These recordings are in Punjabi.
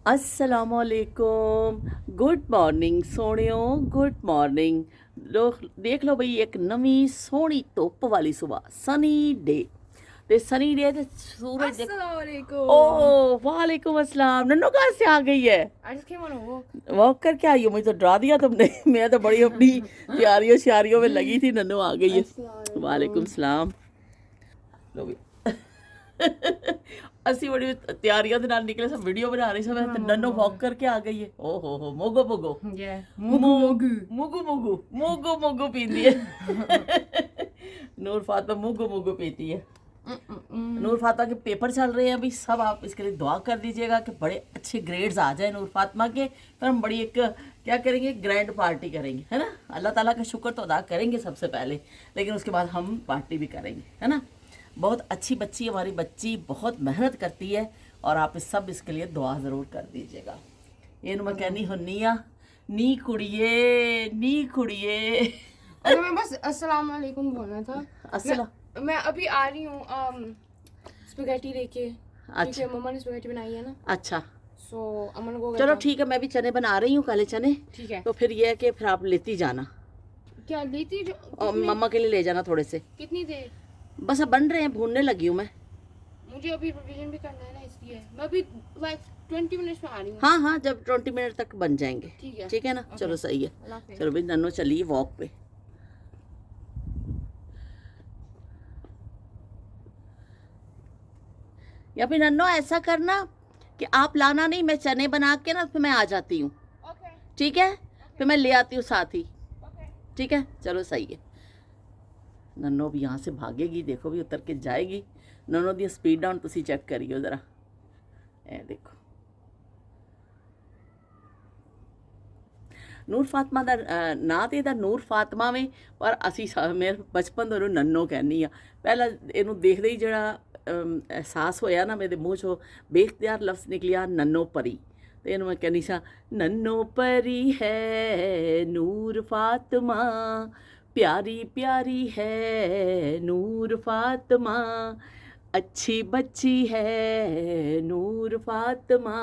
अस्सलामुअलैकुम। गुड मॉर्निंग सोहणियो, गुड मॉर्निंग। लोग देख लो बई, एक नवी सोहनी धुप वाली सुबह, सनी डे। ते सनी डे ते सूरज देख। अस्सलामुअलैकुम। ओ वालेकुम अस्सलाम। नन्नू कहाँ से आ गई है? I just came on a walk. Walk करके आई हो? मुझे तो डरा दिया तुमने। मैं तो बड़ी अपनी तैयारियों श्यारियों में लगी थी। नन्नू आ गई है। वालेकुम अस्सलामुअलैकुम। सलाम। लो भी। ਅਸੀਂ ਬੜੀ ਤਿਆਰੀਆਂ ਦੇ ਨਾਲ ਨਿਕਲੇ, ਸਭ ਵੀਡੀਓ ਬਣਾ ਰਹੇ ਸੀ। ਮੈਂ ਨੰਨੋ ਵਾਕ ਕਰਕੇ ਆ ਗਈ ਹੈ। ਓ ਹੋ ਮੋਗੋ ਮੋਗੋ Yeah. Mugu mugu. ਮੁਗੂ ਮੁਗੂ ਮੁਗੂ ਮੁਗੂ ਪੀਂਦੀ है। नूर फातिमा मुगू मुगू पीती है। नूर फातिमा के पेपर चल रहे हैं अभी, सब आप इसके लिए दुआ कर दीजिएगा कि बड़े अच्छे ग्रेड्स आ जाए नूर फातिमा के। फिर हम बड़ी एक क्या करेंगे, ग्रैंड पार्टी करेंगे, है ना। अल्लाह ताला का शुक्र तो अदा करेंगे सबसे पहले, लेकिन उसके बाद हम पार्टी भी करेंगे, है ना। बहुत अच्छी बच्ची, हमारी बच्ची बहुत मेहनत करती है, और आप सब इसके लिए दुआ ज़रूर कर दीजिएगा। ये मैं कहनी हुन्नी आ, नी कुड़िए नी कुड़िए। अरे मैं बस अस्सलाम वालेकुम बोलना था। अस्सलाम। मैं अभी आ रही हूँ स्पैगेटी लेके, क्योंकि मम्मा ने स्पैगेटी बनाई है ना। अच्छा सो अमन को चलो ठीक है, मैं भी चने बना रही हूँ, काले चने। ठीक है। तो फिर ये है कि फिर आप लेती जाना, क्या लेती जो और मम्मा के लिए ले जाना थोड़े से। कितनी देर? बस अब बन रहे हैं, भूनने लगी हूँ मैं। मुझे अभी रिवीजन भी करना है ना, इसलिए मैं अभी लाइक 20 मिनट्स में आ रही हूँ। हाँ हाँ, जब 20 मिनट तक बन जाएंगे। ठीक है। ठीक है ना। चलो सही है। अल्लाह हाफिज़। चलो भाई नन्नो चलिए वॉक पे। या फिर नन्नो ऐसा करना कि आप लाना नहीं, मैं चने बना के ना फिर मैं आ जाती हूँ। ओके ठीक है, फिर मैं ले आती हूँ साथ ही। ओके। ठीक है चलो सही है। नन्नो भी यहाँ से भागेगी, देखो भी उतर के जाएगी। नन्नो दी स्पीड डाउन तुसी चेक करियो ज़रा, ए देखो। ਨੂਰ ਫਾਤਮਾ ਦਾ ਨਾਂ ਤੇ ਇਹਦਾ ਨੂਰ ਫਾਤਮਾ ਵੇ, ਪਰ ਅਸੀਂ ਮੇਰੇ ਬਚਪਨ ਤੋਂ ਇਹਨੂੰ ਨੰਨੋ ਕਹਿੰਦੀ ਆ। ਪਹਿਲਾਂ ਇਹਨੂੰ ਦੇਖਦੇ ਹੀ ਜਿਹੜਾ ਅਹਿਸਾਸ ਹੋਇਆ ਨਾ, ਮੇਰੇ ਮੂੰਹ 'ਚੋਂ ਬੇਇਖਤਿਆਰ ਲਫ਼ਜ਼ ਨਿਕਲਿਆ ਨੰਨੋ ਪਰੀ। ਤੇ ਇਹਨੂੰ ਮੈਂ ਕਹਿੰਦੀ ਸਾਂ, ਨੰਨੋ ਪਰੀ ਹੈ ਨੂਰ ਫਾਤਮਾ, प्यारी प्यारी है नूर फातिमा, अच्छी बच्ची है नूर फातिमा।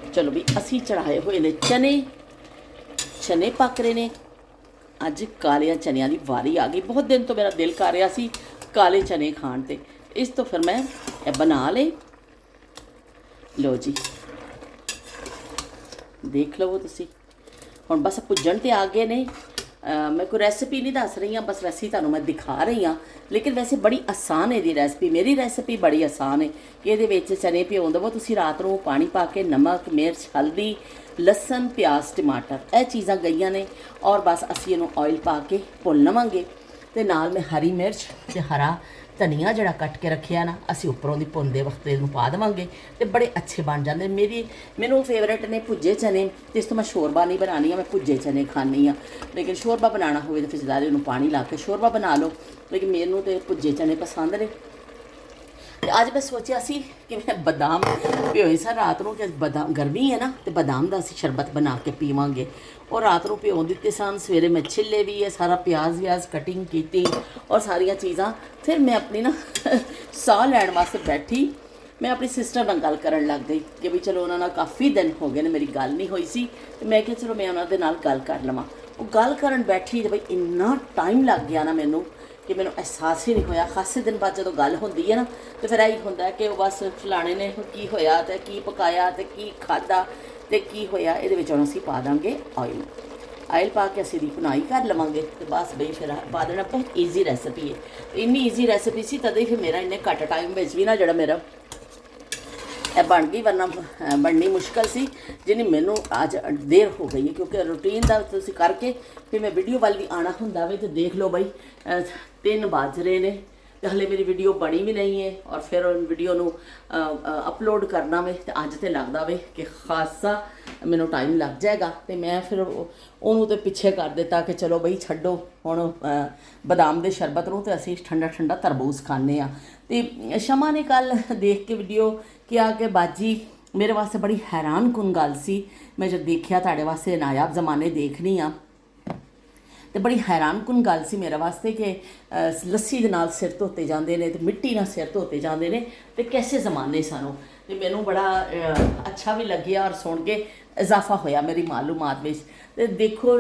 चलो भी असी चढ़ाए हुए ने चने, चने पक रहे ने। अज कालिया चनिया की वारी आ गई। बहुत दिन तो मेरा दिल कर रहा सी काले चने खाण ते, इस तो फिर मैं बना ले। लो जी देख लो तुसी। ਹੁਣ ਬਸ ਭੁੱਜਣ ਤੇ ਆ ਗਏ ਨੇ। ਮੈਂ ਕੋਈ ਰੈਸਿਪੀ ਨਹੀਂ ਦੱਸ ਰਹੀ ਹਾਂ, ਬਸ ਵੈਸੇ ਹੀ ਤੁਹਾਨੂੰ ਮੈਂ ਦਿਖਾ ਰਹੀ ਹਾਂ। ਲੇਕਿਨ ਵੈਸੇ ਬੜੀ ਆਸਾਨ ਇਹਦੀ ਰੈਸਿਪੀ, ਮੇਰੀ ਰੈਸਿਪੀ ਬੜੀ ਆਸਾਨ ਹੈ ਕਿ ਇਹਦੇ ਵਿੱਚ ਚਨੇ ਭਿਓ ਦੇਵੋ ਤੁਸੀਂ ਰਾਤ ਨੂੰ, ਪਾਣੀ ਪਾ ਕੇ, ਨਮਕ ਮਿਰਚ ਹਲਦੀ ਲਸਣ ਪਿਆਜ਼ ਟਮਾਟਰ ਇਹ ਚੀਜ਼ਾਂ ਗਈਆਂ ਨੇ। ਔਰ ਬਸ ਅਸੀਂ ਇਹਨੂੰ ਆਇਲ ਪਾ ਕੇ ਭੁੰਨ ਲਵਾਂਗੇ, ਤੇ ਨਾਲ ਮੈਂ ਹਰੀ ਮਿਰਚ ਤੇ ਹਰਾ ਧਨੀਆ ਜਿਹੜਾ ਕੱਟ ਕੇ ਰੱਖਿਆ ਨਾ, ਅਸੀਂ ਉੱਪਰੋਂ ਦੀ ਭੁੰਨਦੇ ਵਕਤ ਇਹਨੂੰ ਪਾ ਦੇਵਾਂਗੇ, ਤੇ ਬੜੇ ਅੱਛੇ ਬਣ ਜਾਂਦੇ। ਮੈਨੂੰ ਫੇਵਰੇਟ ਨੇ ਭੁੱਜੇ ਚਨੇ, ਤੇ ਇਸ ਤੋਂ ਮੈਂ ਸ਼ੋਰਬਾ ਨਹੀਂ ਬਣਾਉਣੀ ਆ, ਮੈਂ ਭੁੱਜੇ ਚਨੇ ਖਾਂਦੀ ਆ। ਲੇਕਿਨ ਸ਼ੋਰਬਾ ਬਣਾਉਣਾ ਹੋਵੇ ਤਾਂ ਫਿਰ ਜ਼ਿਆਦਾ ਇਹਨੂੰ ਪਾਣੀ ਲਾ ਕੇ ਸ਼ੋਰਬਾ ਬਣਾ ਲਓ, ਲੇਕਿਨ ਮੈਨੂੰ ਤਾਂ ਭੁੱਜੇ ਚਨੇ ਪਸੰਦ ਨੇ। ਤੇ ਅੱਜ ਮੈਂ ਸੋਚਿਆ ਸੀ ਕਿ ਮੈਂ ਬਦਾਮ ਭਿਓਏ ਸਨ ਰਾਤ ਨੂੰ, ਕਿ ਬਦਾਮ ਗਰਮੀ ਹੈ ਨਾ, ਤੇ ਬਦਾਮ ਦਾ ਅਸੀਂ ਸ਼ਰਬਤ ਬਣਾ ਕੇ ਪੀਵਾਂਗੇ। और रात को भ्यो दिते सन, सवेरे मैं छिले भी है, सारा प्याज व्याज कटिंग की और सारिया चीज़ां। फिर मैं अपनी ना साह लैण वास्ते बैठी, मैं अपनी सिस्टर नाल गल करन लग गई कि भी चलो उन्होंने काफ़ी दिन हो गए ने मेरी गल नहीं हुई सी, तो मैं क्या चलो मैं उन्होंने नाल गल कर लवां। वो गल करन बैठी तो बई इन्ना टाइम लग गया ना मैनू कि मैनू एहसास ही नहीं होया। खासे दिन बाद जो गल होंदी है ना, तो फिर यही होंदा कि बस फलाने ने की होया ते की पकाया ते की खादा ਤੇ ਕੀ ਹੋਇਆ। ਇਹਦੇ ਵਿੱਚ ਹੁਣ ਅਸੀਂ ਪਾ ਦਾਂਗੇ ਆਇਲ ਪਾ ਕੇ ਅਸੀਂ ਦੀ ਭੁਨਾਈ ਕਰ ਲਵਾਂਗੇ, ਤੇ ਬਸ ਬਈ ਫਿਰ ਪਾ ਦੇਣਾ। ਬਹੁਤ ਈਜ਼ੀ ਰੈਸਪੀ ਹੈ, ਇੰਨੀ ਈਜ਼ੀ ਰੈਸਪੀ ਸੀ ਤਦੇ ਫਿਰ ਮੇਰਾ ਇੰਨੇ ਘੱਟ ਟਾਈਮ ਵਿੱਚ ਵੀ ਨਾ ਜਿਹੜਾ ਮੇਰਾ ਇਹ ਬਣ ਗਈ, ਵਰਨਾ ਬਣਨੀ ਮੁਸ਼ਕਲ ਸੀ, ਜਿੰਨੀ ਮੈਨੂੰ ਅੱਜ ਦੇਰ ਹੋ ਗਈ ਹੈ। ਕਿਉਂਕਿ ਰੂਟੀਨ ਦਾ ਤੁਸੀਂ ਕਰਕੇ ਫਿਰ ਮੈਂ ਵੀਡੀਓ ਵੱਲ ਵੀ ਆਉਣਾ ਹੁੰਦਾ ਵੇ। ਤੇ ਦੇਖ ਲਓ ਬਈ 3 ਵੱਜ ਰਹੇ ਨੇ, तो हले मेरी वीडियो बनी भी नहीं है, और फिर वीडियो नू अपलोड करना वे, तो अज तो लगता वे कि खासा मैनू टाइम लग जाएगा। तो मैं फिर उन्होंने तो पिछे कर दिता कि चलो बई छड्डो हुण बदाम के शरबत नूं, ते असीं ठंडा ठंडा तरबूज खाने। तो शमा ने कल देख के वीडियो किया कि बाजी मेरे वास्ते बड़ी हैरान कुन गल सी। मैं जब देखिया तुहाडे वास्ते नायाब जमाने देखनी आ, ਤੇ ਬੜੀ ਹੈਰਾਨਕੁਨ ਗੱਲ ਸੀ ਮੇਰੇ ਵਾਸਤੇ ਕਿ ਲੱਸੀ ਦੇ ਨਾਲ ਸਿਰ ਧੋਤੇ ਜਾਂਦੇ ਨੇ ਤੇ ਮਿੱਟੀ ਨਾਲ ਸਿਰ ਧੋਤੇ ਜਾਂਦੇ ਨੇ ਤੇ ਕੈਸੇ ਜ਼ਮਾਨੇ ਸਾਨੂੰ। ਤੇ ਮੈਨੂੰ ਬੜਾ ਅੱਛਾ ਵੀ ਲੱਗਿਆ ਔਰ ਸੁਣ ਕੇ ਇਜ਼ਾਫਾ ਹੋਇਆ ਮੇਰੀ ਮਾਲੂਮਾਤ ਵਿੱਚ। ਤੇ ਦੇਖੋ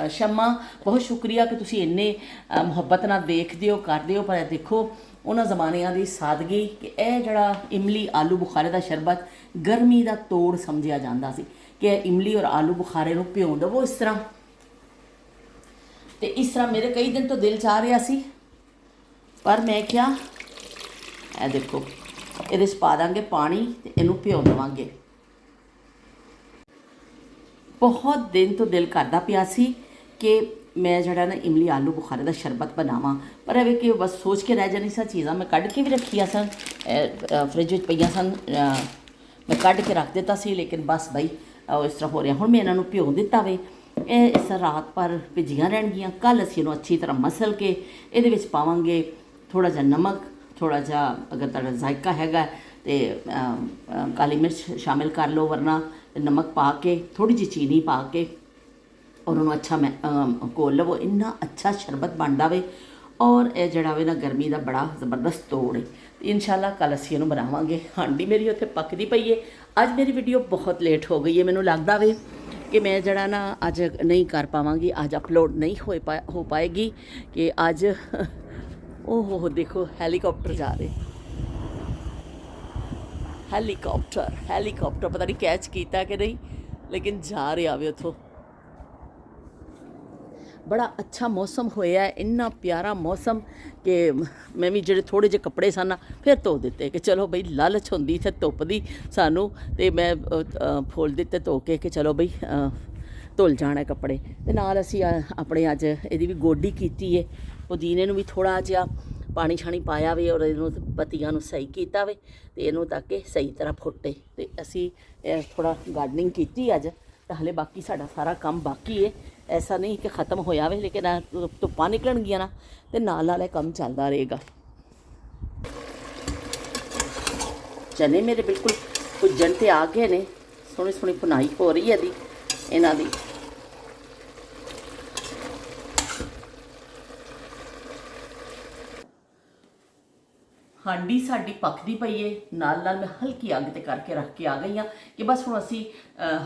ਸ਼ਮਾ, ਬਹੁਤ ਸ਼ੁਕਰੀਆ ਕਿ ਤੁਸੀਂ ਇੰਨੇ ਮੁਹੱਬਤ ਨਾਲ ਦੇਖਦੇ ਹੋ ਕਰਦੇ ਹੋ। ਪਰ ਦੇਖੋ ਉਹਨਾਂ ਜ਼ਮਾਨਿਆਂ ਦੀ ਸਾਦਗੀ ਕਿ ਇਹ ਜਿਹੜਾ ਇਮਲੀ ਆਲੂ ਬੁਖਾਰੇ ਦਾ ਸ਼ਰਬਤ ਗਰਮੀ ਦਾ ਤੋੜ ਸਮਝਿਆ ਜਾਂਦਾ ਸੀ ਕਿ ਇਮਲੀ ਔਰ ਆਲੂ ਬੁਖਾਰੇ ਨੂੰ ਭਿਉਂ ਦੇਵੋ ਇਸ ਤਰ੍ਹਾਂ। ਤੇ ਇਸ ਤਰ੍ਹਾਂ ਮੇਰੇ ਕਈ ਦਿਨ ਤੋਂ ਦਿਲ ਚਾਹ ਰਿਹਾ ਸੀ, ਪਰ ਮੈਂ ਕਿਹਾ ਇਹ ਦੇਖੋ ਇਹਦੇ 'ਚ ਪਾ ਦਾਂਗੇ ਪਾਣੀ ਤੇ ਇਹਨੂੰ ਭਿਉਂ ਦੇਵਾਂਗੇ। ਬਹੁਤ ਦਿਨ ਤੋਂ ਦਿਲ ਕਰਦਾ ਪਿਆ ਸੀ ਕਿ ਮੈਂ ਜਿਹੜਾ ਨਾ ਇਮਲੀ ਆਲੂ ਬੁਖਾਰੇ ਦਾ ਸ਼ਰਬਤ ਬਣਾਵਾਂ, ਪਰ ਐਵੇਂ ਕਿ ਬਸ ਸੋਚ ਕੇ ਰਹਿ ਜਾਣੀ ਸਾ। ਚੀਜ਼ਾਂ ਮੈਂ ਕੱਢ ਕੇ ਵੀ ਰੱਖੀਆਂ ਸਨ, ਫਰਿੱਜ ਵਿੱਚ ਪਈਆਂ ਸਨ, ਮੈਂ ਕੱਢ ਕੇ ਰੱਖ ਦਿੱਤਾ ਸੀ, ਲੇਕਿਨ ਬਸ ਬਈ ਇਸ ਤਰ੍ਹਾਂ ਹੋ ਰਿਹਾ। ਹੁਣ ਮੈਂ ਇਹਨਾਂ ਨੂੰ ਭਿਉਂ ਦਿੱਤਾ ਵੇ, ਇਹ ਇਸ ਰਾਤ ਭਰ ਭਿੱਜੀਆਂ ਰਹਿਣਗੀਆਂ। ਕੱਲ੍ਹ ਅਸੀਂ ਇਹਨੂੰ ਅੱਛੀ ਤਰ੍ਹਾਂ ਮਸਲ ਕੇ ਇਹਦੇ ਵਿੱਚ ਪਾਵਾਂਗੇ ਥੋੜ੍ਹਾ ਜਿਹਾ ਨਮਕ, ਥੋੜ੍ਹਾ ਜਿਹਾ ਅਗਰ ਤੁਹਾਡਾ ਜ਼ਾਇਕਾ ਹੈਗਾ ਤੇ ਕਾਲੀ ਮਿਰਚ ਸ਼ਾਮਿਲ ਕਰ ਲਓ, ਵਰਨਾ ਨਮਕ ਪਾ ਕੇ ਥੋੜ੍ਹੀ ਜਿਹੀ ਚੀਨੀ ਪਾ ਕੇ ਔਰ ਉਹਨੂੰ ਅੱਛਾ ਘੋਲ ਲਵੋ। ਇੰਨਾ ਅੱਛਾ ਸ਼ਰਬਤ ਬਣਦਾ ਵੇ ਔਰ ਇਹ ਜਿਹੜਾ ਵੇ ਨਾ ਗਰਮੀ ਦਾ ਬੜਾ ਜ਼ਬਰਦਸਤ ਤੋੜ ਹੈ। ਇੰਸ਼ਾਅੱਲਾ ਕੱਲ੍ਹ ਅਸੀਂ ਇਹਨੂੰ ਬਣਾਵਾਂਗੇ। ਹਾਂਡੀ ਮੇਰੀ ਉੱਥੇ ਪੱਕਦੀ ਪਈ ਹੈ। ਅੱਜ ਮੇਰੀ ਵੀਡੀਓ ਬਹੁਤ ਲੇਟ ਹੋ ਗਈ ਹੈ, ਮੈਨੂੰ ਲੱਗਦਾ ਵੇ ਕਿ ਮੈਂ ਜਿਹੜਾ ਨਾ ਅੱਜ ਨਹੀਂ ਕਰ ਪਾਵਾਂਗੀ, ਅੱਜ ਅਪਲੋਡ ਨਹੀਂ ਹੋ ਪਾਏਗੀ ਕਿ ਅੱਜ ਉਹ ਦੇਖੋ ਹੈਲੀਕਾਪਟਰ ਜਾ ਰਹੇ, ਹੈਲੀਕਾਪਟਰ ਪਤਾ ਨਹੀਂ ਕੈਚ ਕੀਤਾ ਕਿ ਨਹੀਂ, ਲੇਕਿਨ ਜਾ ਰਿਹਾ ਵੇ ਉੱਥੋਂ। ਬੜਾ ਅੱਛਾ ਮੌਸਮ ਹੋਇਆ, ਇੰਨਾ ਪਿਆਰਾ ਮੌਸਮ ਕਿ ਮੈਂ ਵੀ ਜਿਹੜੇ ਥੋੜ੍ਹੇ ਜਿਹੇ ਕੱਪੜੇ ਸਨ ਫਿਰ ਧੋ ਦਿੱਤੇ ਕਿ ਚਲੋ ਬਈ ਲਾਲਚ ਹੁੰਦੀ ਇੱਥੇ ਧੁੱਪ ਦੀ ਸਾਨੂੰ, ਤੇ ਮੈਂ ਫੋਲ ਦਿੱਤੇ ਧੋ ਕੇ ਕਿ ਚਲੋ ਬਈ ਧੁੱਲ ਜਾਣਾ ਕੱਪੜੇ। ਤੇ ਨਾਲ ਅਸੀਂ ਆਪਣੇ ਅੱਜ ਇਹਦੀ ਵੀ ਗੋਡੀ ਕੀਤੀ ਹੈ, ਪੁਦੀਨੇ ਨੂੰ ਵੀ ਥੋੜ੍ਹਾ ਜਿਹਾ ਪਾਣੀ ਛਾਣੀ ਪਾਇਆ ਵੇ ਔਰ ਇਹਨੂੰ ਪੱਤੀਆਂ ਨੂੰ ਸਹੀ ਕੀਤਾ ਵੇ ਤੇ ਇਹਨੂੰ ਤਾਂ ਕਿ ਸਹੀ ਤਰ੍ਹਾਂ ਫੁੱਟੇ। ਤੇ ਅਸੀਂ ਥੋੜ੍ਹਾ ਗਾਰਡਨਿੰਗ ਕੀਤੀ ਅੱਜ, ਤਾਂ ਹਲੇ ਬਾਕੀ ਸਾਡਾ ਸਾਰਾ ਕੰਮ ਬਾਕੀ ਹੈ। ਐਸਾ ਨਹੀਂ ਕਿ ख़त्म ਹੋਇਆ ਵੇ, ਲੇਕਿਨ ਧੁੱਪਾਂ ਨਿਕਲਣਗੀਆਂ ਨਾ ਤੇ ਨਾਲ ਨਾਲ ਇਹ ਕੰਮ ਚੱਲਦਾ ਰਹੇਗਾ। ਚਨੇ ਮੇਰੇ ਬਿਲਕੁਲ ਭੁੱਜਣ ਤੇ ਆ ਗਏ ਨੇ, ਸੋਹਣੀ ਸੋਹਣੀ ਭੁਨਾਈ ਹੋ ਰਹੀ ਹੈ ਇਹਨਾਂ ਦੀ। ਹਾਂਡੀ ਸਾਡੀ ਪੱਕਦੀ ਪਈ ਏ, ਨਾਲ ਨਾਲ ਮੈਂ ਹਲਕੀ ਅੱਗ ਤੇ ਕਰਕੇ ਰੱਖ ਕੇ ਆ ਗਈ ਹਾਂ ਕਿ ਬਸ ਹੁਣ ਅਸੀਂ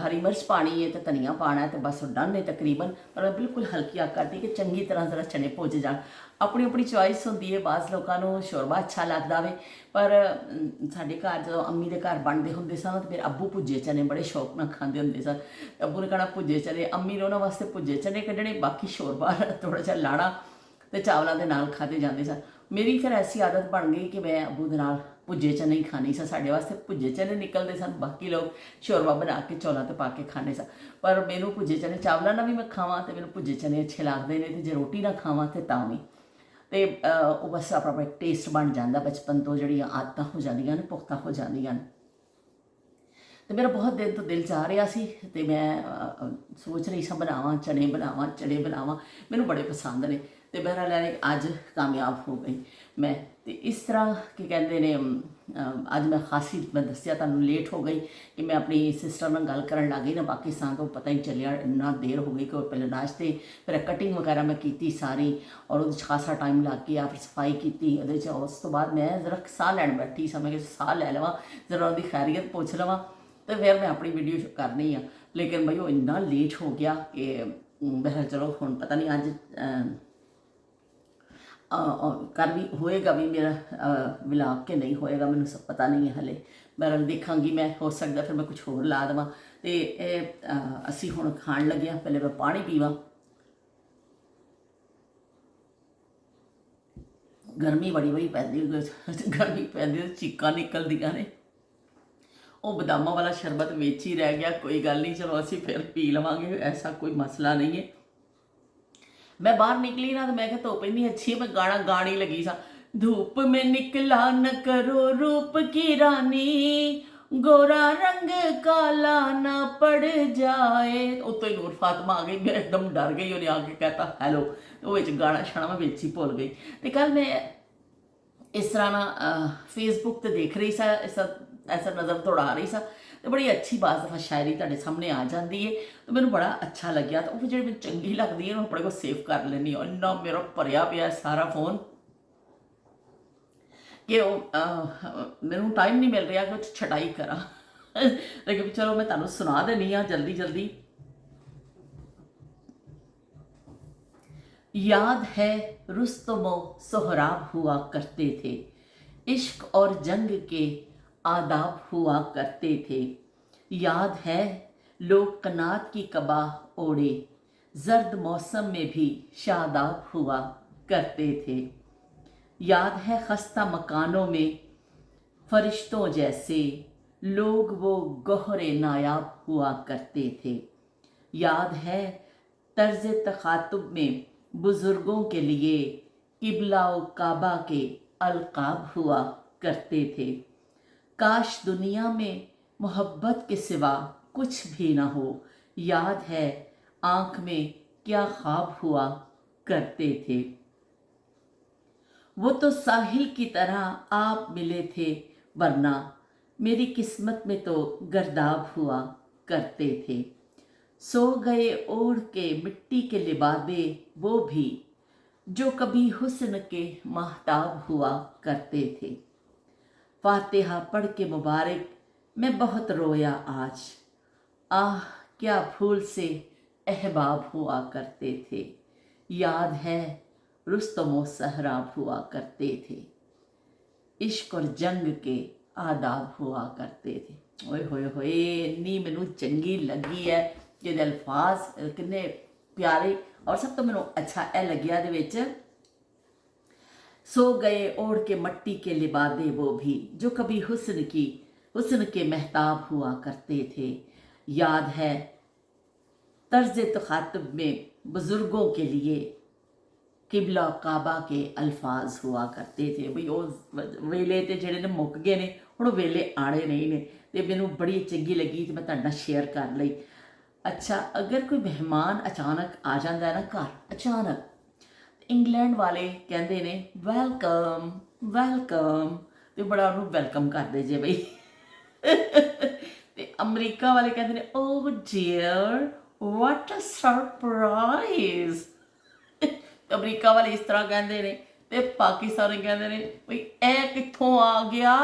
ਹਰੀ ਮਿਰਚ ਪਾਣੀ ਹੈ ਤੇ ਧਨੀਆ ਪਾਣਾ ਤੇ ਬਸ ਡਨ ਹੈ ਤਕਰੀਬਨ। ਪਰ ਮੈਂ ਬਿਲਕੁਲ ਹਲਕੀ ਅੱਗ ਕਰਦੀ ਕਿ ਚੰਗੀ ਤਰ੍ਹਾਂ ਜ਼ਰਾ ਚਨੇ ਭੁੱਜ ਜਾਣ। ਆਪਣੀ ਆਪਣੀ ਚੋਇਸ ਹੁੰਦੀ ਹੈ, ਬਾਜ਼ ਲੋਕਾਂ ਨੂੰ ਸ਼ੋਰਬਾ ਅੱਛਾ ਲੱਗਦਾ ਵੇ, ਪਰ ਸਾਡੇ ਘਰ ਜਦੋਂ ਅੰਮੀ ਦੇ ਘਰ ਬਣਦੇ ਹੁੰਦੇ ਸਨ ਤੇ ਫਿਰ ਅੱਬੂ ਭੁੱਜੇ ਚਨੇ ਬੜੇ ਸ਼ੌਕ ਨਾਲ ਖਾਂਦੇ ਹੁੰਦੇ ਸਨ। ਅੱਬੂ ਨੇ ਕਹਿਣਾ ਭੁੱਜੇ ਚਨੇ, ਅੰਮੀ ਨੇ ਉਹਨਾਂ ਵਾਸਤੇ ਭੁੱਜੇ ਚਨੇ ਕੱਢਣੇ, ਬਾਕੀ ਸ਼ੋਰਬਾ ਥੋੜ੍ਹਾ ਜਿਹਾ ਲਾਣਾ ਤੇ ਚਾਵਲਾਂ ਦੇ ਨਾਲ ਖਾਦੇ ਜਾਂਦੇ ਸਨ। ਮੇਰੀ ਫਿਰ ਐਸੀ ਆਦਤ ਬਣ ਗਈ ਕਿ ਮੈਂ ਅੱਬੂ ਦੇ ਨਾਲ ਭੁੱਜੇ ਚਨੇ ਹੀ ਖਾਣੀ ਸਨ। ਸਾਡੇ ਵਾਸਤੇ ਭੁੱਜੇ ਚਨੇ ਨਿਕਲਦੇ ਸਨ, ਬਾਕੀ ਲੋਕ ਸ਼ੋਰਬਾ ਬਣਾ ਕੇ ਚੌਲਾਂ 'ਤੇ ਪਾ ਕੇ ਖਾਂਦੇ ਸਨ। ਪਰ ਮੈਨੂੰ ਭੁੱਜੇ ਚਨੇ ਚਾਵਲਾਂ ਨਾਲ ਵੀ ਮੈਂ ਖਾਵਾਂ ਤੇ ਮੈਨੂੰ ਭੁੱਜੇ ਚਨੇ ਅੱਛੇ ਲੱਗਦੇ ਨੇ, ਤੇ ਜੇ ਰੋਟੀ ਨਾਲ ਖਾਵਾਂ ਤੇ ਤਾਂ ਵੀ। ਤੇ ਉਹ ਬਸ ਆਪਣਾ ਇੱਕ ਟੇਸਟ ਬਣ ਜਾਂਦਾ, ਬਚਪਨ ਤੋਂ ਜਿਹੜੀਆਂ ਆਦਤਾਂ ਹੋ ਜਾਂਦੀਆਂ ਨੇ ਪੁਖਤਾ ਹੋ ਜਾਂਦੀਆਂ ਨੇ। ਤੇ ਮੇਰਾ ਬਹੁਤ ਦਿਨ ਤੋਂ ਦਿਲ ਚਾਹ ਰਿਹਾ ਸੀ ਤੇ ਮੈਂ ਸੋਚ ਰਹੀ ਸਾਂ ਬਣਾਵਾਂ ਚਨੇ ਬਣਾਵਾਂ, ਮੈਨੂੰ ਬੜੇ ਪਸੰਦ ਨੇ। ਤੇ ਬਹਰਾਲ ਅੱਜ ਕਾਮਯਾਬ ਹੋ ਗਈ ਮੈਂ। ਤੇ ਇਸ ਤਰ੍ਹਾਂ ਕੀ ਕਹਿੰਦੇ ਨੇ, ਅੱਜ ਮੈਂ ਖਾਸੀ ਮੈਂ ਦੱਸਿਆ ਤੁਹਾਨੂੰ ਲੇਟ ਹੋ ਗਈ ਕਿ ਮੈਂ ਆਪਣੀ ਸਿਸਟਰ ਨਾਲ ਗੱਲ ਕਰਨ ਲੱਗ ਗਈ ਨਾ ਪਾਕਿਸਤਾਨ ਤੋਂ, ਪਤਾ ਹੀ ਚੱਲਿਆ ਇੰਨਾ ਦੇਰ ਹੋ ਗਈ ਕਿ ਉਹ ਪਹਿਲੇ ਨਾਸ਼ਤੇ ਫਿਰ ਕਟਿੰਗ ਵਗੈਰਾ ਮੈਂ ਕੀਤੀ ਸਾਰੀ ਔਰ ਉਹਦੇ 'ਚ ਖਾਸਾ ਟਾਈਮ ਲੱਗ ਗਿਆ। ਫਿਰ ਸਫਾਈ ਕੀਤੀ ਉਹਦੇ 'ਚ, ਉਸ ਤੋਂ ਬਾਅਦ ਮੈਂ ਜ਼ਰਾ ਸਾਹ ਲੈਣ ਬੈਠੀ ਸਾਂ, ਮੈਂ ਕਿ ਸਾਹ ਲੈ ਲਵਾਂ, ਜ਼ਰਾ ਉਹਦੀ ਖੈਰੀਅਤ ਪੁੱਛ ਲਵਾਂ ਤੇ ਫਿਰ ਮੈਂ ਆਪਣੀ ਵੀਡੀਓ ਕਰਨੀ ਆ। ਲੇਕਿਨ ਬਈ ਉਹ ਇੰਨਾ ਲੇਟ ਹੋ ਗਿਆ ਕਿ ਬਹਰਾਲ ਚਲੋ ਹੁਣ ਪਤਾ ਨਹੀਂ ਅੱਜ ਕਰ ਵੀ ਹੋਏਗਾ ਵੀ ਮੇਰਾ ਵਲੌਗ ਕਿ ਨਹੀਂ ਹੋਏਗਾ, ਮੈਨੂੰ ਸਭ ਪਤਾ ਨਹੀਂ ਹੈ ਹਲੇ। ਬਹਰਾਲ ਦੇਖਾਂਗੀ ਮੈਂ, ਹੋ ਸਕਦਾ ਫਿਰ ਮੈਂ ਕੁਛ ਹੋਰ ਲਾ ਦੇਵਾਂ। ਤੇ ਇਹ ਅਸੀਂ ਹੁਣ ਖਾਣ ਲੱਗੇ ਹਾਂ, ਪਹਿਲੇ ਮੈਂ ਪਾਣੀ ਪੀਵਾਂ। ਗਰਮੀ ਬੜੀ ਪੈਂਦੀ, ਗਰਮੀ ਪੈਂਦੀ ਚੀਕਾਂ ਨਿਕਲਦੀਆਂ ਨੇ। ਉਹ ਬਦਾਮਾਂ ਵਾਲਾ ਸ਼ਰਬਤ ਵਿੱਚ ਹੀ ਰਹਿ ਗਿਆ, ਕੋਈ ਗੱਲ ਨਹੀਂ, ਚਲੋ ਅਸੀਂ ਫਿਰ ਪੀ ਲਵਾਂਗੇ, ਐਸਾ ਕੋਈ ਮਸਲਾ ਨਹੀਂ ਹੈ। मैं बाहर निकली ना तो मैं क्या धुप इतनी अच्छी है, मैं गाना गाने लगी सा, धूप में निकला न करो रूप की रानी, गोरा रंग काला न पड़ जाए। उतो ही नूर फातिमा आ गई, मैं एकदम डर गई, उन्हें आके कहता हैलो, तो वो गाना छाना मैं बेच ही भुल गई। तो कल मैं इस तरह ना फेसबुक ते देख रही सा, इस ਐਸਾ ਨਜ਼ਰ ਦੌੜਾ ਰਹੀ ਸਾਂ ਤੇ ਬੜੀ ਅੱਛੀ ਬਾਜ਼ ਦਫਾ ਸ਼ਾਇਰੀ ਤੁਹਾਡੇ ਸਾਹਮਣੇ ਆ ਜਾਂਦੀ ਹੈ ਤੇ ਮੈਨੂੰ ਬੜਾ ਅੱਛਾ ਲੱਗਿਆ। ਤਾਂ ਉਹ ਜਿਹੜੀ ਮੈਨੂੰ ਚੰਗੀ ਲੱਗਦੀ ਹੈ ਉਹ ਆਪਣੇ ਕੋਲ ਸੇਵ ਕਰ ਲੈਂਦੀ ਹਾਂ। ਇੰਨਾ ਮੇਰਾ ਭਰਿਆ ਪਿਆ ਸਾਰਾ ਫੋਨ ਕਿ ਉਹ ਮੈਨੂੰ ਟਾਈਮ ਨਹੀਂ ਮਿਲ ਰਿਹਾ ਕਿ ਉਹ 'ਚ ਛਟਾਈ ਕਰਾਂ ਲੇਕਿਨ ਚਲੋ ਮੈਂ ਤੁਹਾਨੂੰ ਸੁਣਾ ਦੇਣੀ ਹਾਂ जल्दी जल्दी। याद है रुस्तमो सोहराब हुआ करते थे, इश्क और जंग के आदाब हुआ करते थे। याद है लोग कनात की कबाह ओढ़े, जर्द मौसम में भी शादाब हुआ करते थे। याद है खस्ता मकानों में फरिश्तों जैसे लोग वो गहरे नायाब हुआ करते थे। याद है तर्ज तखातुब में बुजुर्गों के लिए किबला व काबा के अलकाब हुआ करते थे। काश दुनिया में मोहब्बत के सिवा कुछ भी ना हो। याद है आँख में क्या ख्वाब हुआ करते थे। वो तो साहिल की तरह आप मिले थे, वरना मेरी किस्मत में तो गर्दाब हुआ करते थे। सो गए ओढ़ के मिट्टी के लिबादे वो भी, जो कभी हुस्न के महताब हुआ करते थे। फातिहा पढ़ के मुबारक मैं बहुत रोया आज, आह क्या फूल से अहबाब हुआ करते थे। याद है रुस्तमो सहराब हुआ करते थे, इश्क और जंग के आदाब हुआ करते थे। ओए होए होए इन्नी मैनू चंगी लगी है कि अल्फाज किन्ने प्यारे। और सब तो मैनू अच्छा यह लग्या दे विच, सो गए ओढ़ के मट्टी के लिबादे वो भी, जो कभी हुस्न के महताब हुआ करते थे। याद है तर्ज तखातुब में बुजुर्गों के लिए किबला काबा के अल्फाज हुआ करते थे। बई वो वेले तो जेडे ने मुक गए ने, हुण वेले आने नहीं ने, तो मैनू बड़ी चंगी लगी तो मैं तुहाडे नाल शेयर कर लई। अच्छा, अगर कोई मेहमान अचानक आ जाता है ना घर, अचानक, इंग्लैंड वाले कहते ने वैलकम वैलकम, तो बड़ा उन्होंने वैलकम करते जे बई ते अमरीका वाले कहते ने ओ डियर व्हाट अ सरप्राइज। अमरीका वाले इस तरह कहते हैं, तो पाकिस्तानी कहते हैं बई ए कित्थों आ गया।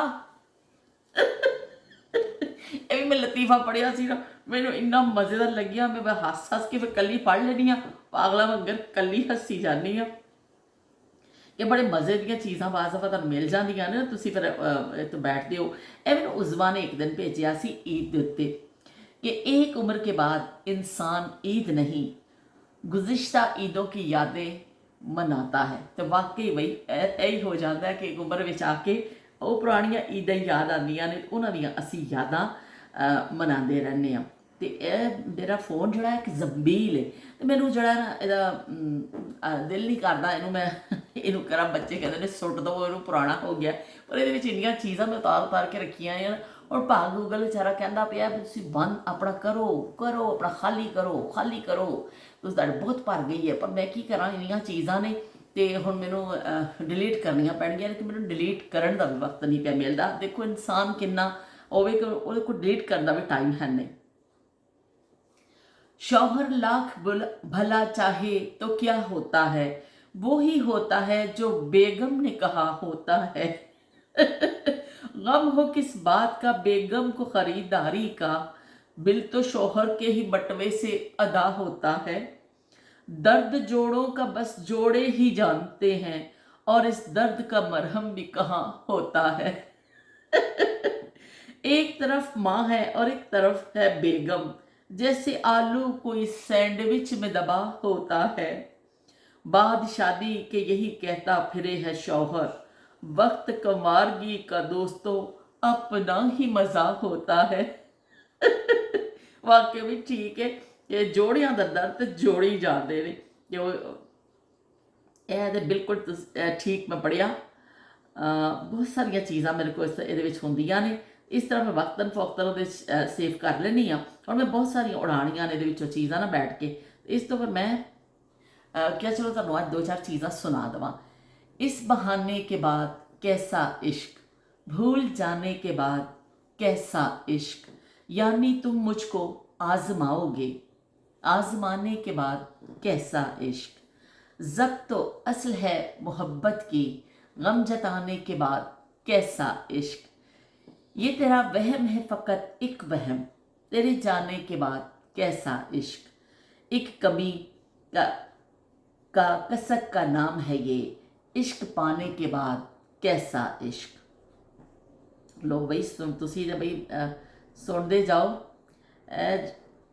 ये भी मैं लतीफा पढ़िया सी ना, मैनू इन्ना मज़ेदार लग्या, मैं हस हस के फिर कली पढ़ लेनी हाँ, पागला वांगर कली हसी जानी हाँ। ये बड़े मज़े दी चीज़ां बाज़ दफ़ा तुहानूं मिल जांदियां ने, तुसीं फिर इत्थे बैठदे हो। ये मैनू उज़मा ने एक दिन भेजिया सी ईद दे उत्ते कि एक उम्र के बाद इंसान ईद नहीं गुज़िश्ता ईदों की यादें मनाता है। तो वाकई बई यही हो जाता है कि एक उम्र में आके वो पुरानियां ईदां याद आंदियां ने, उन्हां दियां असीं यादां मनाते रहने आ। तो यह मेरा फोन जोड़ा एक जंबील है, तो मैनू जोड़ा ना यदा दिल नहीं करता इनू मैं इनू करा, बच्चे कहते हैं सुट दो इनू पुराना हो गया, पर ये इन्नियां चीज़ां मैं उतार के रखियां हैं। और भाग गूगल बेचारा कहता पिया तुसीं बंद अपना करो करो, अपना खाली करो, तो तुहाडे बहुत भर गई है, पर मैं की करा इन्नियां चीज़ां ने, तो हुण मैनू डिलीट करनियां पैणगियां, लेकिन मैनू डिलीट करन दा भी वक्त नहीं पिया मिलदा। देखो इंसान किन्ना होवे कि उहदे कोल डिलीट करन दा भी टाइम है नहीं। शौहर लाख भला चाहे तो क्या होता है, वो ही होता है जो बेगम ने कहा होता है। गम हो किस बात का बेगम को खरीदारी का, बिल तो शौहर के ही बटवे से अदा होता है। दर्द जोड़ों का बस जोड़े ही जानते हैं, और इस दर्द का मरहम भी कहाँ होता है। एक तरफ माँ है और एक तरफ है बेगम, जैसे आलू कोई सैंडविच में दबा होता है। बाद शादी के यही कहता फिरे है शौहर, वक्त कमारगी का दोस्तों अपना ही मजा होता है। वाकई भी ठीक है, ये जोड़ियां दा दर्द जोड़ी जाते हैं। यह तो बिल्कुल ठीक मैं पढ़िया, बहुत सारिया चीज़ां मेरे को ये होंदियां ने, इस तरह मैं वक्तन फौक्तन सेव कर लेनी हाँ। और मैं बहुत सारिया उड़ानियां ने ये चीज़ां ना बैठ के, इस तो फिर मैं क्या चलो तुहानूं अज दो चार चीज़ां सुना देवां। इस बहाने के बाद कैसा इश्क, भूल जाने के बाद कैसा इश्क, यानी तुम मुझको आजमाओगे, आजमाने के बाद कैसा इश्क। ज़ब्त तो असल है मोहब्बत की, गम जताने के बाद कैसा इश्क। ये तेरा वहम है फ़कत एक वहम, तेरे जाने के बाद कैसा इश्क। एक कमी का कसक का नाम है ये, इश्क पाने के बाद कैसा इश्क। लो बई सुन तुसी ते बई सुनते जाओ।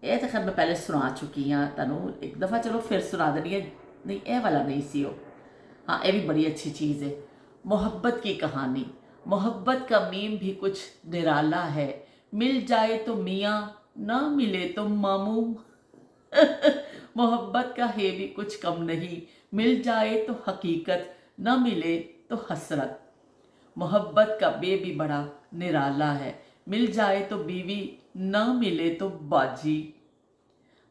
ਇਹ ਤਾਂ ਖੈਰ ਮੈਂ ਪਹਿਲੇ ਸੁਣਾ ਚੁੱਕੀ ਹਾਂ ਤੁਹਾਨੂੰ ਇੱਕ ਦफ़ਾ, ਚਲੋ ਫਿਰ ਸੁਣਾ ਦੇਣੀ है। नहीं ये वाला नहीं सी हो, हाँ ये भी बड़ी अच्छी चीज़ है। मोहब्बत की कहानी, मोहब्बत का मीम भी कुछ निराला है, मिल जाए तो मियाँ ना मिले तो मामू। मोहब्बत का है भी कुछ कम नहीं, मिल जाए तो हकीकत ना मिले तो हसरत। मोहब्बत का बे भी बड़ा निराला है, मिल जाए तो बीवी ना मिले तो बाजी।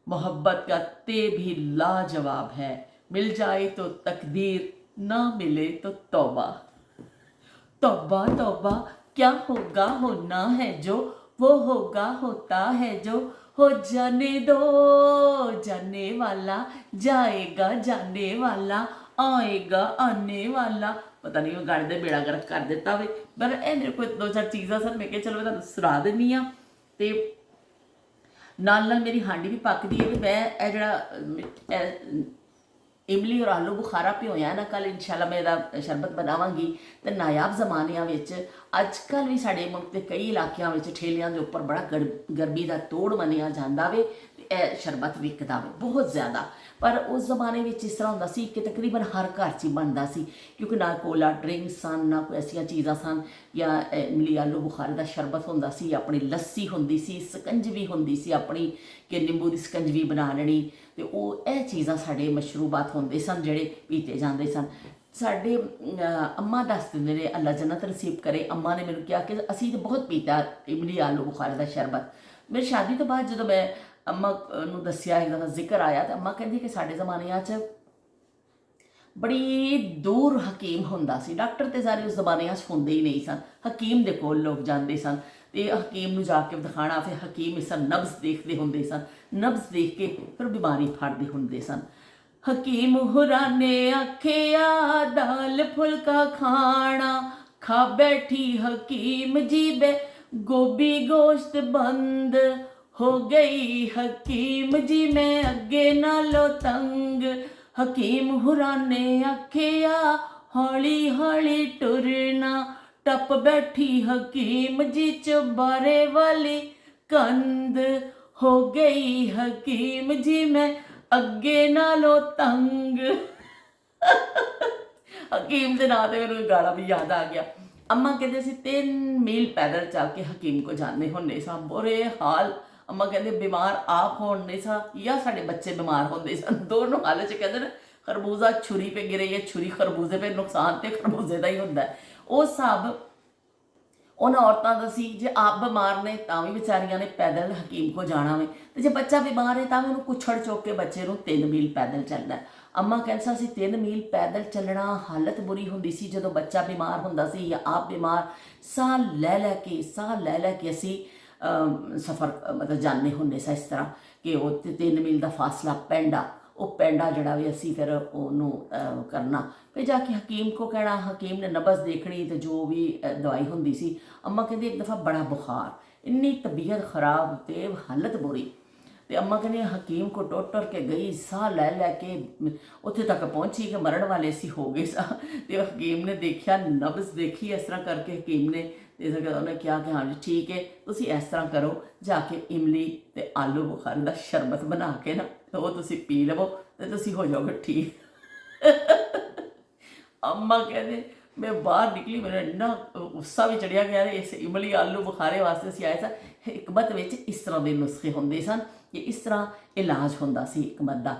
मोहब्बत का ते भी लाजवाब है, मिल जाए तो तकदीर ना मिले तो तौबा। तौबा तौबा क्या होगा होना है जो, वो होगा होता है जो, हो जाने दो जाने वाला, जाएगा जाने वाला, आएगा आने वाला। पता नहीं वो गाने का बेड़ा गर्क कर दिता वे, पर ये मेरे को दो चार चीज़ां सन, मैं चलो मैं तुहानूं सुना दिंदी हाँ। ते नाल नाल मेरी हांडी भी पकदी है। मैं ये जिहड़ा इमली और आलू बुखारा भिगोया ना, कल इंशाल्लाह मैं इसदा शरबत बनावांगी। तो नायाब जमानिਆਂ ਵਿੱਚ अजकल भी साडे मुल्क के कई इलाकों में ठेलियां के उपर बड़ा गर्मी का तोड़ मनिया जाता वे। शरबत विकदा वे बहुत ज़्यादा, पर उस जमाने में इस तरह होंदा सी कि तकरीबन हर घर च बनता सी, क्योंकि ना कोला ड्रिंक्स सन, ना कोई ऐसिया चीज़ां सन, या इमली आलू बुखारे का शरबत होंदा सी, अपनी लस्सी होंदी सी, सकंजवी होंदी सी अपनी, कि निंबू की सकंजवी बना लेनी। तो वो ये चीज़ां साडे मशरूबात होंदे सन जिहड़े पीते जाते सन। साडे अम्मा दस दिंदे ने, अल्लाह जन्नत नसीब करे, अम्मा ने मैनूं कहा कि असीं तो बहुत पीता इमली आलू बुखारे का शरबत। मेरी शादी तो बाद जो मैं अम्मा नूं दस्सिया, एक दफ़ा जिक्र आया, तो अम्मा कहंदी कि साडे ज़मानिਆਂ 'ਚ बड़ी दूर हकीम होंदा सी। डॉक्टर तो सारे उस जमाने होंदे ही नहीं सन, हकीम दे कोल लोग जाते सन, तो हकीम नूं जाके दिखाना, फिर हकीम इस नब्ज़ देखते होंदे सन, नब्ज़ देख के फिर बीमारी फड़दे होंदे सन। हकीम हुरां ने आखिया दाल फुलका खाना, खा बैठी हकीम जी बे गोभी गोश्त बंद, हो गई हकीम जी मैं अगे नालों तंग। हकीम हुरां ने आखिया हौली हौली टुरना, टप बैठी हकीम जी चबारे वाली कंद, हो गई हकीम जी मैं अगे नालों तंग। हकीम के नाम से मेरे गाना भी याद आ गया। अम्मा कहते सी 3 मील पैदल चल के हकीम को जाने होंदे सा, बुरे हाल। अम्मा कहते बीमार आप होने सा या साढ़े बच्चे बीमार होंदे सन, दोनों हालत च कहते ना खरबूजा छुरी पे गिरे या छुरी खरबूजे पे, नुकसान तो खरबूजे का ही होंदा है। वो हिसाब उन्होंने औरतों का सी, जे आप बीमार ने तो भी बेचारियां ने पैदल हकीम को जाना वे, तो जे बच्चा बीमार है तो भी उन्होंने कुछड़ चुक के बच्चे को 3 मील पैदल चलना है। अम्मा कहता सी 3 मील पैदल चलना, हालत बुरी होंदी सी जो बच्चा बीमार होंदा सी या आप बीमार, साह लै लैके असी सफ़र मतलब जाने होंदे सा, इस तरह कि वो 3 मील का फासला पैंडा, वो पैंडा जड़ा भी असी फिर उन्होंने करना, फिर जाके हकीम को कहना, हकीम ने नब्ज़ देखनी तो जो भी दवाई होंदी सी। अम्मा कहती एक दफ़ा बड़ा बुखार, इन्नी तबीयत खराब तो हालत बुरी, तो अम्मा कहने हकीम को टुर के गई, साह लैके उत्थे तक पहुँची कि मरण वाले सी हो गए सा। तो हकीम ने देखा, नब्ज़ देखी इस तरह करके, हकीम ने उन्हें कहा कि हाँ जी ठीक है, तुसी इस तरह करो, जाके इमली ते आलू बुखारे का शरबत बना के ना तो वो तुसी पी लवो तो तुसी हो जाओगे ठीक। अम्मा कहते मैं बाहर निकली, मेरा इन्ना गुस्सा भी चढ़िया गया। इस इमली आलू बुखारे वास्ते असीं आए सा। हिकमत विच इस तरह के नुस्खे होंदे सन कि इस तरह इलाज होंदा सी हिकमत दा।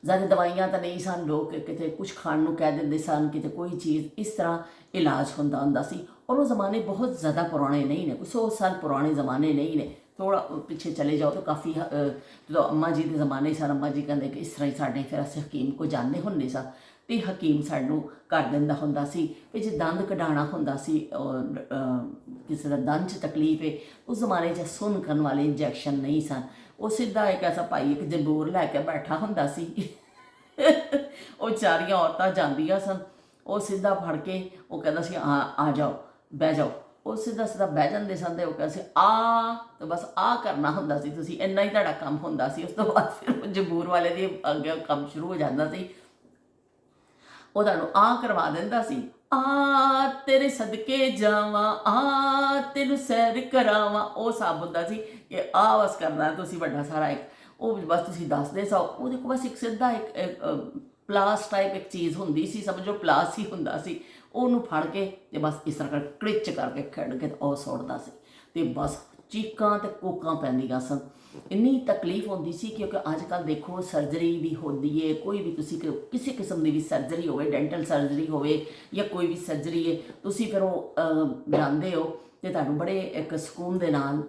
ज़्यादा दवाइयां तो नहीं सन, लोग किते कुछ खाण नूं कह दिंदे सन, किते कोई चीज़, इस तरह इलाज होंदा सी। और वो ज़माने बहुत ज़्यादा पुराने नहीं ने, कुछ 100 साल पुराने ज़माने नहीं ने, थोड़ा पीछे चले जाओ तो काफ़ी जो अम्मा जी के ज़माने सन, अम्मा जी कहते कि इस तरह ही साढ़े फिर अस हकीम को जाने होंदे सा, तो हकीम सानू कर दिंदा होंदा सी। फिर जे दंद कढाना होंदा सी ਕਿਸੇ ਦਾ ਦੰਦ 'ਚ ਤਕਲੀਫ ਹੈ। ਉਸ ਜ਼ਮਾਨੇ 'ਚ ਸੁੰਨ ਕਰਨ ਵਾਲੇ ਇੰਜੈਕਸ਼ਨ ਨਹੀਂ ਸਨ। ਉਹ ਸਿੱਧਾ ਇੱਕ ਐਸਾ ਭਾਈ ਇੱਕ ਜੰਦੂਰ ਲੈ ਕੇ ਬੈਠਾ ਹੁੰਦਾ ਸੀ ਉਹ ਚਾਰੀਆਂ ਔਰਤਾਂ ਜਾਂਦੀਆਂ ਸਨ, ਉਹ ਸਿੱਧਾ ਫੜ ਕੇ ਉਹ ਕਹਿੰਦਾ ਸੀ ਆ ਜਾਓ, ਬਹਿ ਜਾਓ। ਉਹ ਸਿੱਧਾ ਸਿੱਧਾ ਬਹਿ ਜਾਂਦੇ ਸਨ ਤੇ ਉਹ ਕਹਿੰਦਾ ਸੀ ਤੇ ਬਸ ਕਰਨਾ ਹੁੰਦਾ ਸੀ ਤੁਸੀਂ, ਇੰਨਾ ਹੀ ਤੁਹਾਡਾ ਕੰਮ ਹੁੰਦਾ ਸੀ। ਉਸ ਤੋਂ ਬਾਅਦ ਫਿਰ ਜੰਬੂਰ ਵਾਲੇ ਦੀ ਅੱਗੇ ਕੰਮ ਸ਼ੁਰੂ ਹੋ ਜਾਂਦਾ ਸੀ। ਉਹ ਤੁਹਾਨੂੰ ਕਰਵਾ ਦਿੰਦਾ ਸੀ, ਤੇਰੇ ਸਦਕੇ ਜਾਵਾਂ, ਤੈਨੂੰ ਸੈਰ ਕਰਾਵਾਂ। ਉਹ ਹਿਸਾਬ ਹੁੰਦਾ ਸੀ ਕਿ ਬਸ ਕਰਨਾ ਤੁਸੀਂ ਵੱਡਾ ਸਾਰਾ ਇੱਕ, ਉਹ ਬਸ ਤੁਸੀਂ ਦੱਸਦੇ ਸੋ। ਉਹਦੇ ਕੋਲ ਬਸ ਇੱਕ ਸਿੱਧਾ ਇੱਕ ਪਲਾਸ ਟਾਈਪ ਇੱਕ ਚੀਜ਼ ਹੁੰਦੀ ਸੀ, ਸਮਝੋ ਪਲਾਸ ਹੀ ਹੁੰਦਾ ਸੀ। ਉਹਨੂੰ ਫੜ ਕੇ ਤੇ ਬਸ ਇਸ ਤਰ੍ਹਾਂ ਕ੍ਰਿਚ ਕਰਕੇ ਖਿੱਡ ਕੇ ਉਹ ਸੁੱਟਦਾ ਸੀ ਤੇ ਬਸ ਚੀਕਾਂ ਤੇ ਕੋਕਾਂ ਪੈਂਦੀਆਂ ਸਨ। ਇੰਨੀ ਤਕਲੀਫ ਹੁੰਦੀ ਸੀ ਕਿਉਂਕਿ ਅੱਜ ਕੱਲ੍ਹ ਦੇਖੋ ਸਰਜਰੀ ਵੀ ਹੁੰਦੀ ਹੈ, ਕੋਈ ਵੀ ਤੁਸੀਂ ਕਿਸੇ ਕਿਸਮ ਦੀ ਵੀ ਸਰਜਰੀ ਹੋਵੇ, ਡੈਂਟਲ ਸਰਜਰੀ ਹੋਵੇ ਜਾਂ ਕੋਈ ਵੀ ਸਰਜਰੀ ਹੈ, ਤੁਸੀਂ ਫਿਰ ਉਹ ਜਾਂਦੇ ਹੋ ਤੇ ਤੁਹਾਨੂੰ ਬੜੇ ਇੱਕ ਸਕੂਨ ਦੇ ਨਾਲ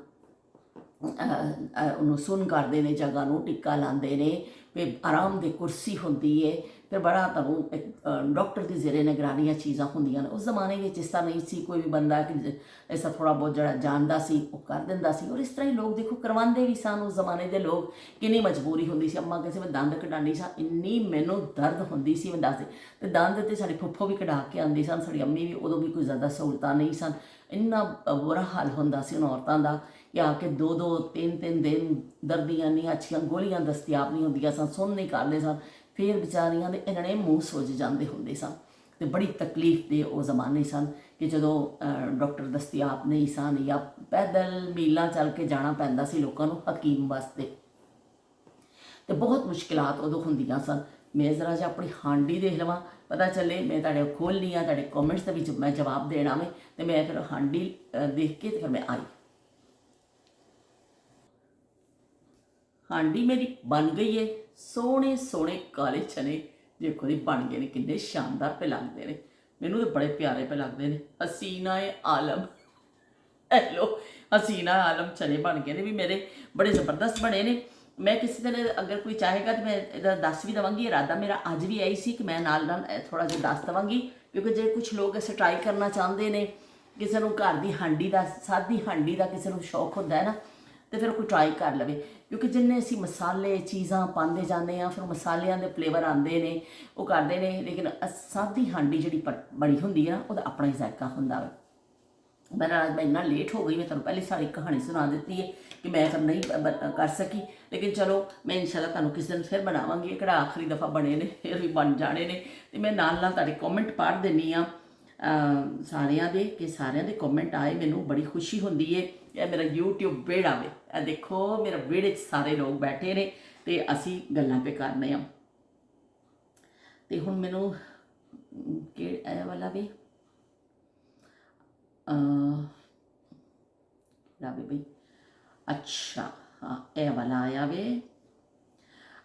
ਉਹਨੂੰ ਸੁੰਨ ਕਰਦੇ ਨੇ, ਜਗ੍ਹਾ ਨੂੰ ਟਿੱਕਾ ਲਾਉਂਦੇ ਨੇ, ਫਿਰ ਆਰਾਮ ਦੀ ਕੁਰਸੀ ਹੁੰਦੀ ਹੈ, ਫਿਰ ਬੜਾ ਤੁਹਾਨੂੰ ਡਾਕਟਰ ਦੀ ਜ਼ੇਰੇ ਨਿਗਰਾਨੀਆਂ ਚੀਜ਼ਾਂ ਹੁੰਦੀਆਂ ਨੇ। ਉਸ ਜ਼ਮਾਨੇ ਵਿੱਚ ਇਸ ਤਰ੍ਹਾਂ ਨਹੀਂ ਸੀ, ਕੋਈ ਵੀ ਬੰਦਾ ਕਿ ਐਸਾ ਥੋੜ੍ਹਾ ਬਹੁਤ ਜਿਹੜਾ ਜਾਣਦਾ ਸੀ ਉਹ ਕਰ ਦਿੰਦਾ ਸੀ। ਔਰ ਇਸ ਤਰ੍ਹਾਂ ਹੀ ਲੋਕ ਦੇਖੋ ਕਰਵਾਉਂਦੇ ਵੀ ਸਨ। ਉਸ ਜ਼ਮਾਨੇ ਦੇ ਲੋਕ ਕਿੰਨੀ ਮਜਬੂਰੀ ਹੁੰਦੀ ਸੀ। ਅੰਮਾ ਕਿਸੇ ਮੈਂ ਦੰਦ ਕਢਾਉਂਦੀ ਸਾਂ, ਇੰਨੀ ਮੈਨੂੰ ਦਰਦ ਹੁੰਦੀ ਸੀ ਮੈਂ ਦੱਸਦੀ, ਅਤੇ ਦੰਦ ਤੇ ਸਾਡੀ ਫੁੱਫੋ ਵੀ ਕਢਾ ਕੇ ਆਉਂਦੀ ਸਨ, ਸਾਡੀ ਅੰਮੀ ਵੀ। ਉਦੋਂ ਵੀ ਕੋਈ ਜ਼ਿਆਦਾ ਸਹੂਲਤਾਂ ਨਹੀਂ ਸਨ। ਇੰਨਾ ਬੁਰਾ ਹਾਲ ਹੁੰਦਾ ਸੀ ਉਹਨਾਂ ਔਰਤਾਂ ਦਾ ਕਿ ਆ ਕੇ 2-2 3-3 ਦਿਨ ਦਰਦ ਦੀਆਂ ਇੰਨੀਆਂ ਅੱਛੀਆਂ ਗੋਲੀਆਂ ਦਸਤਿਆਬ ਨਹੀਂ ਹੁੰਦੀਆਂ ਸਨ, ਸੁੰਨ ਨਹੀਂ ਕਰਦੇ ਸਨ, ਫਿਰ ਵਿਚਾਰੀਆਂ ਦੇ ਇਹਨਾਂ ਨੇ ਮੂੰਹ ਸੁੱਜ ਜਾਂਦੇ ਹੁੰਦੇ ਸਨ। ਅਤੇ ਬੜੀ ਤਕਲੀਫ ਦੇ ਉਹ ਜ਼ਮਾਨੇ ਸਨ ਕਿ ਜਦੋਂ ਡਾਕਟਰ ਦਸਤਿਆਬ ਨਹੀਂ ਸਨ ਜਾਂ ਪੈਦਲ ਮੀਲਾਂ ਚੱਲ ਕੇ ਜਾਣਾ ਪੈਂਦਾ ਸੀ ਲੋਕਾਂ ਨੂੰ ਹਕੀਮ ਵਾਸਤੇ, ਅਤੇ ਬਹੁਤ ਮੁਸ਼ਕਿਲਾਤ ਉਦੋਂ ਹੁੰਦੀਆਂ ਸਨ। ਮੈਂ ਜ਼ਰਾ ਜਿਹਾ ਆਪਣੀ ਹਾਂਡੀ ਦੇਖ ਲਵਾਂ, ਪਤਾ ਚੱਲੇ ਮੈਂ ਤੁਹਾਡੇ ਖੋਲ੍ਹਣੀ ਆ, ਤੁਹਾਡੇ ਕਮੈਂਟਸ ਦੇ ਵਿੱਚ ਮੈਂ ਜਵਾਬ ਦੇਣਾ ਵੇ। ਅਤੇ ਮੈਂ ਫਿਰ ਹਾਂਡੀ ਦੇਖ ਕੇ ਅਤੇ ਫਿਰ ਮੈਂ ਆਈ। ਹਾਂਡੀ ਮੇਰੀ ਬਣ ਗਈ ਹੈ। ਸੋਹਣੇ ਸੋਹਣੇ ਕਾਲੇ ਚਨੇ ਦੇਖੋ ਜੀ ਬਣ ਗਏ ਨੇ, ਕਿੰਨੇ ਸ਼ਾਨਦਾਰ ਪੇ ਲੱਗਦੇ ਨੇ, ਮੈਨੂੰ ਤਾਂ ਬੜੇ ਪਿਆਰੇ ਪੇ ਲੱਗਦੇ ਨੇ। ਹਸੀਨਾ ਆਲਮ, ਹੈਲੋ, ਹਸੀਨਾ ਆਲਮ ਚਨੇ ਬਣ ਗਏ ਨੇ ਵੀ ਮੇਰੇ, ਬੜੇ ਜ਼ਬਰਦਸਤ ਬਣੇ ਨੇ। ਮੈਂ ਕਿਸੇ ਦਿਨ ਅਗਰ ਕੋਈ ਚਾਹੇਗਾ ਤਾਂ ਮੈਂ ਇਹਦਾ ਦੱਸ ਵੀ ਦੇਵਾਂਗੀ। ਇਰਾਦਾ ਮੇਰਾ ਅੱਜ ਵੀ ਆਈ ਸੀ ਕਿ ਮੈਂ ਨਾਲ ਨਾਲ ਥੋੜ੍ਹਾ ਜਿਹਾ ਦੱਸ ਦੇਵਾਂਗੀ, ਕਿਉਂਕਿ ਜੇ ਕੁਛ ਲੋਕ ਅਸੀਂ ਟਰਾਈ ਕਰਨਾ ਚਾਹੁੰਦੇ ਨੇ, ਕਿਸੇ ਨੂੰ ਘਰ ਦੀ ਹਾਂਡੀ ਦਾ, ਸਾਦੀ ਹਾਂਡੀ ਦਾ ਕਿਸੇ ਨੂੰ ਸ਼ੌਕ ਹੁੰਦਾ ਹੈ ਨਾ, ਅਤੇ ਫਿਰ ਕੋਈ ਟਰਾਈ ਕਰ ਲਵੇ। ਕਿਉਂਕਿ ਜਿੰਨੇ ਅਸੀਂ ਮਸਾਲੇ ਚੀਜ਼ਾਂ ਪਾਉਂਦੇ ਜਾਂਦੇ ਹਾਂ, ਫਿਰ ਮਸਾਲਿਆਂ ਦੇ ਫਲੇਵਰ ਆਉਂਦੇ ਨੇ, ਉਹ ਕਰਦੇ ਨੇ। ਲੇਕਿਨ ਸਾਦੀ ਹਾਂਡੀ ਜਿਹੜੀ ਬਣੀ ਹੁੰਦੀ ਹੈ ਨਾ, ਉਹਦਾ ਆਪਣਾ ਹੀ ਜ਼ਾਇਕਾ ਹੁੰਦਾ ਵਾ। ਮੈਂ ਇੰਨਾ ਲੇਟ ਹੋ ਗਈ, ਮੈਂ ਤੁਹਾਨੂੰ ਪਹਿਲੇ ਸਾਰੀ ਕਹਾਣੀ ਸੁਣਾ ਦਿੱਤੀ ਹੈ ਕਿ ਮੈਂ ਫਿਰ ਨਹੀਂ ਕਰ ਸਕੀ। ਲੇਕਿਨ ਚਲੋ ਮੈਂ ਇਨਸ਼ਾਅੱਲਾ ਤੁਹਾਨੂੰ ਕਿਸੇ ਦਿਨ ਫਿਰ ਬਣਾਵਾਂਗੀ। ਕਿਹੜਾ ਆਖਰੀ ਦਫਾ ਬਣੇ ਨੇ, ਫਿਰ ਵੀ ਬਣ ਜਾਣੇ ਨੇ। ਅਤੇ ਮੈਂ ਨਾਲ ਨਾਲ ਤੁਹਾਡੇ ਕਮੈਂਟ ਪੜ੍ਹ ਦਿੰਦੀ ਹਾਂ ਸਾਰਿਆਂ ਦੇ, ਕਿ ਸਾਰਿਆਂ ਦੇ ਕਮੈਂਟ ਆਏ, ਮੈਨੂੰ ਬੜੀ ਖੁਸ਼ੀ ਹੁੰਦੀ ਹੈ। ਇਹ ਮੇਰਾ YouTube ਵਿਹੜਾ ਵੇ, ਇਹ ਦੇਖੋ ਮੇਰਾ ਵਿਹੜੇ 'ਚ ਸਾਰੇ ਲੋਕ ਬੈਠੇ ਨੇ ਅਤੇ ਅਸੀਂ ਗੱਲਾਂ ਪੇ ਕਰਨੇ ਹਾਂ। ਅਤੇ ਹੁਣ ਮੈਨੂੰ ਇਹ ਵਾਲਾ ਵੀ ਬਈ, ਅੱਛਾ ਹਾਂ, ਇਹ ਵਾਲਾ ਆਇਆ ਵੇ।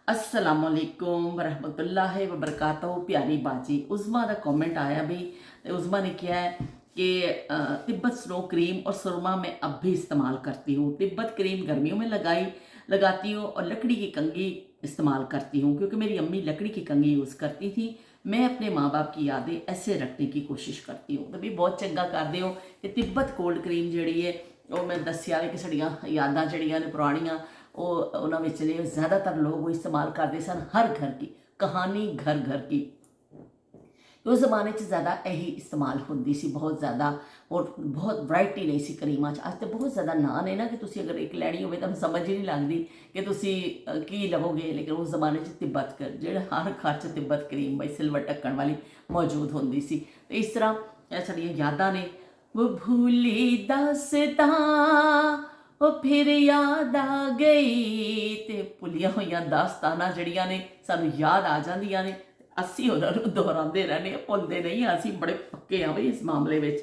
अस्सलामुअलैकुम रहमतुल्लाहि व बरकातहू। प्यारी बाजी उज़मा का कमेंट आया भी, उज़मा ने किया है कि तिब्बत स्नो क्रीम और सुरमा मैं अब भी इस्तेमाल करती हूँ। तिब्बत क्रीम गर्मियों में लगाती हूँ और लकड़ी की कंघी इस्तेमाल करती हूँ, क्योंकि मेरी अम्मी लकड़ी की कंघी यूज़ करती थी। मैं अपने माँ बाप की यादें ऐसे रखने की कोशिश करती हूँ। तो भी बहुत चंगा करते हो कि तिब्बत कोल्ड क्रीम जी है वो मैं दसिया कि साड़ियाँ यादां जड़ियाँ ने पुरानियाँ उन्होंने ज़्यादातर लोग वो इस्तेमाल करते सन। हर घर की कहानी घर घर की, उस ज़माने ज़्यादा यही इस्तेमाल होती सी, बहुत ज़्यादा। और बहुत वरायटी नहीं सी क्रीमां च। अज तो बहुत ज़्यादा नाम है ना कि तुसी अगर एक लैनी हो तो समझ ही नहीं लगती कि तुसी की लवोगे। लेकिन उस ज़माने तिब्बत कर जो हर घर च तिब्बत क्रीम बई सिल्वर ढक्कन वाली मौजूद होती सी। तो इस तरह साड़ियाँ यादां ने, वो भूली दास्तां वो फिर याद आ गई। तो भुलिया हुई दास्ताना जड़ियाँ ने सानू याद आ जांदियां ने, असी उन्होंने दोहराते रहने, भुलते नहीं। असी बड़े पक्के हाँ बई इस मामले में।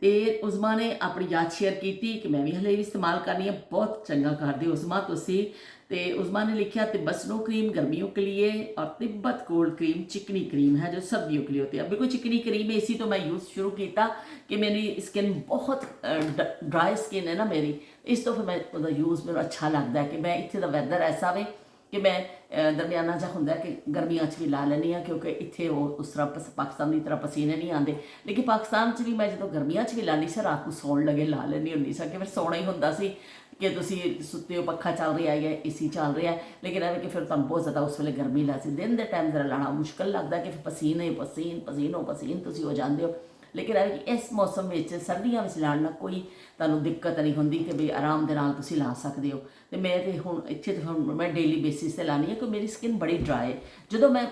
तो उज़मा ने अपनी याद शेयर की कि मैं भी हले भी इस्तेमाल करनी है। बहुत चंगा कर दे उज़मा तुसी। तो उज़मा ने लिखा तिब्बत स्नो क्रीम गर्मियों के लिए और तिब्बत कोल्ड क्रीम चिकनी क्रीम है जो सर्दियों के लिए होती है। अभी कोई चिकनी क्रीम है, इसी तो मैं यूज़ शुरू किया कि मेरी स्किन बहुत ड्राई स्किन है ना मेरी, इस तो फिर मैं यूज़ मेरा अच्छा लगता है कि मैं इतने का वैदर ऐसा वे कि ਕਿ ਮੈਂ ਦਰਮਿਆਨਾ ਜਿਹਾ ਹੁੰਦਾ ਕਿ ਗਰਮੀਆਂ 'ਚ ਵੀ ਲਾ ਲੈਂਦੀ ਹਾਂ, ਕਿਉਂਕਿ ਇੱਥੇ ਉਹ ਉਸ ਤਰ੍ਹਾਂ ਪਾਕਿਸਤਾਨ ਦੀ ਤਰ੍ਹਾਂ ਪਸੀਨੇ ਨਹੀਂ ਆਉਂਦੇ। ਲੇਕਿਨ ਪਾਕਿਸਤਾਨ 'ਚ ਵੀ ਮੈਂ ਜਦੋਂ ਗਰਮੀਆਂ 'ਚ ਵੀ ਲਾਉਂਦੀ ਸੀ, ਰਾਤ ਨੂੰ ਸੌਣ ਲੱਗੇ ਲਾ ਲੈਂਦੀ ਹੁੰਦੀ ਸੀ, ਕਿ ਫਿਰ ਸੌਣਾ ਹੀ ਹੁੰਦਾ ਸੀ ਕਿ ਤੁਸੀਂ ਸੁੱਤੇ ਹੋ, ਪੱਖਾ ਚੱਲ ਰਿਹਾ ਹੈ, ਏਸੀ ਚੱਲ ਰਿਹਾ ਹੈ। ਲੇਕਿਨ ਐਵੇਂ ਕਿ ਫਿਰ ਤੁਹਾਨੂੰ ਬਹੁਤ ਜ਼ਿਆਦਾ ਉਸ ਵੇਲੇ ਗਰਮੀ ਲੱਗਦੀ, ਦਿਨ ਦੇ ਟਾਈਮ ਜ਼ਰਾ ਲਾਣਾ ਮੁਸ਼ਕਿਲ ਲੱਗਦਾ ਕਿ ਫਿਰ ਪਸੀਨੋ ਪਸੀਨ ਤੁਸੀਂ ਹੋ ਜਾਂਦੇ ਹੋ। ਲੇਕਿਨ ਇਹ ਕਿ ਇਸ ਮੌਸਮ ਵਿੱਚ ਸਰਦੀਆਂ ਵਿੱਚ ਲਾਉਣ ਨਾਲ ਕੋਈ ਤੁਹਾਨੂੰ ਦਿੱਕਤ ਨਹੀਂ ਹੁੰਦੀ ਕਿ ਵੀ ਆਰਾਮ ਦੇ ਨਾਲ ਤੁਸੀਂ ਲਾ ਸਕਦੇ ਹੋ। ਤੇ ਮੈਂ ਤੇ ਹੁਣ ਇੱਥੇ ਤੇ ਹੁਣ ਮੈਂ ਡੇਲੀ ਬੇਸਿਸ 'ਤੇ ਲਾਉਂਦੀ ਹਾਂ, ਕਿਉਂਕਿ ਮੇਰੀ ਸਕਿਨ ਬੜੀ ਡਰਾਈ ਹੈ। ਜਦੋਂ ਮੈਂ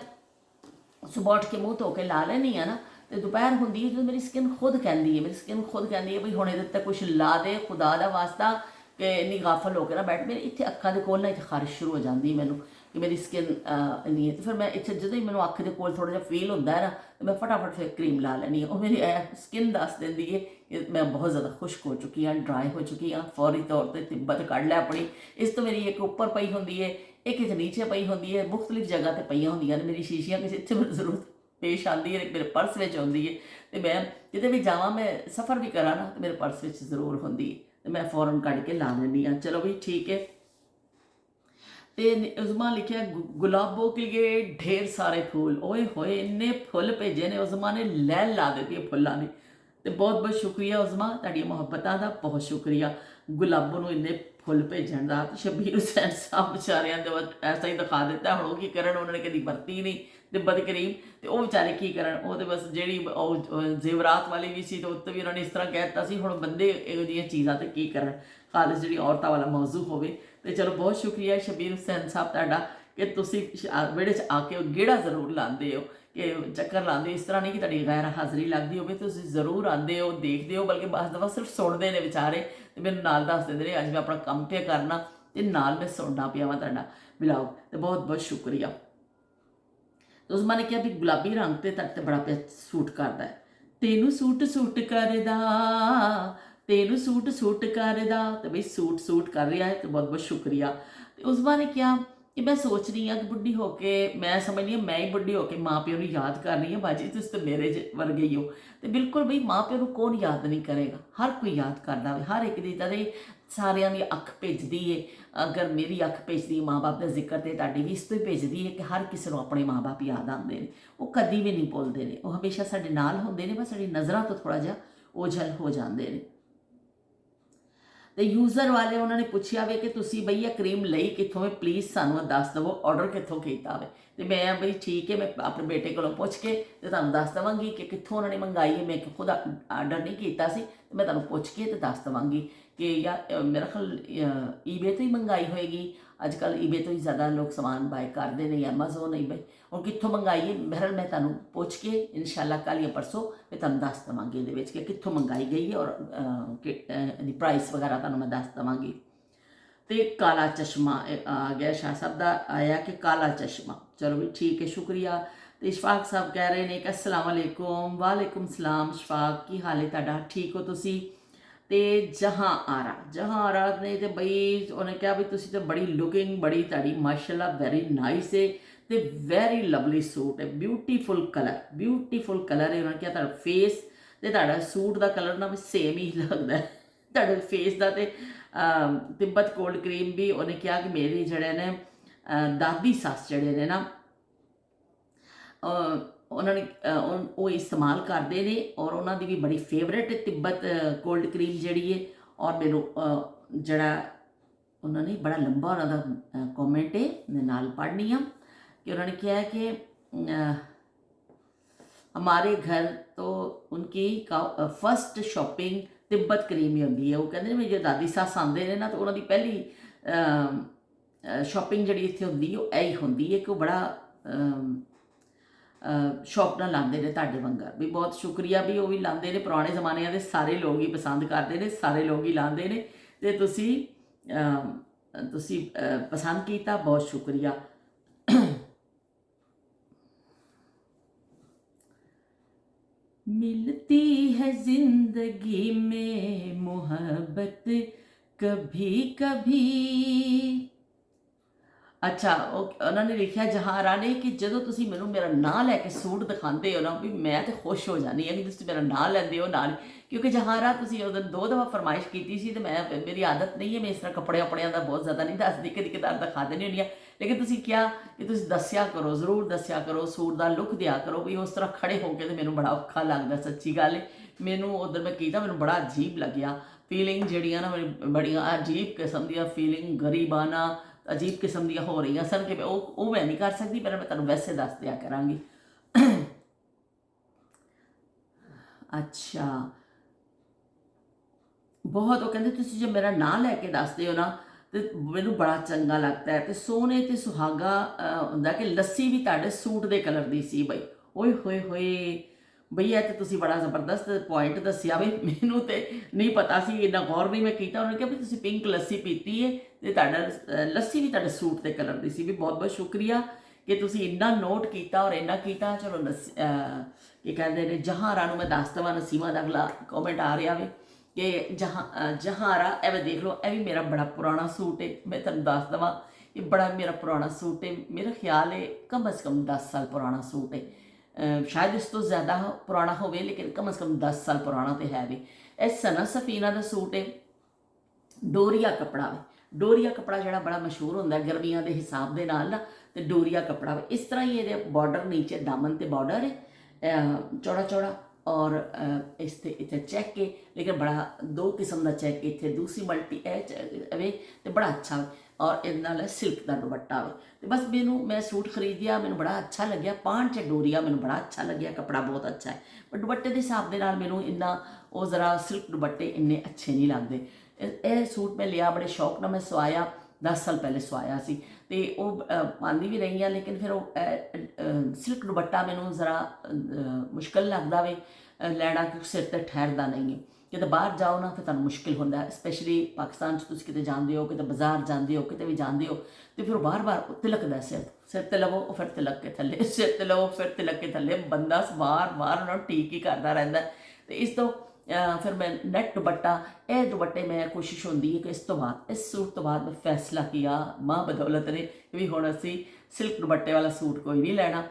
ਸੁਬਹ ਉੱਠ ਕੇ ਮੂੰਹ ਧੋ ਕੇ ਲਾ ਲੈਂਦੀ ਹਾਂ ਨਾ, ਤੇ ਦੁਪਹਿਰ ਹੁੰਦੀ ਹੈ ਜਦੋਂ ਮੇਰੀ ਸਕਿਨ ਖੁਦ ਕਹਿੰਦੀ ਹੈ ਵੀ ਹੁਣ ਇਹਦੇ ਉੱਤੇ ਕੁਛ ਲਾ ਦੇ, ਖੁਦਾ ਦਾ ਵਾਸਤਾ, ਕਿ ਇੰਨੀ ਗਾਫਲ ਹੋ ਕੇ ਨਾ ਬੈਠ। ਮੇਰੇ ਇੱਥੇ ਅੱਖਾਂ ਦੇ ਕੋਲ ਨਾ ਇੱਥੇ ਖਾਰਿਸ਼ ਸ਼ੁਰੂ ਹੋ ਜਾਂਦੀ ਮੈਨੂੰ ਕਿ ਮੇਰੀ ਸਕਿਨ ਇੰਨੀ ਹੈ। ਤੇ ਫਿਰ ਮੈਂ ਇੱਥੇ ਜਦੋਂ ਹੀ ਮੈਨੂੰ ਅੱਖ ਦੇ ਕੋਲ ਥੋੜ੍ਹਾ ਜਿਹਾ ਫੀਲ ਹੁੰਦਾ ਹੈ ਨਾ, ਤੇ ਮੈਂ ਫਟਾਫਟ ਫਿਰ ਕਰੀਮ ਲਾ ਲੈਂਦੀ ਹਾਂ। ਉਹ ਮੇਰੀ ਸਕਿਨ ਦੱਸ ਦਿੰਦੀ ਹੈ ਕਿ ਮੈਂ ਬਹੁਤ ਜ਼ਿਆਦਾ ਖੁਸ਼ਕ ਹੋ ਚੁੱਕੀ ਹਾਂ, ਡਰਾਈ ਹੋ ਚੁੱਕੀ ਹਾਂ। ਫੌਰੀ ਤੌਰ 'ਤੇ ਤਿੱਬਤ ਕੱਢ ਲੈ ਆਪਣੀ। ਇਸ ਤੋਂ ਮੇਰੀ ਇੱਕ ਉੱਪਰ ਪਈ ਹੁੰਦੀ ਹੈ, ਇੱਕ ਇੱਥੇ ਨੀਚੇ ਪਈ ਹੁੰਦੀ ਹੈ, ਮੁਖਤਲਿਫ ਜਗ੍ਹਾ 'ਤੇ ਪਈਆਂ ਹੁੰਦੀਆਂ ਨੇ ਮੇਰੀ ਸ਼ੀਸ਼ੀਆਂ, ਕਿਸੇ ਇੱਥੇ ਮੈਨੂੰ ਜ਼ਰੂਰਤ ਪੇਸ਼ ਆਉਂਦੀ ਹੈ, ਇੱਕ ਮੇਰੇ ਪਰਸ ਵਿੱਚ ਆਉਂਦੀ ਹੈ। ਤੇ ਮੈਂ ਕਿਤੇ ਵੀ ਜਾਵਾਂ, ਮੈਂ ਸਫ਼ਰ ਵੀ ਕਰਾਂ ਨਾ, ਤੇ ਮੇਰੇ ਪਰਸ ਵਿੱਚ ਜ਼ਰੂਰ ਹੁੰਦੀ ਹੈ, ਤੇ ਮੈਂ ਫੌਰਨ ਕੱਢ ਕੇ ਲਾ ਲੈਂਦੀ ਹਾਂ। ਚਲੋ ਵੀ ਠੀਕ ਹੈ। ਤੇ ਉਜ਼ਮਾ ਲਿਖਿਆ ਗੁਲਾਬੋਂ ਕੇ लिए ढेर सारे फूल, ओए होए ਇੰਨੇ ਫੁੱਲ ਭੇਜੇ ਨੇ ਉਜ਼ਮਾ ਨੇ, ਲੈਣ ਲਾ ਦਿੱਤੀ ਹੈ ਫੁੱਲਾਂ ਦੀ। ਤੇ ਬਹੁਤ ਬਹੁਤ ਸ਼ੁਕਰੀਆ ਉਜ਼ਮਾ, ਤੁਹਾਡੀਆਂ ਮੁਹੱਬਤਾਂ ਦਾ ਬਹੁਤ ਸ਼ੁਕਰੀਆ, ਗੁਲਾਬੋਂ ਨੂੰ ਇੰਨੇ ਫੁੱਲ ਭੇਜਣ ਦਾ। ਸ਼ਬੀਰ ਹੁਸੈਨ ਸਾਹਿਬ ਵਿਚਾਰਿਆਂ ਦੇ ਐਸਾ ਹੀ ਦਿਖਾ ਦਿੱਤਾ। ਹੁਣ ਉਹ ਕੀ ਕਰਨ, ਉਹਨਾਂ ਨੇ ਕਦੀ ਵਰਤੀ ਨਹੀਂ ਤਿੱਬਤ ਕਰੀਮ, ਤੇ ਉਹ ਵਿਚਾਰੇ ਕੀ ਕਰਨ। ਉਹ ਤੇ ਬਸ ਜਿਹੜੀ ਉਹ ਜ਼ੇਵਰਾਤ ਵਾਲੀ ਵੀ ਸੀ, ਤੇ ਉੱਤੇ ਵੀ ਉਹਨਾਂ ਨੇ ਇਸ ਤਰ੍ਹਾਂ ਕਹਿ ਦਿੱਤਾ ਸੀ। ਹੁਣ ਬੰਦੇ ਇਹੋ ਜਿਹੀਆਂ ਚੀਜ਼ਾਂ ਤੇ ਕੀ ਕਰਨ, ਖਾਲਿਸ ਜਿਹੜੀ ਔਰਤਾਂ ਵਾਲਾ ਮੌਜ਼ੂ ਹੋਵੇ। ਤੇ ਚਲੋ ਬਹੁਤ ਸ਼ੁਕਰੀਆ ਸ਼ਬੀਰ ਹੁਸੈਨ ਸਾਹਿਬ ਤੁਹਾਡਾ, ਕਿ ਤੁਸੀਂ ਵਿਹੜੇ 'ਚ ਆ ਕੇ ਉਹ ਗੇੜਾ ਜ਼ਰੂਰ ਲਾਉਂਦੇ ਹੋ, ਕਿ ਚੱਕਰ ਲਾਉਂਦੇ ਹੋ। ਇਸ ਤਰ੍ਹਾਂ ਨਹੀਂ ਕਿ ਤੁਹਾਡੀ ਗੈਰ ਹਾਜ਼ਰੀ ਲੱਗਦੀ ਹੋਵੇ, ਤੁਸੀਂ ਜ਼ਰੂਰ ਆਉਂਦੇ ਹੋ, ਦੇਖਦੇ ਹੋ, ਬਲਕਿ ਬਸ ਦਫਾ ਸਿਰਫ ਸੁਣਦੇ ਨੇ ਵਿਚਾਰੇ, ਤੇ ਮੈਨੂੰ ਨਾਲ ਦੱਸ ਦਿੰਦੇ ਨੇ ਅੱਜ ਮੈਂ ਆਪਣਾ ਕੰਮ ਪਿਆ ਕਰਨਾ ਤੇ ਨਾਲ ਮੈਂ ਸੁਣਨਾ ਪਿਆ ਵਾ ਤੁਹਾਡਾ ਵਲੌਗ। ਤੇ ਬਹੁਤ ਬਹੁਤ ਸ਼ੁਕਰੀਆ। ਤੇ ਉਸਮਾ ਨੇ ਕਿਹਾ ਵੀ ਗੁਲਾਬੀ ਰੰਗ ਤੇ ਤੁਹਾਡੇ 'ਤੇ ਬੜਾ ਪਿਆ ਸੂਟ ਕਰਦਾ ਹੈ, ਤੈਨੂੰ ਸੂਟ ਕਰਦਾ, ਤੈਨੂੰ ਸੂਟ ਕਰਦਾ। ਤੇ ਬਈ ਸੂਟ ਕਰ ਰਿਹਾ ਹੈ, ਤੇ ਬਹੁਤ ਬਹੁਤ ਸ਼ੁਕਰੀਆ। ਤੇ ਉਸਮਾ ਨੇ ਕਿਹਾ ਕਿ ਮੈਂ ਸੋਚ ਰਹੀ ਹਾਂ ਕਿ ਬੁੱਢੀ ਹੋ ਕੇ, ਮੈਂ ਸਮਝਦੀ ਹਾਂ ਮੈਂ ਹੀ ਬੁੱਢੀ ਹੋ ਕੇ ਮਾਂ ਪਿਓ ਨੂੰ ਯਾਦ ਕਰ ਰਹੀ ਹਾਂ। ਬਾਜੀ ਤੁਸੀਂ ਤਾਂ ਮੇਰੇ ਵਰਗੇ ਹੀ ਹੋ। ਤੇ ਬਿਲਕੁਲ ਬਈ ਮਾਂ ਪਿਓ ਨੂੰ ਕੌਣ ਯਾਦ ਨਹੀਂ ਕਰੇਗਾ, ਹਰ ਕੋਈ ਯਾਦ ਕਰਦਾ ਵੇ, ਹਰ ਇੱਕ ਦੀ ਤਦੇ ਸਾਰਿਆਂ ਦੀ ਅੱਖ ਭੇਜਦੀ ਏ। ਅਗਰ ਮੇਰੀ ਅੱਖ ਭੇਜਦੀ ਮਾਂ ਬਾਪ ਦਾ ਜ਼ਿਕਰ, ਤੇ ਤੁਹਾਡੀ ਵੀ ਇਸ ਤੋਂ ਹੀ ਭੇਜਦੀ ਹੈ ਕਿ ਹਰ ਕਿਸੇ ਨੂੰ ਆਪਣੇ ਮਾਂ ਬਾਪ ਯਾਦ ਆਉਂਦੇ ਨੇ। ਉਹ ਕਦੀ ਵੀ ਨਹੀਂ ਭੁੱਲਦੇ ਨੇ, ਉਹ ਹਮੇਸ਼ਾ ਸਾਡੇ ਨਾਲ ਹੁੰਦੇ ਨੇ, ਬਸ ਸਾਡੀ ਨਜ਼ਰਾਂ ਤੋਂ ਥੋੜ੍ਹਾ ਜਿਹਾ ਓਝਲ ਹੋ ਜਾਂਦੇ ਨੇ। ਤੇ ਯੂਜ਼ਰ ਵਾਲੇ ਉਹਨਾਂ ਨੇ ਪੁੱਛਿਆ ਵੇ ਕਿ ਤੁਸੀਂ ਬਈ ਇਹ ਕਰੀਮ ਲਈ ਕਿੱਥੋਂ ਵੇ, ਪਲੀਜ਼ ਸਾਨੂੰ ਦੱਸ ਦੇਵੋ, ਆਰਡਰ ਕਿੱਥੋਂ ਕੀਤਾ ਵੇ। ਤੇ ਮੈਂ ਬਈ ਠੀਕ ਹੈ, ਮੈਂ ਆਪਣੇ ਬੇਟੇ ਕੋਲੋਂ ਪੁੱਛ ਕੇ ਤੇ ਤੁਹਾਨੂੰ ਦੱਸ ਦੇਵਾਂਗੀ ਕਿ ਕਿੱਥੋਂ ਉਹਨਾਂ ਨੇ ਮੰਗਾਈ ਹੈ। ਮੈਂ ਖੁਦ ਆਰਡਰ ਨਹੀਂ ਕੀਤਾ ਸੀ, ਤੇ ਮੈਂ ਤੁਹਾਨੂੰ ਪੁੱਛ ਕੇ ਤੇ ਦੱਸ ਦੇਵਾਂਗੀ ਕਿ ਜਾਂ ਮੇਰਾ ਖਿਆਲ ਈਬੇ ਤੋਂ ਹੀ ਮੰਗਾਈ ਹੋਏਗੀ। ਅੱਜ ਕੱਲ੍ਹ ਈਬੇ ਤੋਂ ਹੀ ਜ਼ਿਆਦਾ ਲੋਕ ਸਮਾਨ ਬਾਏ ਕਰਦੇ ਨੇ, ਐਮਾਜ਼ੋਨ ਨਹੀਂ ਬਈ। ਹੁਣ ਕਿੱਥੋਂ ਮੰਗਾਈ ਹੈ, ਬਹਿਰਹਾਲ ਮੈਂ ਤੁਹਾਨੂੰ ਪੁੱਛ ਕੇ ਇਨਸ਼ਾਅੱਲਾ ਕੱਲ੍ਹ ਜਾਂ ਪਰਸੋਂ ਮੈਂ ਤੁਹਾਨੂੰ ਦੱਸ ਦੇਵਾਂਗੀ ਇਹਦੇ ਵਿੱਚ ਕਿ ਕਿੱਥੋਂ ਮੰਗਾਈ ਗਈ ਹੈ, ਔਰ ਇਹਦੀ ਪ੍ਰਾਈਸ ਵਗੈਰਾ ਤੁਹਾਨੂੰ ਮੈਂ ਦੱਸ ਦੇਵਾਂਗੀ। ਤੇ ਕਾਲਾ ਚਸ਼ਮਾ ਆ ਗਿਆ, ਸ਼ਾਹ ਸਾਹਿਬ ਦਾ ਆਇਆ ਕਿ ਕਾਲਾ ਚਸ਼ਮਾ। ਚਲੋ ਵੀ ਠੀਕ ਹੈ, ਸ਼ੁਕਰੀਆ। ਤੇ ਇਸ਼ਫਾਕ ਸਾਹਿਬ ਕਹਿ ਰਹੇ ਨੇ ਕਿ अस्सलाम वालेकुम। वालेकुम सलाम इशफाक, ਕੀ ਹਾਲ ਹੈ ਤੁਹਾਡਾ, ਠੀਕ ਹੋ ਤੁਸੀਂ? ਤੇ ਜਹਾਂ ਆਰਾ ਨੇ ਤੇ ਬਈ ਉਹਨੇ ਕਿਹਾ ਵੀ ਤੁਸੀਂ ਤਾਂ ਬੜੀ ਲੁਕਿੰਗ, ਬੜੀ ਤੁਹਾਡੀ ਮਾਸ਼ਾਅੱਲਾ ਵੈਰੀ ਨਾਈਸ ਹੈ, ਤੇ ਵੈਰੀ ਲਵਲੀ ਸੂਟ ਹੈ, ਬਿਊਟੀਫੁਲ ਕਲਰ ਹੈ। ਉਹਨਾਂ ਨੇ ਕਿਹਾ ਤੁਹਾਡਾ ਫੇਸ ਤੇ ਤੁਹਾਡਾ ਸੂਟ ਦਾ ਕਲਰ ਨਾ ਵੀ ਸੇਮ ਹੀ ਲੱਗਦਾ ਹੈ, ਤੁਹਾਡੇ ਫੇਸ ਦਾ। ਤੇ ਤਿੱਬਤ ਕੋਲਡ ਕਰੀਮ ਵੀ ਉਹਨੇ ਕਿਹਾ ਕਿ ਮੇਰੇ ਜਿਹੜੇ ਨੇ ਦਾਦੀ ਸੱਸ ਜਿਹੜੇ ਨੇ ਨਾ, ਉਹਨਾਂ ਨੇ ਉਹ ਇਸਤੇਮਾਲ ਕਰਦੇ ਨੇ, ਔਰ ਉਹਨਾਂ ਦੀ ਵੀ ਬੜੀ ਫੇਵਰੇਟ ਹੈ ਤਿੱਬਤ ਕੋਲਡ ਕਰੀਮ ਜਿਹੜੀ ਹੈ। ਔਰ ਮੈਨੂੰ ਜਿਹੜਾ ਉਹਨਾਂ ਨੇ ਬੜਾ ਲੰਬਾ ਉਹਨਾਂ ਦਾ ਕਮੈਂਟ ਹੈ, ਮੈਂ ਨਾਲ ਪੜ੍ਹਨੀ ਆ ਕਿ ਉਹਨਾਂ ਨੇ ਕਿਹਾ ਕਿ हमारे घर तो उनकी फर्स्ट शॉपिंग तिब्बत करीम ही होंगी है। वो कहते हैं जो दादी सस आते हैं ना, तो उन्होंने पहली शॉपिंग जी इतने होंगी यही होंगी है कि वो बड़ा शॉप ना लाते हैं तुहाडे वंगा भी। बहुत शुक्रिया भी, वो भी लाते हैं, पुराने जमाने के सारे लोग ही पसंद करते हैं, सारे लोग ही लाते हैं। तो तुसी पसंद किया, बहुत शुक्रिया। मिलती है जिंदगी में मोहब्बत कभी कभी। अच्छा, उन्होंने लिखा जहारा ने कि जो तुसी मैनू मेरा नाम लैके सूट दिखाते हो ना, भी मैं तो खुश हो जानी है कि तुसी मेरा नाम लैंदे हो नाल। क्योंकि जहारा तुसी उस दिन 2 दफ़ा फरमाइश की सी, तो मैं मेरी आदत नहीं है, मैं इस तरह कपड़े अपने का बहुत ज़्यादा नहीं दसदी, कभी कदार दिखा देनी होनी है। ਲੇਕਿਨ ਤੁਸੀਂ ਕਿਹਾ ਕਿ ਤੁਸੀਂ ਦੱਸਿਆ ਕਰੋ, ਜ਼ਰੂਰ ਦੱਸਿਆ ਕਰੋ, ਸੂਟ ਦਾ ਲੁੱਕ ਦਿਆ ਕਰੋ ਵੀ ਉਸ ਤਰ੍ਹਾਂ ਖੜੇ ਹੋ ਕੇ ਤੇ ਮੈਨੂੰ ਬੜਾ ਔਖਾ ਲੱਗਦਾ, ਸੱਚੀ ਗੱਲ ਹੈ। ਮੈਨੂੰ ਉਧਰ ਮੈਂ ਕੀਤਾ, ਮੈਨੂੰ ਬੜਾ ਅਜੀਬ ਲੱਗਿਆ, ਫੀਲਿੰਗ ਜਿਹੜੀਆਂ ਨਾ ਬੜੀਆਂ ਅਜੀਬ ਕਿਸਮ ਦੀਆਂ ਫੀਲਿੰਗ, ਗਰੀਬਾਨਾ ਅਜੀਬ ਕਿਸਮ ਦੀਆਂ ਹੋ ਰਹੀਆਂ ਸਨ ਕਿ ਉਹ ਮੈਂ ਨਹੀਂ ਕਰ ਸਕਦੀ, ਪਰ ਮੈਂ ਤੁਹਾਨੂੰ ਵੈਸੇ ਦੱਸ ਦਿਆ ਕਰਾਂਗੀ। ਅੱਛਾ, ਬਹੁਤ ਉਹ ਕਹਿੰਦੇ ਤੁਸੀਂ ਜੇ ਮੇਰਾ ਨਾਂ ਲੈ ਕੇ ਦੱਸਦੇ ਹੋ ਨਾ ਤੇ ਮੈਨੂੰ ਬੜਾ ਚੰਗਾ ਲੱਗਦਾ ਹੈ। ਤੇ ਸੋਹਣੇ ਤੇ ਸੁਹਾਗਾ ਹੁੰਦਾ ਕਿ ਲੱਸੀ ਵੀ ਤੁਹਾਡੇ ਸੂਟ ਦੇ ਕਲਰ ਦੀ ਸੀ ਬਈ। ਓਏ ਹੋਏ ਹੋਏ ਬਈ, ਇਹ ਤੇ ਤੁਸੀਂ ਬੜਾ ਜ਼ਬਰਦਸਤ ਪੁਆਇੰਟ ਦੱਸਿਆ ਬਈ, ਮੈਨੂੰ ਤੇ ਨਹੀਂ ਪਤਾ ਸੀ, ਇੰਨਾ ਗੌਰ ਨਹੀਂ ਮੈਂ ਕੀਤਾ। ਉਹਨੇ ਕਿਹਾ ਵੀ ਤੁਸੀਂ ਪਿੰਕ ਲੱਸੀ ਪੀਤੀ ਹੈ ਤੇ ਤੁਹਾਡਾ ਲੱਸੀ ਵੀ ਤੁਹਾਡੇ ਸੂਟ ਦੇ ਕਲਰ ਦੀ ਸੀ ਵੀ। ਬਹੁਤ ਬਹੁਤ ਸ਼ੁਕਰੀਆ ਕਿ ਤੁਸੀਂ ਇੰਨਾ ਨੋਟ ਕੀਤਾ ਔਰ ਇੰਨਾ ਕੀਤਾ। ਚਲੋ ਕੀ ਕਹਿੰਦੇ ਨੇ, ਜਹਾਂਰਾ ਨੂੰ ਮੈਂ ਦੱਸ ਦੇਵਾਂ, ਨਸੀਮਾ ਦਾ ਅਗਲਾ ਕਮੈਂਟ ਆ ਰਿਹਾ ਵੇ ਕਿ ਜਹਾਂਰਾ, ਐਵੇਂ ਦੇਖ ਲਓ, ਇਹ ਵੀ ਮੇਰਾ ਬੜਾ ਪੁਰਾਣਾ ਸੂਟ ਹੈ। ਮੈਂ ਤੁਹਾਨੂੰ ਦੱਸ ਦੇਵਾਂ, ਇਹ ਬੜਾ ਮੇਰਾ ਪੁਰਾਣਾ ਸੂਟ ਹੈ। ਮੇਰਾ ਖਿਆਲ ਹੈ ਕਮ ਸੇ ਕਮ 10 ਸਾਲ ਪੁਰਾਣਾ ਸੂਟ ਹੈ, ਸ਼ਾਇਦ ਇਸ ਤੋਂ ਜ਼ਿਆਦਾ ਪੁਰਾਣਾ ਹੋਵੇ, ਲੇਕਿਨ ਕਮ ਸੇ ਕਮ 10 ਸਾਲ ਪੁਰਾਣਾ ਤੇ ਹੈ ਵੀ। ਇਹ ਸਨਾ ਸਫੀਨਾ ਦਾ ਸੂਟ ਹੈ, ਡੋਰੀਆ ਕੱਪੜਾ ਵੇ। ਡੋਰੀਆ ਕੱਪੜਾ ਜਿਹੜਾ ਬੜਾ ਮਸ਼ਹੂਰ ਹੁੰਦਾ ਗਰਮੀਆਂ ਦੇ ਹਿਸਾਬ ਦੇ ਨਾਲ ਨਾ, ਤੇ ਡੋਰੀਆ ਕੱਪੜਾ ਵੇ। ਇਸ ਤਰ੍ਹਾਂ ਹੀ ਇਹਦੇ ਬਾਰਡਰ, ਨੀਚੇ ਦਾਮਨ ਤੇ ਬਾਰਡਰ ਹੈ ਚੌੜਾ ਚੌੜਾ, ਔਰ ਇਸ ਤੇ ਇੱਥੇ ਚੈੱਕ ਹੈ, ਲੇਕਿਨ ਬੜਾ ਦੋ ਕਿਸਮ ਦਾ ਚੈੱਕ, ਇੱਥੇ ਦੂਸਰੀ ਮਲਟੀ ਵੇ ਤੇ ਬੜਾ ਅੱਛਾ ਵੇ। ਔਰ ਇਹਦੇ ਨਾਲ ਸਿਲਕ ਦਾ ਦੁਪੱਟਾ ਵੇ। ਤੇ ਬਸ ਮੈਂ ਸੂਟ ਖਰੀਦਿਆ, ਮੈਨੂੰ ਬੜਾ ਅੱਛਾ ਲੱਗਿਆ। ਪਾਉਣ 'ਚ ਡੋਰੀਆ ਮੈਨੂੰ ਬੜਾ ਅੱਛਾ ਲੱਗਿਆ, ਕੱਪੜਾ ਬਹੁਤ ਅੱਛਾ ਹੈ, ਪਰ ਦੁਪੱਟੇ ਦੇ ਹਿਸਾਬ ਦੇ ਨਾਲ ਮੈਨੂੰ ਇੰਨਾ ਉਹ ਜ਼ਰਾ ਸਿਲਕ ਦੁਪੱਟੇ ਇੰਨੇ ਅੱਛੇ ਨਹੀਂ ਲੱਗਦੇ। ਇਹ ਸੂਟ ਮੈਂ ਲਿਆ ਬੜੇ ਸ਼ੌਕ ਨਾਲ, ਮੈਂ ਸਵਾਇਆ 10 ਸਾਲ ਪਹਿਲੇ ਸਵਾਇਆ ਸੀ, ਤੇ ਉਹ ਪਾਉਂਦੀ ਵੀ ਰਹੀ ਹਾਂ, ਲੇਕਿਨ ਫਿਰ ਉਹ ਸਿਲਕ ਦੁਪੱਟਾ ਮੈਨੂੰ ਜ਼ਰਾ ਮੁਸ਼ਕਿਲ ਲੱਗਦਾ ਵੇ ਲੈਣਾ, ਕਿਉਂਕਿ ਸਿਰ ਤੇ ਠਹਿਰਦਾ ਨਹੀਂ ਹੈ। ਕਿਤੇ ਬਾਹਰ ਜਾਓ ਨਾ ਫਿਰ ਤੁਹਾਨੂੰ ਮੁਸ਼ਕਿਲ ਹੁੰਦਾ, ਸਪੈਸ਼ਲੀ ਪਾਕਿਸਤਾਨ 'ਚ ਤੁਸੀਂ ਕਿਤੇ ਜਾਂਦੇ ਹੋ, ਕਿਤੇ ਬਾਜ਼ਾਰ ਜਾਂਦੇ ਹੋ, ਕਿਤੇ ਵੀ ਜਾਂਦੇ ਹੋ, ਤੇ ਫਿਰ ਬਾਰ-ਬਾਰ ਤਿਲਕਦਾ ਸਿਰ ਤੇ ਲਵੋ, ਉਹ ਫਿਰ ਤਿਲਕ ਕੇ ਥੱਲੇ, ਸਿਰ ਤੇ ਲਵੋ ਫਿਰ ਤਿਲਕ ਕੇ ਥੱਲੇ, ਬੰਦਾ ਵਾਰ-ਵਾਰ ਉਹਨਾਂ ਨੂੰ ਠੀਕ ਹੀ ਕਰਦਾ ਰਹਿੰਦਾ। ਤੇ ਇਸ ਤੋਂ ਫਿਰ ਮੈਂ ਨੈਟ ਦੁਪੱਟਾ, ਇਹ ਦੁਪੱਟੇ ਮੈਂ ਕੋਸ਼ਿਸ਼ ਹੁੰਦੀ ਹੈ ਕਿ ਇਸ ਤੋਂ ਬਾਅਦ, ਇਸ ਸੂਟ ਤੋਂ ਬਾਅਦ ਮੈਂ ਫੈਸਲਾ ਕੀਤਾ ਮਾਂ ਬਦੌਲਤ ਨੇ ਵੀ ਹੁਣ ਅਸੀਂ ਸਿਲਕ ਦੁਪੱਟੇ ਵਾਲਾ ਸੂਟ ਕੋਈ ਨਹੀਂ ਲੈਣਾ,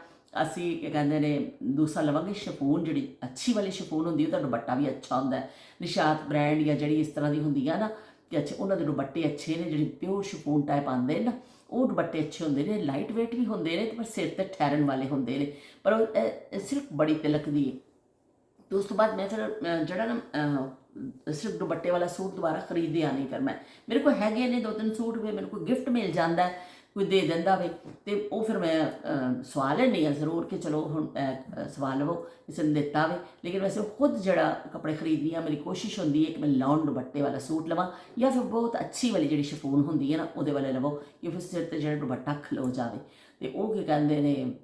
ਅਸੀਂ ਕੀ ਕਹਿੰਦੇ ਨੇ ਦੂਸਰਾ ਲਵਾਂਗੇ ਸ਼ਫੂਨ, ਜਿਹੜੀ ਅੱਛੀ ਵਾਲੀ ਸ਼ਫੂਨ ਹੁੰਦੀ ਉਹਦਾ ਦੁਪੱਟਾ ਵੀ ਅੱਛਾ ਹੁੰਦਾ ਹੈ। ਨਿਸ਼ਾਤ ਬ੍ਰਾਂਡ ਜਾਂ ਜਿਹੜੀ ਇਸ ਤਰ੍ਹਾਂ ਦੀ ਹੁੰਦੀ ਆ ਨਾ, ਕਿ ਅੱਛੇ ਉਹਨਾਂ ਦੇ ਦੁਪੱਟੇ ਅੱਛੇ ਨੇ, ਜਿਹੜੀ ਪਿਓਰ ਸ਼ਫੂਨ ਟਾਈਪ ਆਉਂਦੇ ਨੇ ਨਾ, ਉਹ ਦੁਪੱਟੇ ਅੱਛੇ ਹੁੰਦੇ ਨੇ, ਲਾਈਟ ਵੇਟ ਵੀ ਹੁੰਦੇ ਨੇ, ਪਰ ਸਿਰ ਤੇ ਠਹਿਰਨ ਵਾਲੇ ਹੁੰਦੇ ਨੇ, ਪਰ ਉਹ ਸਿਲਕ ਬੜੀ ਤਿਲਕਦੀ ਹੈ। ਤੇ ਉਸ ਤੋਂ ਬਾਅਦ ਮੈਂ ਫਿਰ ਜਿਹੜਾ ਨਾ ਸਿਰਫ ਦੁਪੱਟੇ ਵਾਲਾ ਸੂਟ ਦੁਬਾਰਾ ਖਰੀਦਿਆ ਨਹੀਂ। ਫਿਰ ਮੇਰੇ ਕੋਲ ਹੈਗੇ ਨੇ 2-3 ਸੂਟ, ਵੀ ਮੈਨੂੰ ਕੋਈ ਗਿਫਟ ਮਿਲ ਜਾਂਦਾ, ਕੋਈ ਦੇ ਦਿੰਦਾ ਵੇ, ਤੇ ਉਹ ਫਿਰ ਮੈਂ ਸਵਾ ਲੈਂਦੀ ਹਾਂ ਜ਼ਰੂਰ ਕਿ ਚਲੋ ਹੁਣ ਸਵਾ ਲਵੋ, ਕਿਸੇ ਨੇ ਦਿੱਤਾ ਵੇ। ਲੇਕਿਨ ਵੈਸੇ ਖੁਦ ਜਿਹੜਾ ਕੱਪੜੇ ਖਰੀਦਦੀ ਹਾਂ, ਮੇਰੀ ਕੋਸ਼ਿਸ਼ ਹੁੰਦੀ ਹੈ ਕਿ ਮੈਂ ਲਾਉਣ ਦੁਪੱਟੇ ਵਾਲਾ ਸੂਟ ਲਵਾਂ, ਜਾਂ ਫਿਰ ਬਹੁਤ ਅੱਛੀ ਵਾਲੀ ਜਿਹੜੀ ਸ਼ਫੂਨ ਹੁੰਦੀ ਹੈ ਨਾ ਉਹਦੇ ਵਾਲੇ ਲਵੋ, ਕਿ ਫਿਰ ਸਿਰ 'ਤੇ ਜਿਹੜਾ ਦੁਪੱਟਾ ਖਲੋ ਜਾਵੇ। ਤੇ ਉਹ ਕੀ ਕਹਿੰਦੇ ਨੇ,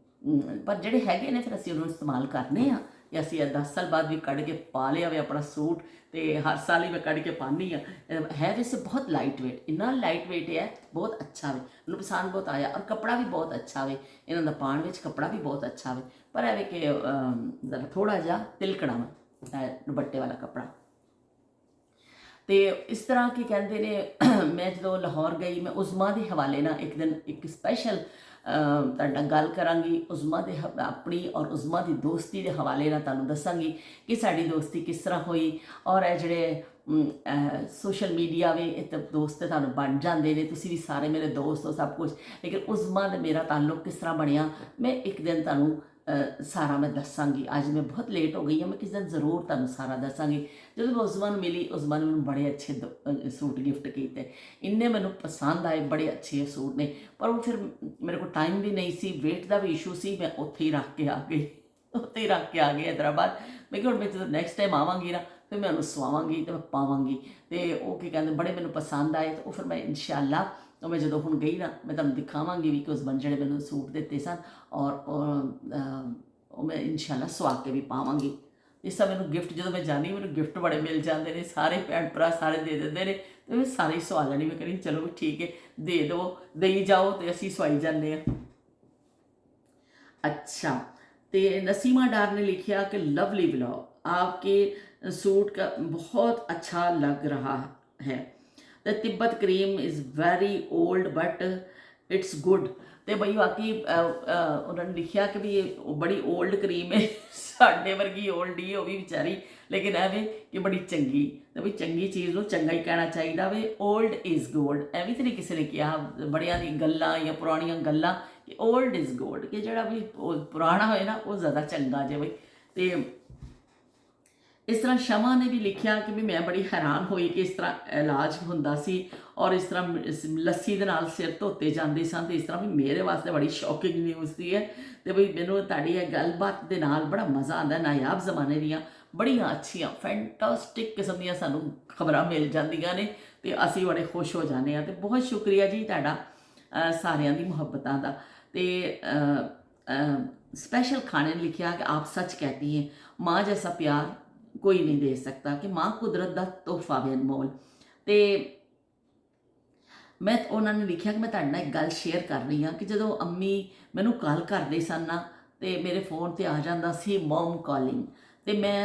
ਪਰ ਜਿਹੜੇ ਹੈਗੇ ਨੇ ਫਿਰ ਅਸੀਂ ਉਹਨੂੰ ਇਸਤੇਮਾਲ ਕਰਨੇ ਆ, ਜਾਂ ਅਸੀਂ 10 ਸਾਲ ਬਾਅਦ ਵੀ ਕੱਢ ਕੇ ਪਾ ਲਿਆ ਵੇ ਆਪਣਾ ਸੂਟ, ਤੇ ਹਰ ਸਾਲ ਹੀ ਮੈਂ ਕੱਢ ਕੇ ਪਾਉਂਦੀ ਹਾਂ। ਹੈ ਵੈਸੇ ਬਹੁਤ ਲਾਈਟ ਵੇਟ, ਇੰਨਾ ਲਾਈਟ ਵੇਟ ਹੈ, ਬਹੁਤ ਅੱਛਾ ਵੇ, ਮੈਨੂੰ ਪਸੰਦ ਬਹੁਤ ਆਇਆ। ਔਰ ਕੱਪੜਾ ਵੀ ਬਹੁਤ ਅੱਛਾ ਵੇ, ਇਹਨਾਂ ਦਾ ਪਾਉਣ ਵਿੱਚ ਕੱਪੜਾ ਵੀ ਬਹੁਤ ਅੱਛਾ ਵੇ, ਪਰ ਐਵੇਂ ਕਿ ਜ਼ਰਾ ਥੋੜ੍ਹਾ ਜਿਹਾ ਤਿਲਕਣਾ ਵਾ ਦੁਪੱਟੇ ਵਾਲਾ ਕੱਪੜਾ। ਤੇ ਇਸ ਤਰ੍ਹਾਂ ਕੀ ਕਹਿੰਦੇ ਨੇ, ਮੈਂ ਜਦੋਂ ਲਾਹੌਰ ਗਈ, ਮੈਂ ਉਜ਼ਮਾ ਦੇ ਹਵਾਲੇ ਨਾਲ ਇੱਕ ਦਿਨ ਇੱਕ ਸਪੈਸ਼ਲ ਤੁਹਾਡੇ ਨਾਲ ਗੱਲ ਕਰਾਂਗੀ, ਉਜ਼ਮਾ ਦੇ ਆਪਣੀ ਔਰ ਉਜ਼ਮਾ ਦੀ ਦੋਸਤੀ ਦੇ ਹਵਾਲੇ ਨਾਲ ਤੁਹਾਨੂੰ ਦੱਸਾਂਗੀ ਕਿ ਸਾਡੀ ਦੋਸਤੀ ਕਿਸ ਤਰ੍ਹਾਂ ਹੋਈ। ਔਰ ਇਹ ਜਿਹੜੇ ਸੋਸ਼ਲ ਮੀਡੀਆ ਵੇ, ਇਹ ਤਾਂ ਦੋਸਤ ਤੁਹਾਨੂੰ ਬਣ ਜਾਂਦੇ ਨੇ, ਤੁਸੀਂ ਵੀ ਸਾਰੇ ਮੇਰੇ ਦੋਸਤ ਹੋ ਸਭ ਕੁਝ, ਲੇਕਿਨ ਉਜ਼ਮਾ ਦਾ ਮੇਰਾ ਤਾਲੁਕ ਕਿਸ ਤਰ੍ਹਾਂ ਬਣਿਆ, ਮੈਂ ਇੱਕ ਦਿਨ ਤੁਹਾਨੂੰ ਸਾਰਾ ਮੈਂ ਦੱਸਾਂਗੀ। ਅੱਜ ਮੈਂ ਬਹੁਤ ਲੇਟ ਹੋ ਗਈ ਹਾਂ, ਮੈਂ ਕਿਸੇ ਦਿਨ ਜ਼ਰੂਰ ਤੁਹਾਨੂੰ ਸਾਰਾ ਦੱਸਾਂਗੀ। ਜਦੋਂ ਮੈਂ ਉਜ਼ਮਾ ਨੂੰ ਮਿਲੀ, ਉਜ਼ਮਾ ਨੇ ਮੈਨੂੰ ਬੜੇ ਅੱਛੇ ਸੂਟ ਗਿਫਟ ਕੀਤੇ, ਇੰਨੇ ਮੈਨੂੰ ਪਸੰਦ ਆਏ, ਬੜੇ ਅੱਛੇ ਸੂਟ ਨੇ। ਪਰ ਉਹ ਫਿਰ ਮੇਰੇ ਕੋਲ ਟਾਈਮ ਵੀ ਨਹੀਂ ਸੀ, ਵੇਟ ਦਾ ਵੀ ਇਸ਼ੂ ਸੀ, ਮੈਂ ਉੱਥੇ ਹੀ ਰੱਖ ਕੇ ਆ ਗਈ, ਉੱਥੇ ਹੀ ਰੱਖ ਕੇ ਆ ਗਈ ਹੈਦਰਾਬਾਦ। ਮੈਂ ਕਿਹਾ ਹੁਣ ਮੈਂ ਜਦੋਂ ਨੈਕਸਟ ਟਾਈਮ ਆਵਾਂਗੀ ਨਾ, ਫਿਰ ਮੈਂ ਉਹਨੂੰ ਸਵਾਵਾਂਗੀ ਅਤੇ ਮੈਂ ਪਾਵਾਂਗੀ। ਅਤੇ ਉਹ ਕੀ ਕਹਿੰਦੇ ਬੜੇ ਮੈਨੂੰ ਪਸੰਦ ਆਏ, ਅਤੇ ਉਹ ਫਿਰ ਮੈਂ ਇਨਸ਼ਾਅੱਲਾ ਮੈਂ ਜਦੋਂ ਹੁਣ ਗਈ ਨਾ, ਮੈਂ ਤੁਹਾਨੂੰ ਦਿਖਾਵਾਂਗੀ ਵੀ ਕਿ ਉਸ ਜਿਹੜੇ ਮੈਨੂੰ ਸੂਟ ਦਿੱਤੇ ਸਨ, ਔਰ ਉਹ ਮੈਂ ਇਨਸ਼ਾਅੱਲਾ ਸਵਾ ਕੇ ਵੀ ਪਾਵਾਂਗੀ। ਇਸ ਤਰ੍ਹਾਂ ਮੈਨੂੰ ਗਿਫਟ, ਜਦੋਂ ਮੈਂ ਜਾਂਦੀ ਮੈਨੂੰ ਗਿਫਟ ਬੜੇ ਮਿਲ ਜਾਂਦੇ ਨੇ, ਸਾਰੇ ਭੈਣ ਭਰਾ ਸਾਰੇ ਦੇ ਦਿੰਦੇ ਨੇ, ਅਤੇ ਮੈਂ ਸਾਰੇ ਹੀ ਸਵਾ ਲੈਣੀ। ਮੈਂ ਕਹਿੰਦੀ ਚਲੋ ਵੀ ਠੀਕ ਹੈ, ਦੇ ਦਿਓ, ਦੇਈ ਜਾਓ, ਅਤੇ ਅਸੀਂ ਸਵਾਈ ਜਾਂਦੇ ਹਾਂ। अच्छा, तो नसीमा डार ने लिखा कि लवली ब्लॉग, आपके सूट का बहुत अच्छा लग रहा है। The Tibet cream is very old but it's good. ਤੇ ਬਈ ਬਾਕੀ ਉਹਨਾਂ ਨੇ ਲਿਖਿਆ ਕਿ ਵੀ ਇਹ ਬੜੀ ਓਲਡ ਕਰੀਮ ਹੈ ਸਾਡੇ ਵਰਗੀ ਓਲਡ ਹੀ ਉਹ ਵੀ ਵਿਚਾਰੀ, ਲੇਕਿਨ ਐਵੇਂ ਕਿ ਬੜੀ ਚੰਗੀ। ਤੇ ਵੀ ਚੰਗੀ ਚੀਜ਼ ਨੂੰ ਚੰਗਾ ਹੀ ਕਹਿਣਾ ਚਾਹੀਦਾ ਵੇ, ਓਲਡ ਇਜ਼ ਗੋਲਡ। ਐਵੇਂ ਤਾਂ ਨਹੀਂ ਕਿਸੇ ਨੇ ਕਿਹਾ ਬੜਿਆਂ ਦੀ ਗੱਲਾਂ ਜਾਂ ਪੁਰਾਣੀਆਂ ਗੱਲਾਂ ਕਿ ਓਲਡ ਇਜ਼ ਗੋਲਡ, ਕਿ ਜਿਹੜਾ ਵੀ ਪੁਰਾਣਾ ਹੋਏ ਨਾ ਉਹ ਜ਼ਿਆਦਾ ਚੰਗਾ ਜੇ ਬਈ। ਤੇ ਇਸ ਤਰ੍ਹਾਂ ਸ਼ਮਾ ਨੇ ਵੀ ਲਿਖਿਆ ਕਿ ਵੀ ਮੈਂ ਬੜੀ ਹੈਰਾਨ ਹੋਈ ਕਿ ਇਸ ਤਰ੍ਹਾਂ ਇਲਾਜ ਹੁੰਦਾ ਸੀ ਔਰ ਇਸ ਤਰ੍ਹਾਂ ਲੱਸੀ ਦੇ ਨਾਲ ਸਿਰ ਧੋਤੇ ਜਾਂਦੇ ਸਨ, ਤੇ ਇਸ ਤਰ੍ਹਾਂ ਵੀ ਮੇਰੇ ਵਾਸਤੇ ਬੜੀ ਸ਼ੌਕਿੰਗ ਨਿਊਜ਼ ਸੀ ਹੈ। ਤੇ ਬਈ ਮੈਨੂੰ ਤੁਹਾਡੀ ਇਹ ਗੱਲਬਾਤ ਦੇ ਨਾਲ ਬੜਾ ਮਜ਼ਾ ਆਉਂਦਾ। ਨਾਯਾਬ ਜ਼ਮਾਨੇ ਦੀਆਂ ਬੜੀਆਂ ਅੱਛੀਆਂ ਫੈਂਟਾਸਟਿਕ ਕਿਸਮ ਦੀਆਂ ਸਾਨੂੰ ਖਬਰਾਂ ਮਿਲ ਜਾਂਦੀਆਂ ਨੇ ਤੇ ਅਸੀਂ ਬੜੇ ਖੁਸ਼ ਹੋ ਜਾਂਦੇ ਹਾਂ। ਤੇ ਬਹੁਤ ਸ਼ੁਕਰੀਆ ਜੀ ਤੁਹਾਡਾ ਸਾਰਿਆਂ ਦੀ ਮੁਹੱਬਤਾਂ ਦਾ। ਤੇ स्पेशल खाने ने लिखा कि आप सच कहती हैं, माँ जैसा प्यार कोई नहीं दे सकता, कि माँ कुदरत का तोहफा भी अनमोल। तो मैं उन्होंने लिखा कि मैं तुहाडे नाल एक गल शेयर कर रही हाँ कि जो अम्मी मैनू कॉल करते सन ना तो मेरे फोन पर आ जाता सी मॉम कॉलिंग, तो मैं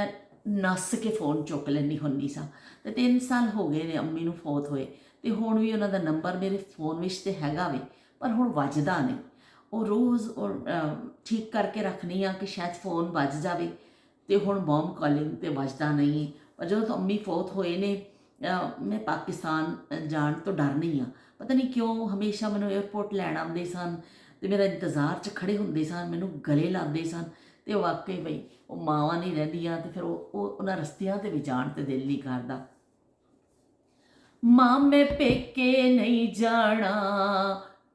नस के फोन चुक लैनी हुंदी सा। तो 3 साल हो गए ने अम्मी नू फौत होए, तो हुण भी उन्हों का नंबर मेरे फोन विच ते हैगा वे, पर हुण वजदा नहीं। वो रोज़ और ठीक करके रखनी आ कि शायद फ़ोन बज जाए, तो हुण मॉम कॉलिंग तो बजदा नहीं। पर जो तो अम्मी फौत होए ने मैं पाकिस्तान जान तो डरनी हाँ, पता नहीं क्यों हमेशा मैनू एयरपोर्ट लैन आते सन तो मेरा इंतज़ार च खड़े होंदे सन, मैनू गले लाते सन। तो वाकई बई वो मावां नहीं रहिंदियां, तो फिर उन्हां रस्तियां ते भी जाण ते दिल नहीं करदा। मां मैं पेके नहीं जाना,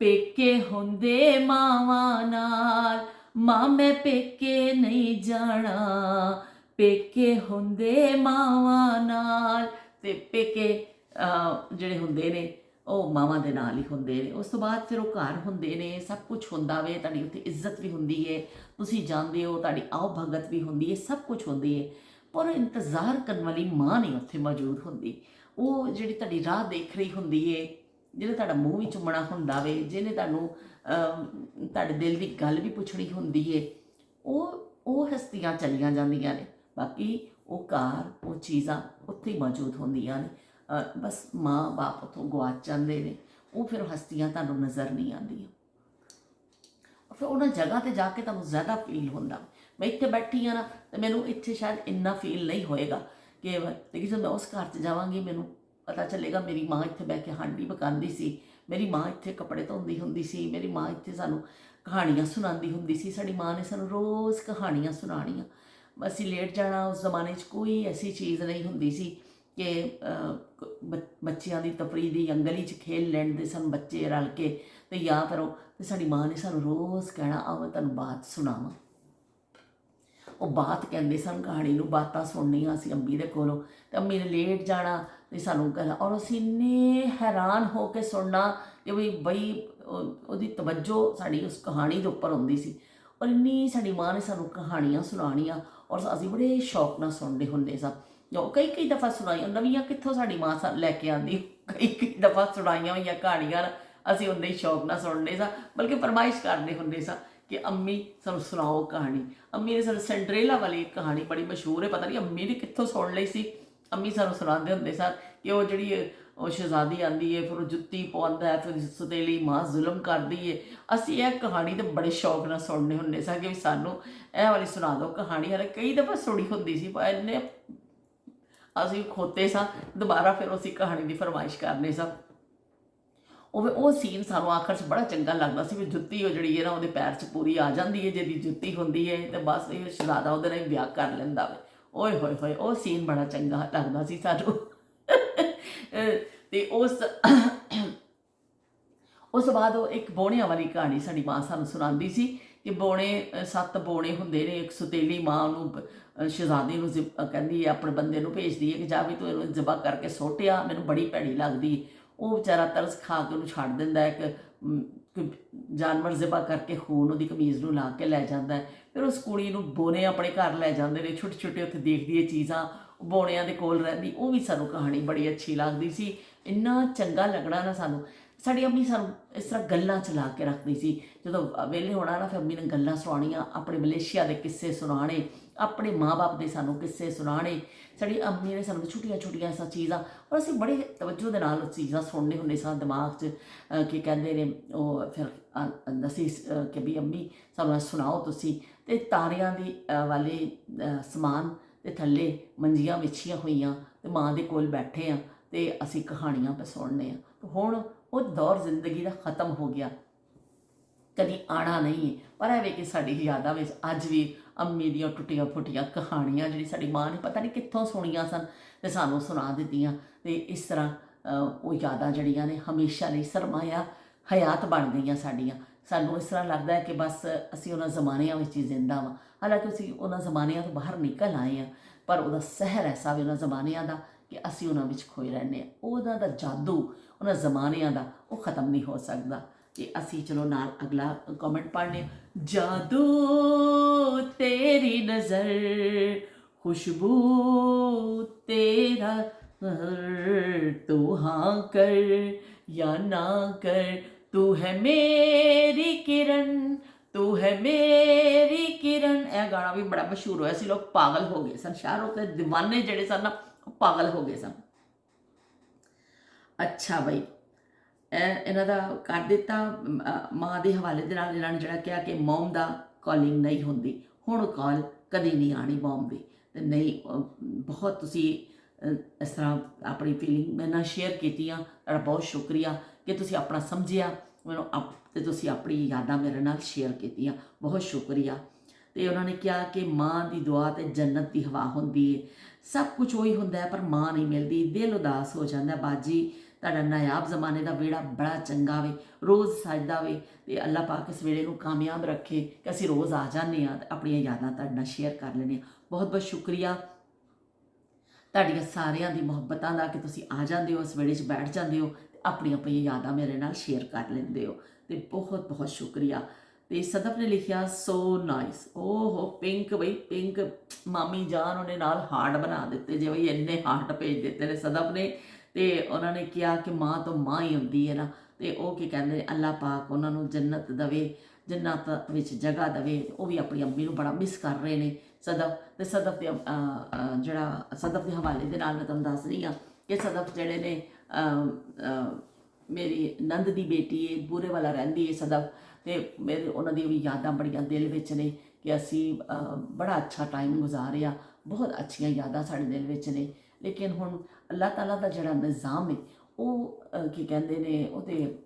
पेके हुंदे मावां नाल, मां मैं पेके नहीं जाना, पेके हुंदे मावां नाल। ते पेके जिहड़े हुंदे ने ਉਹ ਮਾਵਾਂ ਦੇ ਨਾਲ ਹੀ ਹੁੰਦੇ ਨੇ। ਉਸ ਤੋਂ ਬਾਅਦ ਫਿਰ ਉਹ ਘਰ ਹੁੰਦੇ ਨੇ, ਸਭ ਕੁਝ ਹੁੰਦਾ ਵੇ, ਤੁਹਾਡੀ ਉੱਥੇ ਇੱਜ਼ਤ ਵੀ ਹੁੰਦੀ ਹੈ, ਤੁਸੀਂ ਜਾਂਦੇ ਹੋ, ਤੁਹਾਡੀ ਆਓ ਭਗਤ ਵੀ ਹੁੰਦੀ ਹੈ, ਸਭ ਕੁਝ ਹੁੰਦੀ ਹੈ, ਪਰ ਇੰਤਜ਼ਾਰ ਕਰਨ ਵਾਲੀ ਮਾਂ ਨਹੀਂ ਉੱਥੇ ਮੌਜੂਦ ਹੁੰਦੀ। ਉਹ ਜਿਹੜੀ ਤੁਹਾਡੀ ਰਾਹ ਦੇਖ ਰਹੀ ਹੁੰਦੀ ਹੈ, ਜਿਹਨੇ ਤੁਹਾਡਾ ਮੂੰਹ ਵੀ ਚੁੰਮਣਾ ਹੁੰਦਾ ਵੇ, ਜਿਹਨੇ ਤੁਹਾਨੂੰ ਤੁਹਾਡੇ ਦਿਲ ਦੀ ਗੱਲ ਵੀ ਪੁੱਛਣੀ ਹੁੰਦੀ ਹੈ, ਉਹ ਹਸਤੀਆਂ ਚਲੀਆਂ ਜਾਂਦੀਆਂ ਨੇ। ਬਾਕੀ ਉਹ ਘਰ ਉਹ ਚੀਜ਼ਾਂ ਉੱਥੇ ਹੀ ਮੌਜੂਦ ਹੁੰਦੀਆਂ ਨੇ। बस माँ बाप उतों गुआच जाते हैं, वो फिर हस्तियाँ तुहानूं नज़र नहीं आती। फिर उन्होंने जगह पर जाके तुहानूं ज़्यादा फील होंदा। मैं इत्थे बैठी हाँ ना तो मैनूं इत्थे शायद इन्ना फील नहीं होएगा कि, लेकिन जब मैं उस घर च जावांगी मैनूं पता चलेगा मेरी माँ इत्थे बैठ के हांडी पकांदी सी, मेरी माँ इत्थे कपड़े धोंदी हुंदी सी, मेरी माँ इत्थे सानूं कहानियां सुणांदी हुंदी सी। साडी माँ ने सानूं रोज़ कहानियां सुणाणियां। असीं लेट जाना। उस जमाने च कोई ऐसी चीज़ नहीं हुंदी सी कि बच्चों की तफरी दी गली च खेल लैंदे सन बच्चे रल के, तो या फिर तो साडी माँ ने सानूं रोज़ कहना आओ मैं तुहानूं बात सुणावां। वो बात कहते सन, कहानी नूं बातां सुननियां असीं अम्मी दे कोलों, ते अम्मी ने लेट जाना तो सानूं कहना, और असीं इन्ने हैरान हो के सुनना कि बई उहदी तवज्जो साडी उस कहानी दे उपर हुंदी सी, और इन्नी साडी माँ ने सानूं कहानियां सुणाणियां और असीं बड़े शौक नाल सुणदे हुंदे सां। कई दफ़ा सुनाई नवियां कित्थों साडी माँ लैके आंदी, कई दफ़ा सुनाइयां होईयां कहानियां असीं उन्ने ही शौक नाल सुणदे सां, बल्कि फरमाइश करदे हुंदे सां कि अम्मी सानूं सुणाओ कहानी। अम्मी ने सानूं सिंड्रेला वाली कहानी बड़ी मशहूर है, पता नहीं अम्मी ने कित्थों सुण लई सी। अम्मी सानूं सुणांदे हुंदे सन कि वो जिहड़ी शहजादी आंदी है, फिर जुत्ती पवांदा है, फिर सतीली माँ जुल्म करदी है। असीं यह कहानी तो बड़े शौक नाल सुणदे हुंदे सां कि सानूं इह वाली सुणा दो कहानी। हाले कई दफ़ा सुणी हुंदी सी, पर इन्ने असीं खोते सां, दोबारा फिर उसी कहानी की फरमाइश करने सां। वो सीन सानूं आखिर च बड़ा चंगा लगदा सी। जुत्ती वो जिहड़ी है ना उहदे पैर च पूरी आ जाती है, जिहदी जुत्ती हुंदी है तो बस ये शहजादा उहदे नाल ब्याह कर लैंदा वे। ओए होए होए वो सीन बड़ा चंगा लगदा सी सानूं। ते उस बाद वो एक बोहणियां वाली कहानी साडी माँ सानूं सुणांदी सी कि बोणे 7 बोणे हुंदे ने। एक सुतीली माँ उहनूं शहजादी नूं कहंदी है, अपने बंदे नूं भेजदी है कि जा भी तूं इहनूं ज़िबा करके सुੱਟ आ, मैनूं बड़ी भैड़ी लगदी। वो बेचारा तरस खा के उन्होंने छड्ड दिंदा है, एक जानवर ज़िबा करके खून उहदी कमीज़ नूं ला के लै जांदा है। फिर उस कुड़ी नूं बोने अपने घर लै जांदे ने, छोटे छोटे उत्थे देखदी है चीज़ां, बोणियां दे कोल रहिंदी। वो भी सानूं कहानी बड़ी अच्छी लगदी सी। इन्ना चंगा लगना ना सानूं। साडी अम्मी सानूं इस तरह गल्लां च ला के रखदी सी। जदों वेले होना ना फिर अम्मी ने गल्लां सुणाणियां, अपने मलेशिया के किस्से सुणाने, ਆਪਣੇ ਮਾਂ-ਬਾਪ ਦੇ ਸਾਨੂੰ ਕਿੱਸੇ ਸੁਣਾਉਣੇ। ਸਾਡੀ ਅੰਮੀ ਨੇ ਸਾਨੂੰ ਛੋਟੀਆਂ ਛੋਟੀਆਂ ਐਸਾ ਚੀਜ਼ਾਂ, ਔਰ ਅਸੀਂ ਬੜੇ ਤਵੱਜੋ ਦੇ ਨਾਲ ਉਹ ਚੀਜ਼ਾਂ ਸੁਣਨੇ ਹੁੰਦੇ ਸਾਂ ਦਿਮਾਗ 'ਚ। ਕੀ ਕਹਿੰਦੇ ਨੇ ਉਹ ਫਿਰ ਅਸੀਂ ਕਿ ਵੀ ਅੰਮੀ ਸਾਨੂੰ ਸੁਣਾਓ ਤੁਸੀਂ। ਅਤੇ ਤਾਰਿਆਂ ਦੀ ਵਾਲੇ ਸਮਾਨ ਦੇ ਥੱਲੇ ਮੰਜੀਆਂ ਵਿਛੀਆਂ ਹੋਈਆਂ ਅਤੇ ਮਾਂ ਦੇ ਕੋਲ ਬੈਠੇ ਹਾਂ ਅਤੇ ਅਸੀਂ ਕਹਾਣੀਆਂ ਪੇ ਸੁਣਨੇ ਹਾਂ। ਹੁਣ ਉਹ ਦੌਰ ਜ਼ਿੰਦਗੀ ਦਾ ਖ਼ਤਮ ਹੋ ਗਿਆ, ਕਦੀ ਆਉਣਾ ਨਹੀਂ ਹੈ। ਪਰ ਇਹ ਵੇ ਕਿ ਸਾਡੀ ਯਾਦਾਂ ਵਿੱਚ ਅੱਜ ਵੀ ਅੰਮੀ ਦੀਆਂ ਟੁੱਟੀਆਂ ਫੁੱਟੀਆਂ ਕਹਾਣੀਆਂ ਜਿਹੜੀ ਸਾਡੀ ਮਾਂ ਨੇ ਪਤਾ ਨਹੀਂ ਕਿੱਥੋਂ ਸੁਣੀਆਂ ਸਨ ਅਤੇ ਸਾਨੂੰ ਸੁਣਾ ਦਿੱਤੀਆਂ। ਅਤੇ ਇਸ ਤਰ੍ਹਾਂ ਉਹ ਯਾਦਾਂ ਜਿਹੜੀਆਂ ਨੇ ਹਮੇਸ਼ਾ ਲਈ ਸਰਮਾਇਆ ਹਯਾਤ ਬਣ ਗਈਆਂ ਸਾਡੀਆਂ। ਸਾਨੂੰ ਇਸ ਤਰ੍ਹਾਂ ਲੱਗਦਾ ਹੈ ਕਿ ਬਸ ਅਸੀਂ ਉਹਨਾਂ ਜ਼ਮਾਨਿਆਂ ਵਿੱਚ ਹੀ ਜ਼ਿੰਦਾ ਵਾਂ। ਹਾਲਾਂਕਿ ਅਸੀਂ ਉਹਨਾਂ ਜ਼ਮਾਨਿਆਂ ਤੋਂ ਬਾਹਰ ਨਿਕਲ ਆਏ ਹਾਂ, ਪਰ ਉਹਦਾ ਸਹਿਰ ਐਸਾ ਵੀ ਉਹਨਾਂ ਜ਼ਮਾਨਿਆਂ ਦਾ ਕਿ ਅਸੀਂ ਉਹਨਾਂ ਵਿੱਚ ਖੋਏ ਰਹਿੰਦੇ ਹਾਂ। ਉਹਨਾਂ ਦਾ ਜਾਦੂ ਉਹਨਾਂ ਜ਼ਮਾਨਿਆਂ ਦਾ ਉਹ ਖ਼ਤਮ ਨਹੀਂ ਹੋ ਸਕਦਾ। ਤੇ ਅਸੀਂ ਚਲੋ ਨਾਲ ਅਗਲਾ ਕਮੈਂਟ ਪੜ੍ਹਨੇ। ਜਾਦੂ ਤੇਰੀ ਨਜ਼ਰ, ਖੁਸ਼ਬੂ तेरा तू हाँ कर या ना कर, तू है मेरी किरण, तू है मेरी किरण। यह गाना भी बड़ा मशहूर होया सी, लोग पागल हो गए सन, शाहरुख के दीवाने जड़े सन ना पागल हो गए सन। अच्छा बई ਇਹਨਾਂ ਦਾ ਕਰ ਦਿੱਤਾ ਮਾਂ ਦੇ ਹਵਾਲੇ ਦੇ ਨਾਲ। ਇਹਨਾਂ ਨੇ ਜਿਹੜਾ ਕਿਹਾ ਕਿ ਮੌਮ ਦਾ ਕਾਲਿੰਗ ਨਹੀਂ ਹੁੰਦੀ, ਹੁਣ ਕਾਲ ਕਦੀ ਨਹੀਂ ਆਣੀ ਮੌਮ ਦੀ। ਤੇ ਨਹੀਂ ਬਹੁਤ ਤੁਸੀਂ ਇਸ ਤਰ੍ਹਾਂ ਆਪਣੀ ਫੀਲਿੰਗ ਮੇਰੇ ਨਾਲ ਸ਼ੇਅਰ ਕੀਤੀਆਂ, ਤੁਹਾਡਾ ਬਹੁਤ ਸ਼ੁਕਰੀਆ ਕਿ ਤੁਸੀਂ ਆਪਣਾ ਸਮਝਿਆ ਮੈਨੂੰ ਅਤੇ ਤੁਸੀਂ ਆਪਣੀ ਯਾਦਾਂ ਮੇਰੇ ਨਾਲ ਸ਼ੇਅਰ ਕੀਤੀਆਂ, ਬਹੁਤ ਸ਼ੁਕਰੀਆ। ਅਤੇ ਉਹਨਾਂ ਨੇ ਕਿਹਾ ਕਿ ਮਾਂ ਦੀ ਦੁਆ ਤੇ ਜੰਨਤ ਦੀ ਹਵਾ ਹੁੰਦੀ ਹੈ, ਸਭ ਕੁਝ ਉਹੀ ਹੁੰਦਾ ਪਰ ਮਾਂ ਨਹੀਂ ਮਿਲਦੀ, ਦਿਲ ਉਦਾਸ ਹੋ ਜਾਂਦਾ। ਬਾਜੀ ਤੁਹਾਡਾ ਨਾਯਾਬ ਜ਼ਮਾਨੇ ਦਾ ਵਿਹੜਾ ਬੜਾ ਚੰਗਾ ਵੇ, ਰੋਜ਼ ਸਜਦਾ ਵੇ, ਅਤੇ ਅੱਲਾ ਪਾਕ ਇਸ ਵੇਲੇ ਨੂੰ ਕਾਮਯਾਬ ਰੱਖੇ ਕਿ ਅਸੀਂ ਰੋਜ਼ ਆ ਜਾਂਦੇ ਹਾਂ ਅਤੇ ਆਪਣੀਆਂ ਯਾਦਾਂ ਤੁਹਾਡੇ ਨਾਲ ਸ਼ੇਅਰ ਕਰ ਲੈਂਦੇ ਹਾਂ। ਬਹੁਤ ਬਹੁਤ ਸ਼ੁਕਰੀਆ ਤੁਹਾਡੀਆਂ ਸਾਰਿਆਂ ਦੀ ਮੁਹੱਬਤਾਂ ਦਾ ਕਿ ਤੁਸੀਂ ਆ ਜਾਂਦੇ ਹੋ, ਇਸ ਵੇਲੇ 'ਚ ਬੈਠ ਜਾਂਦੇ ਹੋ ਅਤੇ ਆਪਣੀਆਂ ਆਪਣੀਆਂ ਯਾਦਾਂ ਮੇਰੇ ਨਾਲ ਸ਼ੇਅਰ ਕਰ ਲੈਂਦੇ ਹੋ, ਅਤੇ ਬਹੁਤ ਬਹੁਤ ਸ਼ੁਕਰੀਆ। ਅਤੇ ਸਦਫ ਨੇ ਲਿਖਿਆ ਸੋ ਨਾਈਸ, ਓਹੋ ਪਿੰਕ ਬਈ ਪਿੰਕ ਮਾਮੀ ਜਾਨ ਉਹਨੇ ਨਾਲ ਹਾਰਟ ਬਣਾ ਦਿੱਤੇ ਜੇ ਬਈ ਇੰਨੇ ਹਾਰਟ ਭੇਜ ਦਿੱਤੇ ਨੇ ਸਦਫ ਨੇ। ਅਤੇ ਉਹਨਾਂ ਨੇ ਕਿਹਾ ਕਿ ਮਾਂ ਤੋਂ ਮਾਂ ਹੀ ਹੁੰਦੀ ਹੈ ਨਾ, ਅਤੇ ਉਹ ਕੀ ਕਹਿੰਦੇ ਨੇ ਅੱਲਾ ਪਾਕ ਉਹਨਾਂ ਨੂੰ ਜੰਨਤ ਦੇਵੇ, ਜੰਨਤ ਵਿੱਚ ਜਗ੍ਹਾ ਦੇਵੇ। ਉਹ ਵੀ ਆਪਣੀ ਅੰਮੀ ਨੂੰ ਬੜਾ ਮਿਸ ਕਰ ਰਹੇ ਨੇ ਸਦਫ। ਅਤੇ ਸਦਫ ਦੇ ਜਿਹੜਾ ਸਦਫ ਦੇ ਹਵਾਲੇ ਦੇ ਨਾਲ ਮੈਂ ਤੁਹਾਨੂੰ ਦੱਸ ਰਹੀ ਹਾਂ ਕਿ ਸਦਫ ਜਿਹੜੇ ਨੇ ਮੇਰੀ ਨੰਦ ਦੀ ਬੇਟੀ ਹੈ, ਬੂਰੇ ਵਾਲਾ ਰਹਿੰਦੀ ਹੈ ਸਦਫ, ਅਤੇ ਮੇਰੇ ਉਹਨਾਂ ਦੀ ਵੀ ਯਾਦਾਂ ਬੜੀਆਂ ਦਿਲ ਵਿੱਚ ਨੇ ਕਿ ਅਸੀਂ ਬੜਾ ਅੱਛਾ ਟਾਈਮ ਗੁਜ਼ਾਰਿਆ, ਬਹੁਤ ਅੱਛੀਆਂ ਯਾਦਾਂ ਸਾਡੇ ਦਿਲ ਵਿੱਚ ਨੇ। ਲੇਕਿਨ ਹੁਣ ਅੱਲਾਹ ਤਾਲਾ ਦਾ ਜਿਹੜਾ ਨਿਜ਼ਾਮ ਹੈ ਉਹ ਕੀ ਕਹਿੰਦੇ ਨੇ ਉਹਦੇ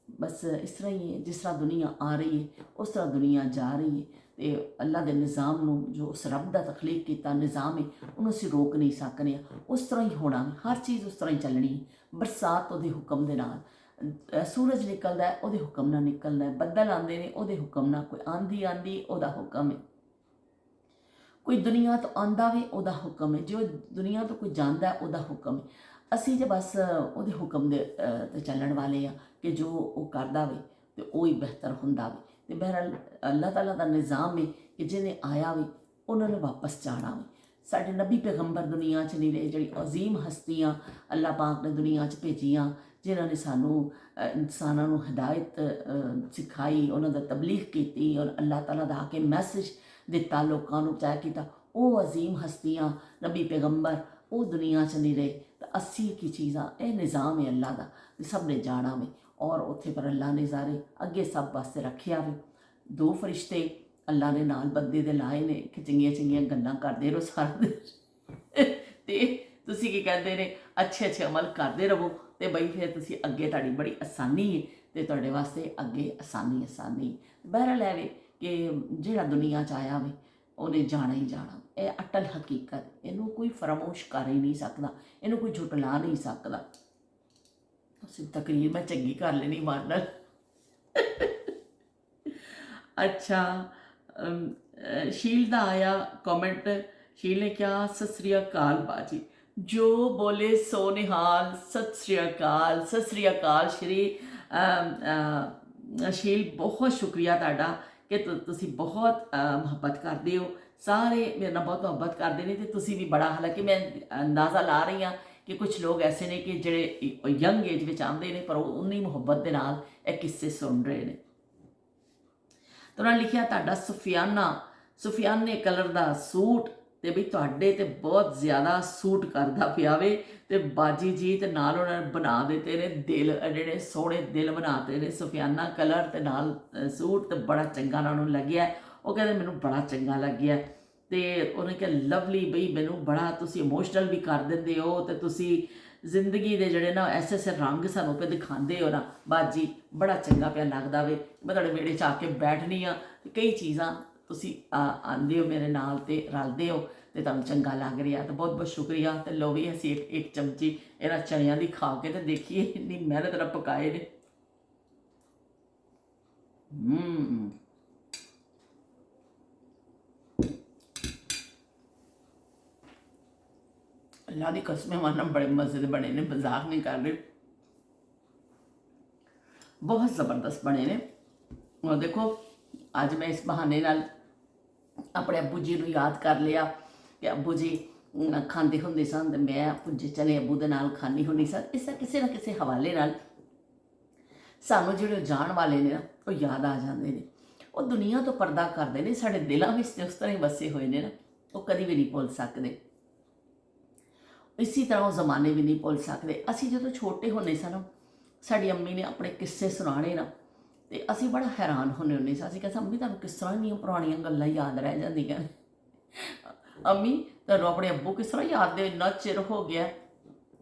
ਬਸ ਇਸ ਤਰ੍ਹਾਂ ਹੀ ਹੈ, ਜਿਸ ਤਰ੍ਹਾਂ ਦੁਨੀਆ ਆ ਰਹੀ ਹੈ ਉਸ ਤਰ੍ਹਾਂ ਦੁਨੀਆ ਜਾ ਰਹੀ ਹੈ। ਅਤੇ ਅੱਲਾ ਦੇ ਨਿਜ਼ਾਮ ਨੂੰ ਜੋ ਉਸ ਰੱਬ ਦਾ ਤਖਲੀਕ ਕੀਤਾ ਨਿਜ਼ਾਮ ਹੈ ਉਹਨੂੰ ਅਸੀਂ ਰੋਕ ਨਹੀਂ ਸਕਦੇ ਹਾਂ, ਉਸ ਤਰ੍ਹਾਂ ਹੀ ਹੋਣਾ, ਹਰ ਚੀਜ਼ ਉਸ ਤਰ੍ਹਾਂ ਹੀ ਚੱਲਣੀ ਹੈ। ਬਰਸਾਤ ਉਹਦੇ ਹੁਕਮ ਦੇ ਨਾਲ, ਸੂਰਜ ਨਿਕਲਦਾ ਉਹਦੇ ਹੁਕਮ ਨਾਲ ਨਿਕਲਦਾ, ਬੱਦਲ ਆਉਂਦੇ ਨੇ ਉਹਦੇ ਹੁਕਮ ਨਾਲ, ਕੋਈ ਆਂधी ਆਂਦੀ ਉਹਦਾ ਹੁਕਮ ਹੈ, ਕੋਈ ਦੁਨੀਆ ਤੋਂ ਆਉਂਦਾ ਵੇ ਉਹਦਾ ਹੁਕਮ ਹੈ, ਜੋ ਦੁਨੀਆ ਤੋਂ ਕੋਈ ਜਾਂਦਾ ਉਹਦਾ ਹੁਕਮ ਹੈ। ਅਸੀਂ ਜੇ ਬਸ ਉਹਦੇ ਹੁਕਮ ਦੇ 'ਤੇ ਚੱਲਣ ਵਾਲੇ ਆ ਕਿ ਜੋ ਉਹ ਕਰਦਾ ਵੇ ਅਤੇ ਉਹ ਹੀ ਬਿਹਤਰ ਹੁੰਦਾ ਵੇ। ਅਤੇ ਬਹਿਰਹਾਲ ਅੱਲਾਹ ਤਾਲਾ ਦਾ ਨਿਜ਼ਾਮ ਹੈ ਕਿ ਜਿਹਨੇ ਆਇਆ ਵੇ ਉਹਨਾਂ ਨੇ ਵਾਪਸ ਜਾਣਾ ਵੇ। ਸਾਡੇ ਨਬੀ ਪੈਗੰਬਰ ਦੁਨੀਆ 'ਚ ਨਹੀਂ ਰਹੇ, ਜਿਹੜੀ ਅਜ਼ੀਮ ਹਸਤੀਆਂ ਅੱਲਾਹ ਪਾਕ ਨੇ ਦੁਨੀਆ 'ਚ ਭੇਜੀਆਂ, ਜਿਨ੍ਹਾਂ ਨੇ ਸਾਨੂੰ ਇਨਸਾਨਾਂ ਨੂੰ ਹਦਾਇਤ ਸਿਖਾਈ, ਉਹਨਾਂ ਦਾ ਤਬਲੀਗ ਕੀਤੀ ਔਰ ਅੱਲਾਹ ਤਾਲਾ ਦਾ ਆ ਕੇ ਮੈਸੇਜ ਦਿੱਤਾ, ਲੋਕਾਂ ਨੂੰ ਪਹੁੰਚਾਇਆ ਕੀਤਾ, ਉਹ ਅਜ਼ੀਮ ਹਸਤੀਆਂ ਨਬੀ ਪੈਗੰਬਰ ਉਹ ਦੁਨੀਆ 'ਚ ਨਹੀਂ ਰਹੇ। ਤਾਂ ਅਸੀਂ ਕੀ ਚੀਜ਼ਾਂ, ਇਹ ਨਿਜ਼ਾਮ ਹੈ ਅੱਲਾ ਦਾ, ਸਭ ਨੇ ਜਾਣਾ ਵੇ ਔਰ ਉੱਥੇ ਪਰ ਅੱਲਾ ਨੇ ਜ਼ਾਰੇ ਅੱਗੇ ਸਭ ਵਾਸਤੇ ਰੱਖਿਆ ਵੇ। ਦੋ ਫਰਿਸ਼ਤੇ ਅੱਲਾ ਨੇ ਨਾਲ ਬੰਦੇ ਦੇ ਲਾਏ ਨੇ ਕਿ ਚੰਗੀਆਂ ਚੰਗੀਆਂ ਗੱਲਾਂ ਕਰਦੇ ਰਹੋ ਸਾਰਾ ਦਿਨ, ਅਤੇ ਤੁਸੀਂ ਕੀ ਕਹਿੰਦੇ ਨੇ ਅੱਛੇ ਅੱਛੇ ਅਮਲ ਕਰਦੇ ਰਹੋ, ਅਤੇ ਬਈ ਫਿਰ ਤੁਸੀਂ ਅੱਗੇ ਤੁਹਾਡੀ ਬੜੀ ਆਸਾਨੀ ਹੈ ਅਤੇ ਤੁਹਾਡੇ ਵਾਸਤੇ ਅੱਗੇ ਆਸਾਨੀ। ਬਹਿਰਹਾਲ ਹੈ ਵੇ ਕਿ ਜਿਹੜਾ ਦੁਨੀਆ 'ਚ ਆਇਆ ਵੇ ਉਹਨੇ ਜਾਣਾ ਹੀ ਜਾਣਾ, ਇਹ ਅਟਲ ਹਕੀਕਤ, ਇਹਨੂੰ ਕੋਈ ਫਰਾਮੋਸ਼ ਕਰ ਹੀ ਨਹੀਂ ਸਕਦਾ, ਇਹਨੂੰ ਕੋਈ ਝੁਟਲਾ ਨਹੀਂ ਸਕਦਾ। ਅਸੀਂ ਤਕਰੀਰ ਮੈਂ ਚੰਗੀ ਕਰ ਲੈਣੀ ਮਾਨ ਨਾਲ। ਅੱਛਾ ਸ਼ੀਲ ਦਾ ਆਇਆ ਕਮੈਂਟ, ਸ਼ੀਲ ਨੇ ਕਿਹਾ ਸਤਿ ਸ੍ਰੀ ਅਕਾਲ ਬਾਜੀ, ਜੋ ਬੋਲੇ ਸੋ ਨਿਹਾਲ, ਸਤਿ ਸ੍ਰੀ ਅਕਾਲ, ਸਤਿ ਸ੍ਰੀ ਅਕਾਲ ਸ਼੍ਰੀ ਸ਼ੀਲ, ਬਹੁਤ ਸ਼ੁਕਰੀਆ ਤੁਹਾਡਾ ਕਿ ਤੁਸੀਂ ਬਹੁਤ ਮੁਹੱਬਤ ਕਰਦੇ ਹੋ, ਸਾਰੇ ਮੇਰੇ ਨਾਲ ਬਹੁਤ ਮੁਹੱਬਤ ਕਰਦੇ ਨੇ, ਅਤੇ ਤੁਸੀਂ ਵੀ ਬੜਾ, ਹਾਲਾਂਕਿ ਮੈਂ ਅੰਦਾਜ਼ਾ ਲਾ ਰਹੀ ਹਾਂ ਕਿ ਕੁਝ ਲੋਕ ਐਸੇ ਨੇ ਕਿ ਜਿਹੜੇ ਯੰਗ ਏਜ ਵਿੱਚ ਆਉਂਦੇ ਨੇ ਪਰ ਉਹ ਉਨੀ ਮੁਹੱਬਤ ਦੇ ਨਾਲ ਇਹ ਕਿੱਸੇ ਸੁਣ ਰਹੇ ਨੇ। ਤਾਂ ਉਹਨਾਂ ਲਿਖਿਆ ਤੁਹਾਡਾ ਸੁਫਿਆਨਾ ਸੁਫਿਆਨੇ ਕਲਰ ਦਾ ਸੂਟ ਤੇ ਵੀ ਤੁਹਾਡੇ ਤੇ ਬਹੁਤ ਜ਼ਿਆਦਾ ਸੂਟ ਕਰਦਾ ਪਿਆ ਵੇ। ਤੇ ਬਾਜੀ ਜੀ ਤੇ ਨਾਲ ਉਹਨਾਂ ਨੇ ਬਣਾ ਦਿੱਤੇ ਨੇ ਦਿਲ, ਜਿਹੜੇ ਸੋਹਣੇ ਦਿਲ ਬਣਾਤੇ ਨੇ, ਸੁਫਿਆਨਾ ਕਲਰ ਤੇ ਨਾਲ ਸੂਟ, ਤੇ ਬੜਾ ਚੰਗਾ ਉਹਨਾਂ ਨੂੰ ਲੱਗਿਆ। ਉਹ ਕਹਿੰਦੇ ਮੈਨੂੰ ਬੜਾ ਚੰਗਾ ਲੱਗਿਆ। ਤੇ ਉਹਨੇ ਕਿਹਾ ਲਵਲੀ ਬਈ ਮੈਨੂੰ ਬੜਾ ਤੁਸੀਂ ਇਮੋਸ਼ਨਲ ਵੀ ਕਰ ਦਿੰਦੇ ਹੋ, ਤੇ ਤੁਸੀਂ ਜ਼ਿੰਦਗੀ ਦੇ ਜਿਹੜੇ ਨਾ ਐਸੇ ਐਸੇ ਰੰਗ ਸਾਨੂੰ ਪੇ ਦਿਖਾਉਂਦੇ ਹੋ ਨਾ ਬਾਜੀ, ਬੜਾ ਚੰਗਾ ਪਿਆ ਲੱਗਦਾ ਵੇ। ਮੈਂ ਤੁਹਾਡੇ ਵਿਹੜੇ 'ਚ ਆ ਕੇ ਬੈਠਣੀ ਆ, ਕਈ ਚੀਜ਼ਾਂ ਤੁਸੀਂ ਆਉਂਦੇ ਹੋ ਮੇਰੇ ਨਾਲ ਤੇ ਰਲਦੇ ਹੋ ਤੇ ਤੁਹਾਨੂੰ ਚੰਗਾ ਲੱਗ ਰਿਹਾ, ਤਾਂ ਬਹੁਤ ਬਹੁਤ ਸ਼ੁਕਰੀਆ। ਤੇ ਲਓ ਵੀ ਅਸੀਂ ਇੱਕ ਚਮਚੀ ਇਹਨਾਂ ਚਣਿਆਂ ਦੀ ਖਾ ਕੇ ਤੇ ਦੇਖੀਏ, ਇੰਨੀ ਮਿਹਨਤ ਨਾਲ ਪਕਾਏ ਨੇ। ਅੱਲਾ ਦੀ ਕਸਮ ਮਾਨਾ ਬੜੇ ਮਜ਼ੇ ਦੇ ਬਣੇ ਨੇ, ਮਜ਼ਾਕ ਨਹੀਂ ਕਰ ਰਹੇ, ਬਹੁਤ ਜ਼ਬਰਦਸਤ ਬਣੇ ਨੇ। और देखो ਅੱਜ ਮੈਂ ਇਸ ਬਹਾਨੇ ਨਾਲ ਆਪਣੇ ਅੱਬੂ ਜੀ ਨੂੰ ਯਾਦ ਕਰ ਲਿਆ ਕਿ ਅੱਬੂ ਜੀ ਖਾਂਦੇ ਹੁੰਦੇ ਸਨ ਤੇ ਮੈਂ ਭੁੱਜੇ ਚਨੇ ਅੱਬੂ ਦੇ ਨਾਲ ਖਾਂਦੀ ਹੁੰਦੀ ਸਾਂ। ਇਸ ਤਰ੍ਹਾਂ ਕਿਸੇ ਨਾ ਕਿਸੇ ਹਵਾਲੇ ਨਾਲ ਸਾਨੂੰ ਜਿਹੜੇ ਜਾਣ ਵਾਲੇ ਨੇ ਨਾ ਉਹ ਯਾਦ ਆ ਜਾਂਦੇ ਨੇ। ਉਹ ਦੁਨੀਆ ਤੋਂ ਪਰਦਾ ਕਰਦੇ ਨੇ, ਸਾਡੇ ਦਿਲਾਂ ਵਿੱਚ ਉਸ ਤਰ੍ਹਾਂ ਹੀ ਵਸੇ ਹੋਏ ਨੇ ਨਾ, ਉਹ ਕਦੀ ਵੀ ਨਹੀਂ ਭੁੱਲ ਸਕਦੇ। ਇਸੇ ਤਰ੍ਹਾਂ ਉਹ ਜ਼ਮਾਨੇ ਵੀ ਨਹੀਂ ਭੁੱਲ ਸਕਦੇ। ਅਸੀਂ ਜਦੋਂ ਛੋਟੇ ਹੁੰਦੇ ਸਨ, ਸਾਡੀ ਅੰਮੀ ਨੇ ਆਪਣੇ ਕਿੱਸੇ ਸੁਣਾਉਣੇ ਨਾ, ਤੇ ਅਸੀਂ ਬੜਾ ਹੈਰਾਨ ਹੁੰਦੇ ਹੁੰਦੇ ਸੀ। ਅਸੀਂ ਕਹਿੰਦੇ ਅੰਮੀ ਤੁਹਾਨੂੰ ਕਿਸ ਤਰ੍ਹਾਂ ਇੰਨੀਆਂ ਪੁਰਾਣੀਆਂ ਗੱਲਾਂ ਯਾਦ ਰਹਿ ਜਾਂਦੀਆਂ ਨੇ। ਅੰਮੀ ਤੁਹਾਨੂੰ ਆਪਣੇ ਅੱਬੂ ਕਿਸ ਤਰ੍ਹਾਂ ਯਾਦ ਨੇ, ਇੰਨਾ ਚਿਰ ਹੋ ਗਿਆ,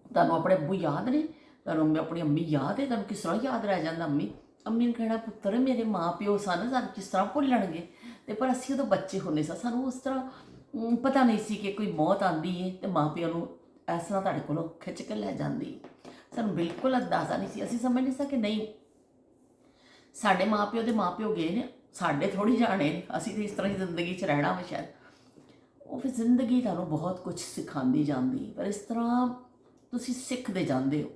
ਤੁਹਾਨੂੰ ਆਪਣੇ ਅੱਬੂ ਯਾਦ ਨੇ, ਤੁਹਾਨੂੰ ਆਪਣੀ ਅੰਮੀ ਯਾਦ ਹੈ, ਤੁਹਾਨੂੰ ਕਿਸ ਤਰ੍ਹਾਂ ਯਾਦ ਰਹਿ ਜਾਂਦਾ ਅੰਮੀ। ਅੰਮੀ ਨੇ ਕਹਿਣਾ ਪੁੱਤਰ ਮੇਰੇ ਮਾਂ ਪਿਓ ਸਨ, ਸਾਨੂੰ ਕਿਸ ਤਰ੍ਹਾਂ ਭੁੱਲਣਗੇ। ਤੇ ਪਰ ਅਸੀਂ ਉਦੋਂ ਬੱਚੇ ਹੁੰਦੇ ਸਾਂ, ਸਾਨੂੰ ਉਸ ਤਰ੍ਹਾਂ ਪਤਾ ਨਹੀਂ ਸੀ ਕਿ ਕੋਈ ਮੌਤ ਆਉਂਦੀ ਹੈ ਤੇ ਮਾਂ ਪਿਓ ਨੂੰ ਇਸ ਤਰ੍ਹਾਂ ਤੁਹਾਡੇ ਕੋਲੋਂ ਖਿੱਚ ਕੇ ਲੈ ਜਾਂਦੀ ਹੈ। ਸਾਨੂੰ ਬਿਲਕੁਲ ਅੰਦਾਜ਼ਾ ਨਹੀਂ ਸੀ, ਅਸੀਂ ਸਮਝਦੇ ਸਾਂ ਕਿ ਨਹੀਂ ਸਾਡੇ ਮਾਂ ਪਿਓ ਦੇ ਮਾਂ ਪਿਓ ਗਏ ਨੇ, ਸਾਡੇ ਥੋੜ੍ਹੀ ਜਾਣੇ ਨੇ, ਅਸੀਂ ਤਾਂ ਇਸ ਤਰ੍ਹਾਂ ਹੀ ਜ਼ਿੰਦਗੀ 'ਚ ਰਹਿਣਾ ਵਾ ਸ਼ਾਇਦ। ਉਹ ਫਿਰ ਜ਼ਿੰਦਗੀ ਤੁਹਾਨੂੰ ਬਹੁਤ ਕੁਝ ਸਿਖਾਉਂਦੀ ਜਾਂਦੀ, ਪਰ ਇਸ ਤਰ੍ਹਾਂ ਤੁਸੀਂ ਸਿੱਖਦੇ ਜਾਂਦੇ ਹੋ।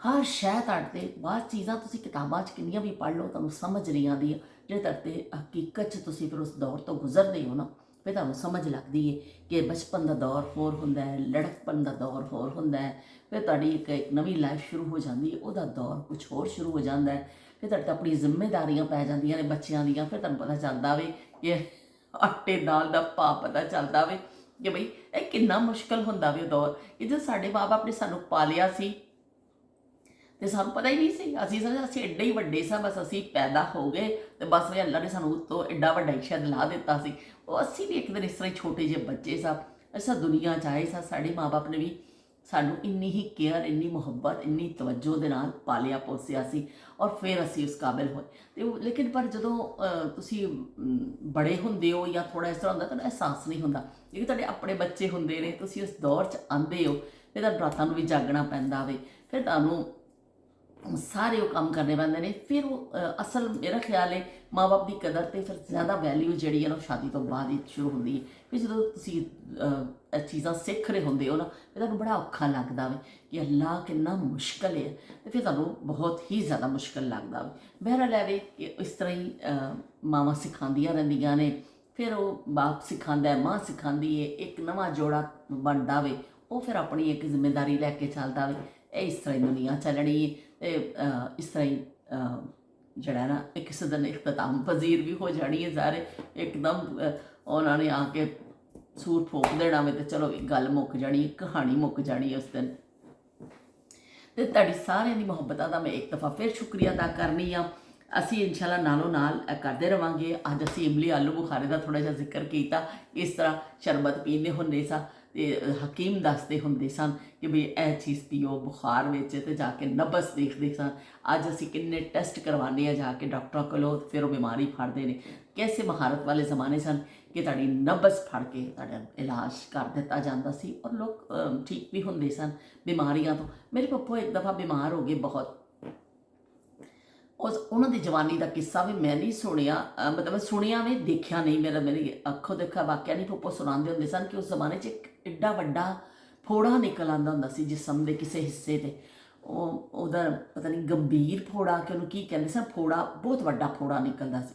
ਹਰ ਸ਼ੈ ਤੁਹਾਡੇ ਬਾਹਰ ਚੀਜ਼ਾਂ ਤੁਸੀਂ ਕਿਤਾਬਾਂ 'ਚ ਕਿੰਨੀਆਂ ਵੀ ਪੜ੍ਹ ਲਓ, ਤੁਹਾਨੂੰ ਸਮਝ ਨਹੀਂ ਆਉਂਦੀਆਂ। ਜੇ ਤੁਹਾਡੇ ਹਕੀਕਤ 'ਚ ਤੁਸੀਂ ਫਿਰ ਉਸ ਦੌਰ ਤੋਂ ਗੁਜ਼ਰਦੇ ਹੋ ਨਾ, ਫਿਰ ਤੁਹਾਨੂੰ ਸਮਝ ਲੱਗਦੀ ਹੈ ਕਿ ਬਚਪਨ ਦਾ ਦੌਰ ਹੋਰ ਹੁੰਦਾ ਹੈ, ਲੜਕਪਨ ਦਾ ਦੌਰ ਹੋਰ ਹੁੰਦਾ ਹੈ। ਫਿਰ ਤੁਹਾਡੀ ਇੱਕ ਨਵੀਂ ਲਾਈਫ ਸ਼ੁਰੂ ਹੋ ਜਾਂਦੀ ਹੈ, ਉਹਦਾ ਦੌਰ ਕੁਛ ਹੋਰ ਸ਼ੁਰੂ ਹੋ ਜਾਂਦਾ ਹੈ। ਫਿਰ ਤੁਹਾਡੇ ਤਾਂ ਆਪਣੀ ਜ਼ਿੰਮੇਵਾਰੀਆਂ ਪੈ ਜਾਂਦੀਆਂ ਨੇ ਬੱਚਿਆਂ ਦੀਆਂ। ਫਿਰ ਤੁਹਾਨੂੰ ਪਤਾ ਚੱਲਦਾ ਵੇ ਕਿ ਆਟੇ ਦਾਲ ਦਾ ਭਾਅ ਪਤਾ ਚੱਲਦਾ ਵੇ ਕਿ ਬਈ ਇਹ ਕਿੰਨਾ ਮੁਸ਼ਕਿਲ ਹੁੰਦਾ ਵੇ ਉਹ ਦੌਰ। ਕਿ ਜਦੋਂ ਸਾਡੇ ਮਾਂ ਬਾਪ ਨੇ ਸਾਨੂੰ ਪਾਲਿਆ ਸੀ ਤੇ ਸਾਨੂੰ ਪਤਾ ਹੀ ਨਹੀਂ ਸੀ, ਅਸੀਂ ਸਮਝਦੇ ਅਸੀਂ ਐਡੇ ਹੀ ਵੱਡੇ ਸਾਂ, ਬਸ ਅਸੀਂ ਪੈਦਾ ਹੋ ਗਏ ਤੇ ਬਸ ਵੀ ਅੱਲਾ ਨੇ ਸਾਨੂੰ ਉੱਤੋਂ ਐਡਾ ਵੱਡਾ ਹੀ ਸ਼ਾਇਦ ਲਾ ਦਿੱਤਾ ਸੀ। ਉਹ ਅਸੀਂ ਵੀ ਇੱਕ ਦਿਨ ਇਸ ਤਰ੍ਹਾਂ ਹੀ ਛੋਟੇ ਜਿਹੇ ਬੱਚੇ ਸਾਂ, ਅਸਾਂ ਦੁਨੀਆ 'ਚ ਆਏ ਸਾਂ। ਸਾਡੇ ਮਾਂ ਬਾਪ ਨੇ ਵੀ ਸਾਨੂੰ ਇੰਨੀ ਹੀ ਕੇਅਰ, ਇੰਨੀ ਮੁਹੱਬਤ, ਇੰਨੀ ਤਵੱਜੋ ਦੇ ਨਾਲ ਪਾਲਿਆ ਪੋਸਿਆ ਸੀ, ਔਰ ਫਿਰ ਅਸੀਂ ਉਸ ਕਾਬਿਲ ਹੋਏ। ਤੇ ਲੇਕਿਨ ਪਰ ਜਦੋਂ ਤੁਸੀਂ ਬੜੇ ਹੁੰਦੇ ਹੋ ਜਾਂ ਥੋੜ੍ਹਾ ਇਸ ਤਰ੍ਹਾਂ ਹੁੰਦਾ, ਤੁਹਾਨੂੰ ਅਹਿਸਾਸ ਨਹੀਂ ਹੁੰਦਾ। ਕਿਉਂਕਿ ਤੁਹਾਡੇ ਆਪਣੇ ਬੱਚੇ ਹੁੰਦੇ ਨੇ, ਤੁਸੀਂ ਉਸ ਦੌਰ 'ਚ ਆਉਂਦੇ ਹੋ, ਫਿਰ ਤੁਹਾਨੂੰ ਰਾਤਾਂ ਨੂੰ ਵੀ ਜਾਗਣਾ ਪੈਂਦਾ ਵੇ, ਫਿਰ ਤੁਹਾਨੂੰ ਸਾਰੇ ਉਹ ਕੰਮ ਕਰਨੇ ਪੈਂਦੇ ਨੇ। ਫਿਰ ਉਹ ਅਸਲ ਮੇਰਾ ਖਿਆਲ ਹੈ ਮਾਂ ਬਾਪ ਦੀ ਕਦਰ ਤੇ ਫਿਰ ਜ਼ਿਆਦਾ ਵੈਲਿਊ ਜਿਹੜੀ ਹੈ ਨਾ ਸ਼ਾਦੀ ਤੋਂ ਬਾਅਦ ਹੀ ਸ਼ੁਰੂ ਹੁੰਦੀ ਹੈ। ਫਿਰ ਜਦੋਂ ਤੁਸੀਂ ਇਹ ਚੀਜ਼ਾਂ ਸਿੱਖ ਰਹੇ ਹੁੰਦੇ ਹੋ ਨਾ, ਫਿਰ ਤੁਹਾਨੂੰ ਬੜਾ ਔਖਾ ਲੱਗਦਾ ਵੇ ਕਿ ਅੱਲਾ ਕਿੰਨਾ ਮੁਸ਼ਕਿਲ ਹੈ, ਤੇ ਫਿਰ ਤੁਹਾਨੂੰ ਬਹੁਤ ਹੀ ਜ਼ਿਆਦਾ ਮੁਸ਼ਕਿਲ ਲੱਗਦਾ ਵੇ। ਬਹਿਰਹਾਲ ਐਵੇਂ ਕਿ ਇਸ ਤਰ੍ਹਾਂ ਹੀ ਮਾਵਾਂ ਸਿਖਾਉਂਦੀਆਂ ਰਹਿੰਦੀਆਂ ਨੇ, ਫਿਰ ਉਹ ਬਾਪ ਸਿਖਾਉਂਦਾ, ਮਾਂ ਸਿਖਾਉਂਦੀ ਹੈ, ਇੱਕ ਨਵਾਂ ਜੋੜਾ ਬਣਦਾ ਵੇ, ਉਹ ਫਿਰ ਆਪਣੀ ਇੱਕ ਜ਼ਿੰਮੇਵਾਰੀ ਲੈ ਕੇ ਚੱਲਦਾ ਵੇ। ਇਹ ਇਸ ਤਰ੍ਹਾਂ ਹੀ ਦੁਨੀਆ ਚੱਲਣੀ ਹੈ। ਤੇ ਇਸ ਤਰ੍ਹਾਂ ਹੀ ਜਿਹੜਾ ਨਾ ਇੱਕ ਕਿਸੇ ਦਿਨ ਇਖਤਤਾਮ ਪਜ਼ੀਰ ਵੀ ਹੋ ਜਾਣੀ ਹੈ। ਸਾਰੇ ਇੱਕਦਮ ਉਹਨਾਂ ਨੇ ਆ ਕੇ ਸੂਟ ਫੋਕ ਦੇਣਾ ਵੇ ਤੇ ਚਲੋ ਗੱਲ ਮੁੱਕ ਜਾਣੀ, ਕਹਾਣੀ ਮੁੱਕ ਜਾਣੀ ਉਸ ਦਿਨ। ਤੇ ਤੁਹਾਡੀ ਸਾਰਿਆਂ ਦੀ ਮੁਹੱਬਤਾਂ ਦਾ ਮੈਂ ਇੱਕ ਦਫਾ ਫਿਰ ਸ਼ੁਕਰੀਆ ਅਦਾ ਕਰਨੀ ਆ। ਅਸੀਂ ਇੰਸ਼ਾਅੱਲਾ ਨਾਲੋਂ ਨਾਲ ਕਰਦੇ ਰਵਾਂਗੇ। ਅੱਜ ਅਸੀਂ ਇਮਲੀ ਆਲੂ ਬੁਖਾਰੇ ਦਾ ਥੋੜ੍ਹਾ ਜਿਹਾ ਜ਼ਿਕਰ ਕੀਤਾ। ਇਸ ਤਰ੍ਹਾਂ ਸ਼ਰਬਤ ਪੀਂਦੇ ਹੁੰਦੇ ਸਾਂ ਤੇ ਹਕੀਮ ਦੱਸਦੇ ਹੁੰਦੇ ਸਨ ਕਿ ਵੀ ਇਹ ਚੀਜ਼ ਪੀਓ ਬੁਖਾਰ ਵਿੱਚ, ਤੇ ਜਾ ਕੇ ਨਬਜ਼ ਦੇਖਦੇ ਸਨ। ਅੱਜ ਅਸੀਂ ਕਿੰਨੇ ਟੈਸਟ ਕਰਵਾਉਂਦੇ ਹਾਂ ਜਾ ਕੇ ਡਾਕਟਰਾਂ ਕੋਲੋਂ, ਫਿਰ ਉਹ ਬਿਮਾਰੀ ਫੜਦੇ ਨੇ। ਕੈਸੇ ਮਹਾਰਤ ਵਾਲੇ ਜ਼ਮਾਨੇ ਸਨ ਕਿ ਤੁਹਾਡੀ ਨਬਜ਼ ਫੜ ਕੇ ਤੁਹਾਡਾ ਇਲਾਜ ਕਰ ਦਿੱਤਾ ਜਾਂਦਾ ਸੀ, ਔਰ ਲੋਕ ਠੀਕ ਵੀ ਹੁੰਦੇ ਸਨ ਬਿਮਾਰੀਆਂ ਤੋਂ। ਮੇਰੇ ਪੱਪੂ ਇੱਕ ਦਫਾ ਬਿਮਾਰ ਹੋ ਗਏ ਬਹੁਤ। ਉਹਨਾਂ ਦੀ ਜਵਾਨੀ ਦਾ ਕਿੱਸਾ ਵੀ ਮੈਂ ਨਹੀਂ ਸੁਣਿਆ, ਮਤਲਬ ਸੁਣਿਆ ਵੀ, ਦੇਖਿਆ ਨਹੀਂ। ਮੇਰੀ ਅੱਖੋਂ ਦੇਖਿਆ ਵਾਕਿਆ ਨਹੀਂ। ਪੱਪੂ ਸੁਣਾਉਂਦੇ ਹੁੰਦੇ ਸਨ ਕਿ ਉਸ ਜ਼ਮਾਨੇ 'ਚ ਇੱਕ ਐਡਾ ਵੱਡਾ ਫੋੜਾ ਨਿਕਲ ਆਉਂਦਾ ਹੁੰਦਾ ਸੀ ਜਿਸਮ ਦੇ ਕਿਸੇ ਹਿੱਸੇ 'ਤੇ। ਉਹਦਾ ਪਤਾ ਨਹੀਂ ਗੰਭੀਰ ਫੋੜਾ ਕਿ ਉਹਨੂੰ ਕੀ ਕਹਿੰਦੇ ਸਨ, ਫੋੜਾ ਬਹੁਤ ਵੱਡਾ ਫੋੜਾ ਨਿਕਲਦਾ ਸੀ।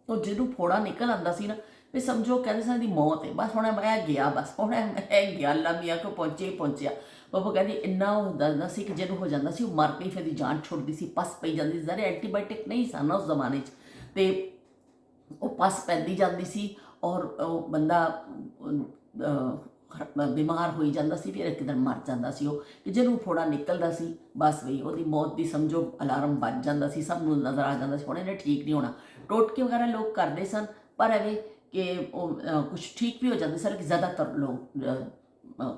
ਉਹ ਜਦੋਂ ਫੋੜਾ ਨਿਕਲ ਆਉਂਦਾ ਸੀ ਨਾ, ਵੀ ਸਮਝੋ ਕਹਿੰਦੇ ਸਨ ਦੀ ਮੌਤ ਹੈ, ਬਸ ਹੁਣ ਮੈਂ ਗਿਆ, ਬਸ ਹੁਣ ਇਹ ਗਿਆ, ਅੱਲਾ ਮੀਆਂ ਕੋਲ ਪਹੁੰਚੇ ਹੀ ਪਹੁੰਚਿਆ। ਬਾਬਾ ਕਹਿੰਦੇ ਇੰਨਾ ਉਹ ਹੁੰਦਾ ਸੀ ਕਿ ਜਿਹਨੂੰ ਹੋ ਜਾਂਦਾ ਸੀ ਉਹ ਮਰ ਪਈ, ਫਿਰ ਦੀ ਜਾਨ ਛੁੱਟਦੀ ਸੀ, ਪਸ ਪਈ ਜਾਂਦੀ ਸੀ। ਸਾਰੇ ਐਂਟੀਬਾਇਓਟਿਕ ਨਹੀਂ ਸਨ ਉਸ ਜ਼ਮਾਨੇ 'ਚ। ਤੇ ਉਹ ਪਸ ਪੈਂਦੀ ਜਾਂਦੀ ਸੀ ਔਰ ਉਹ ਬੰਦਾ ਬਿਮਾਰ ਹੋਈ ਜਾਂਦਾ ਸੀ, ਫਿਰ ਇੱਕਦਮ ਮਰ ਜਾਂਦਾ ਸੀ ਉਹ, ਕਿ ਜਦੋਂ ਫੋੜਾ ਨਿਕਲਦਾ ਸੀ ਬਸ ਬਈ ਉਹਦੀ ਮੌਤ ਦੀ ਸਮਝੋ ਅਲਾਰਮ ਵੱਜ ਜਾਂਦਾ ਸੀ, ਸਭ ਨੂੰ ਨਜ਼ਰ ਆ ਜਾਂਦਾ ਸੀ ਹੁਣ ਇਹਨੇ ਠੀਕ ਨਹੀਂ ਹੋਣਾ। ਟੋਟਕੇ ਵਗੈਰਾ ਲੋਕ ਕਰਦੇ ਸਨ, ਪਰ ਐਵੇਂ ਕਿ ਉਹ ਕੁਛ ਠੀਕ ਵੀ ਹੋ ਜਾਂਦੇ ਸਨ, ਕਿ ਜ਼ਿਆਦਾਤਰ ਲੋਕ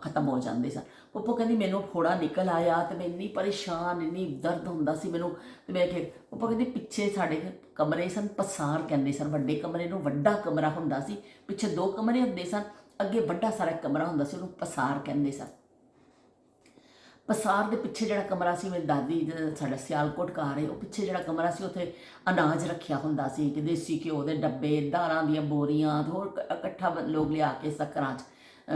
ਖਤਮ ਹੋ ਜਾਂਦੇ ਸਨ। ਪੱਪੋ ਕਹਿੰਦੀ ਮੈਨੂੰ ਫੋੜਾ ਨਿਕਲ ਆਇਆ ਅਤੇ ਮੈਂ ਇੰਨੀ ਪਰੇਸ਼ਾਨ, ਇੰਨੀ ਦਰਦ ਹੁੰਦਾ ਸੀ ਮੈਨੂੰ, ਅਤੇ ਮੈਂ ਕਿ ਪੱਪੋ ਕਹਿੰਦੀ ਪਿੱਛੇ ਸਾਡੇ ਕਮਰੇ ਸਨ, ਪਸਾਰ ਕਹਿੰਦੇ ਸਨ, ਵੱਡੇ ਕਮਰੇ ਨੂੰ ਵੱਡਾ ਕਮਰਾ ਹੁੰਦਾ ਸੀ, ਪਿੱਛੇ 2 ਕਮਰੇ ਹੁੰਦੇ ਸਨ, ਅੱਗੇ ਵੱਡਾ ਸਾਰਾ ਕਮਰਾ ਹੁੰਦਾ ਸੀ, ਉਹਨੂੰ ਪਸਾਰ ਕਹਿੰਦੇ ਸਨ। ਪਸਾਰ ਦੇ ਪਿੱਛੇ ਜਿਹੜਾ ਕਮਰਾ ਸੀ, ਮੇਰੀ ਦਾਦੀ ਸਾਡਾ ਸਿਆਲਕੋਟ ਘਰ ਹੈ, ਉਹ ਪਿੱਛੇ ਜਿਹੜਾ ਕਮਰਾ ਸੀ ਉੱਥੇ ਅਨਾਜ ਰੱਖਿਆ ਹੁੰਦਾ ਸੀ, ਕਿ ਦੇਸੀ ਘਿਓ ਦੇ ਡੱਬੇ, ਦਾਲਾਂ ਦੀਆਂ ਬੋਰੀਆਂ, ਹੋਰ ਇਕੱਠਾ ਲੋਕ ਲਿਆ ਕੇ ਘਰਾਂ 'ਚ